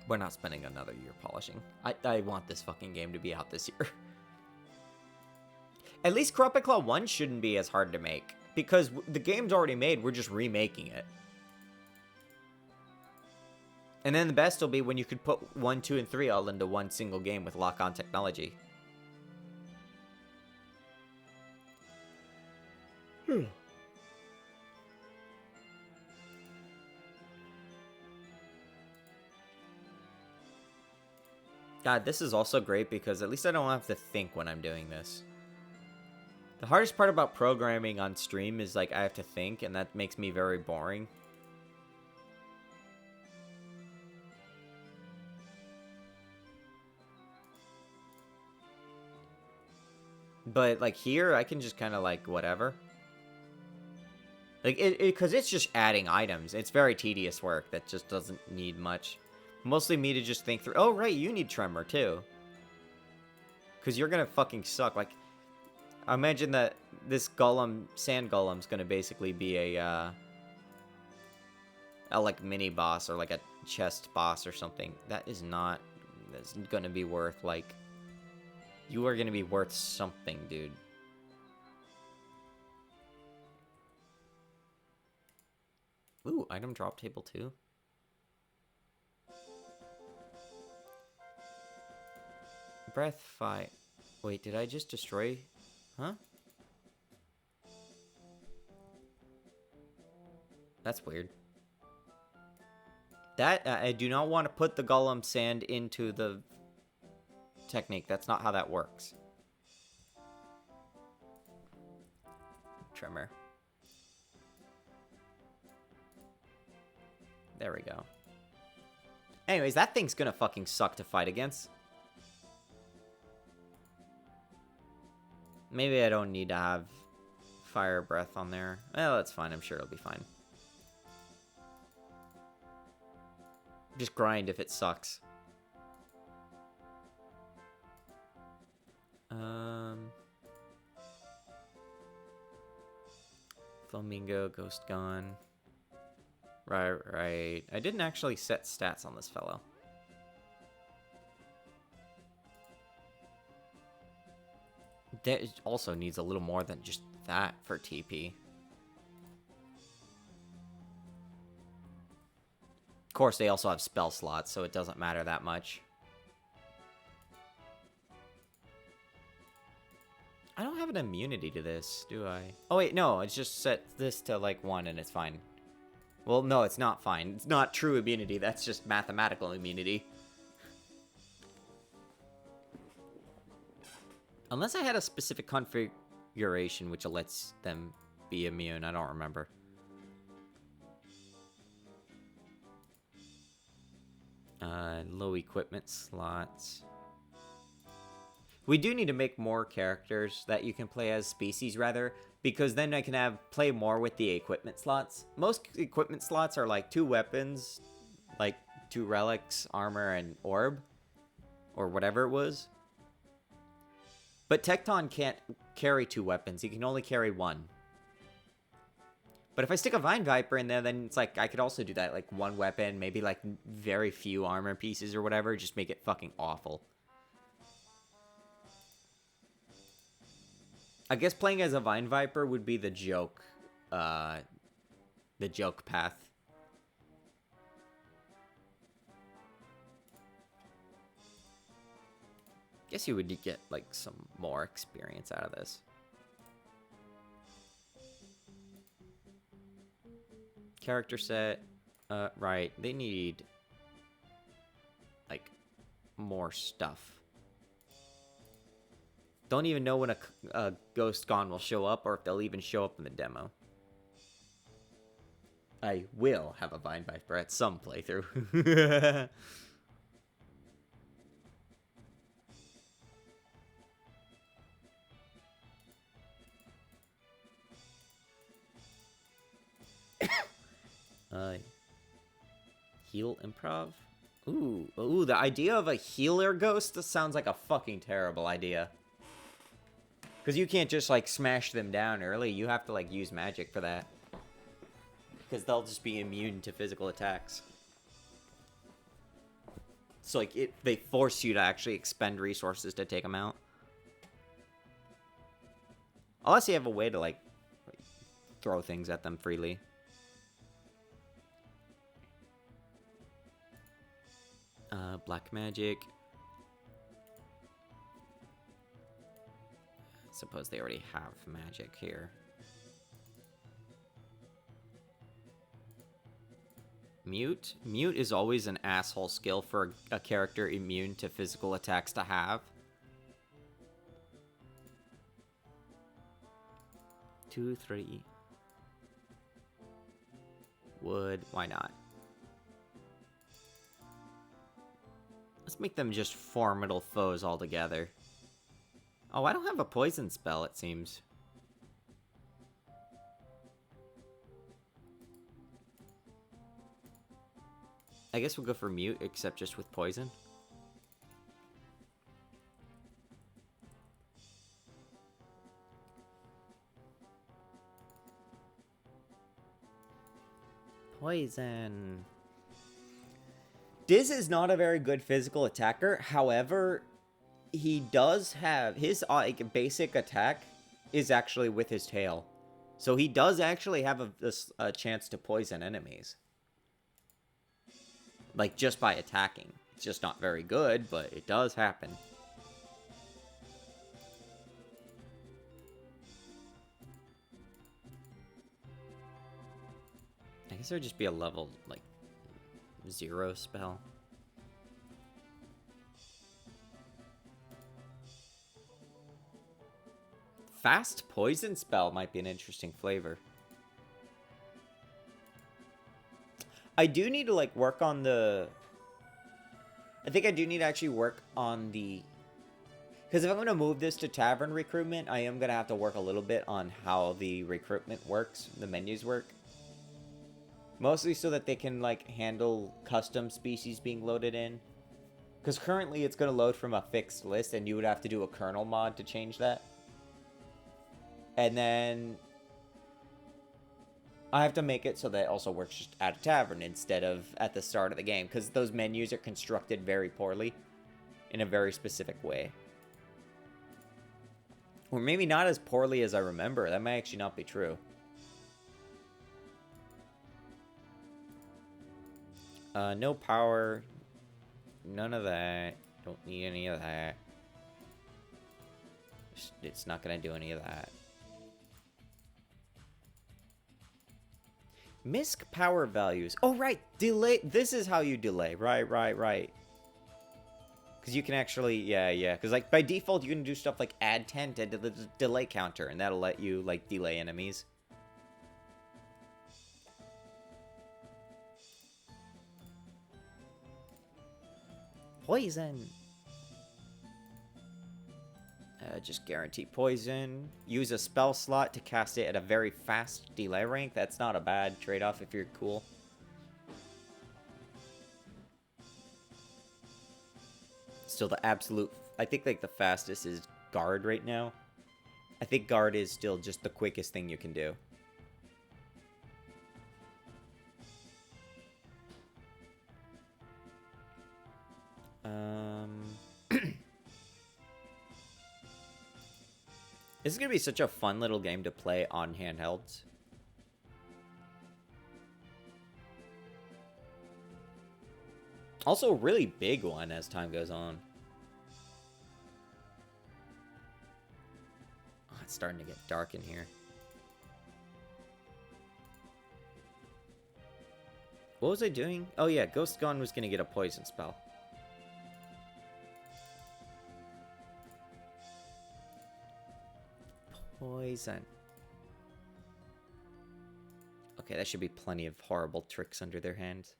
We're not spending another year polishing. I want this fucking game to be out this year. At least Cropped Claw 1 shouldn't be as hard to make, because the game's already made, we're just remaking it. And then the best will be when you could put 1, 2, and 3 all into one single game with lock-on technology. God, this is also great because at least I don't have to think when I'm doing this. The hardest part about programming on stream is like I have to think, and that makes me very boring. But like here, I can just kind of like whatever. Like because it's just adding items. It's very tedious work that just doesn't need much. Mostly me to just think through. Oh right, you need Tremor too. Because you're gonna fucking suck. Like, I imagine that this golem, sand golem's gonna basically be a like mini boss or like a chest boss or something. That's gonna be worth like. You are gonna be worth something, dude. Ooh, item drop table too. Breath fight. Wait, did I just destroy? Huh? That's weird. That I do not want to put the golem sand into the technique. That's not how that works. Tremor. There we go. Anyways, that thing's gonna fucking suck to fight against. Maybe I don't need to have fire breath on there. Well, that's fine. I'm sure it'll be fine. Just grind if it sucks. Flamingo, Ghost Gone. Right. I didn't actually set stats on this fellow. That also needs a little more than just that for TP. Of course, they also have spell slots, so it doesn't matter that much. I don't have an immunity to this, do I? Oh, wait, no. It's just set this to, like, 1 and it's fine. Well, no, it's not fine. It's not true immunity. That's just mathematical immunity. Unless I had a specific configuration which lets them be immune. I don't remember. Low equipment slots. We do need to make more characters that you can play as species, rather, because then I can play more with the equipment slots. Most equipment slots are like 2 weapons, like 2 relics, armor, and orb, or whatever it was. But Tecton can't carry 2 weapons. He can only carry 1. But if I stick a Vine Viper in there, then it's like I could also do that. Like 1 weapon, maybe like very few armor pieces or whatever. Just make it fucking awful. I guess playing as a Vine Viper would be the joke path. Guess you would get, like, some more experience out of this. Character set. Right. They need, like, more stuff. Don't even know when a Ghost Gone will show up, or if they'll even show up in the demo. I will have a Vine Viper at some playthrough. Heal improv? Ooh, the idea of a healer ghost sounds like a fucking terrible idea. Because you can't just, like, smash them down early. You have to, like, use magic for that. Because they'll just be immune to physical attacks. So, like, they force you to actually expend resources to take them out. Unless you have a way to, like, throw things at them freely. Black magic. I suppose they already have magic here. Mute? Mute is always an asshole skill for a character immune to physical attacks to have. 2, 3. Wood. Why not? Let's make them just formidable foes altogether. Oh, I don't have a poison spell, it seems. I guess we'll go for mute, except just with poison. Poison. Diz is not a very good physical attacker. However, he does have his basic attack is actually with his tail. So he does actually have a chance to poison enemies. Like, just by attacking. It's just not very good, but it does happen. I guess there'd just be a level, like, 0 spell. Fast poison spell might be an interesting flavor. I do need to, like, work on the... I think I do need to actually work on the... Because if I'm going to move this to Tavern recruitment, I am going to have to work a little bit on how the recruitment works, the menus work. Mostly so that they can, like, handle custom species being loaded in. Because currently it's going to load from a fixed list, and you would have to do a kernel mod to change that. And then I have to make it so that it also works just at a tavern instead of at the start of the game, because those menus are constructed very poorly in a very specific way. Or maybe not as poorly as I remember. That might actually not be true. No power. None of that. Don't need any of that. It's not going to do any of that. Misc power values. Oh, right. Delay. This is how you delay. Right. Because you can actually, yeah. Because, like, by default, you can do stuff like add 10 to the delay counter, and that'll let you, like, delay enemies. Poison. Just guarantee poison. Use a spell slot to cast it at a very fast delay rank. That's not a bad trade-off if you're cool. Still the absolute... I think, like, the fastest is guard right now. I think guard is still just the quickest thing you can do. This is going to be such a fun little game to play on handhelds. Also a really big one as time goes on. Oh, it's starting to get dark in here. What was I doing? Oh yeah, Ghost Gun was going to get a poison spell. Poison. Okay, that should be plenty of horrible tricks under their hands.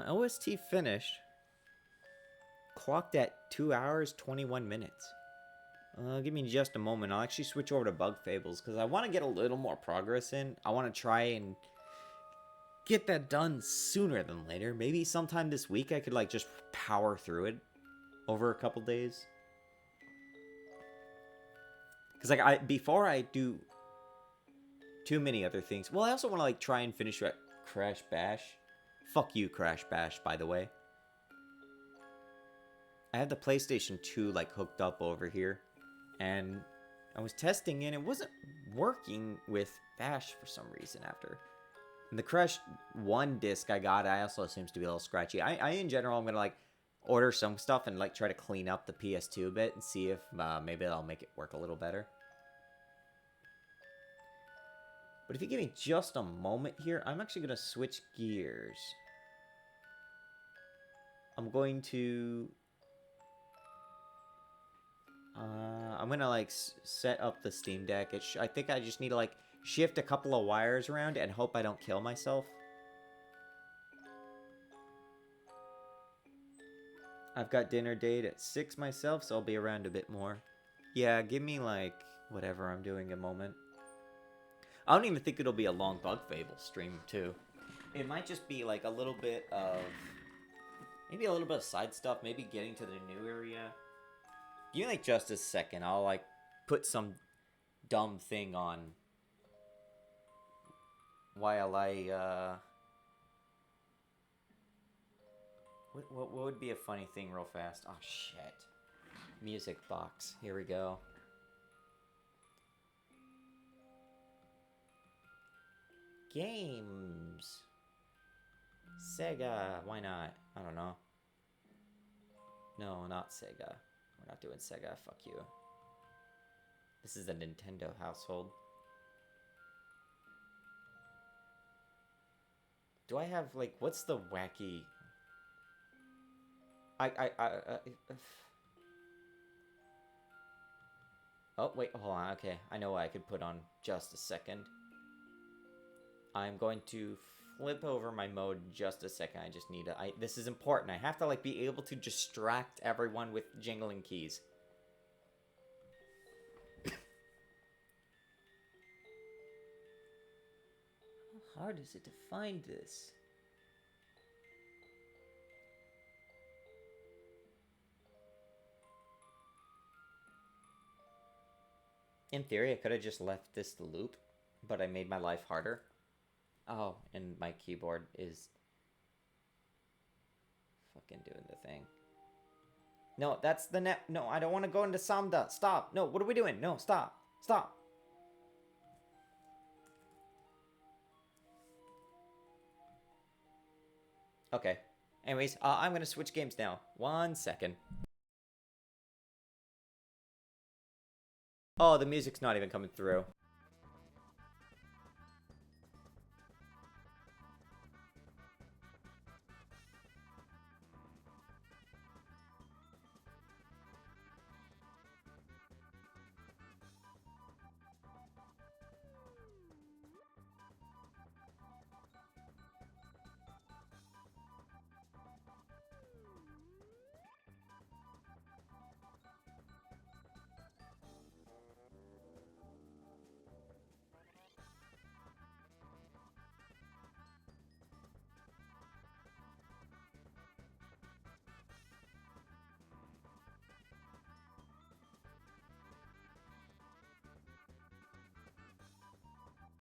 OST finished. Clocked at 2 hours, 21 minutes. Give me just a moment. I'll actually switch over to Bug Fables because I want to get a little more progress in. I want to try and get that done sooner than later. Maybe sometime this week I could like just power through it over a couple days. Because like before I do too many other things. Well, I also want to like try and finish at Crash Bash. Fuck you, Crash Bash, by the way. I have the PlayStation 2 like hooked up over here, and I was testing it, and it wasn't working with Bash for some reason after. And the Crash 1 disc I got, I also seems to be a little scratchy. I in general, I'm going to, like, order some stuff and, like, try to clean up the PS2 a bit and see if maybe that'll make it work a little better. But if you give me just a moment here, I'm actually going to switch gears. I'm going to... I'm going to, like, set up the Steam Deck. I think I just need to, like, shift a couple of wires around and hope I don't kill myself. I've got dinner date at 6 myself, so I'll be around a bit more. Yeah, give me, like, whatever I'm doing a moment. I don't even think it'll be a long Bug Fable stream, too. It might just be, like, a little bit of... Maybe a little bit of side stuff, maybe getting to the new area. Give me, like, just a second. I'll, like, put some dumb thing on while I, What would be a funny thing real fast? Oh, shit. Music box. Here we go. Games. Sega. Why not? I don't know. No, not Sega. We're not doing Sega. Fuck you. This is a Nintendo household. Do I have, like, what's the wacky... Oh, wait, hold on. Okay, I know what I could put on just a second. I'm going to flip over my mode just a second. I just need to... this is important. I have to, like, be able to distract everyone with jingling keys. hard is it to find this? In theory, I could have just left this to loop, but I made my life harder. Oh, and my keyboard is fucking doing the thing. No, that's the net. No, I don't want to go into Samda. Stop. No, what are we doing? No, stop. Stop. Okay. Anyways, I'm going to switch games now. 1 second. Oh, the music's not even coming through.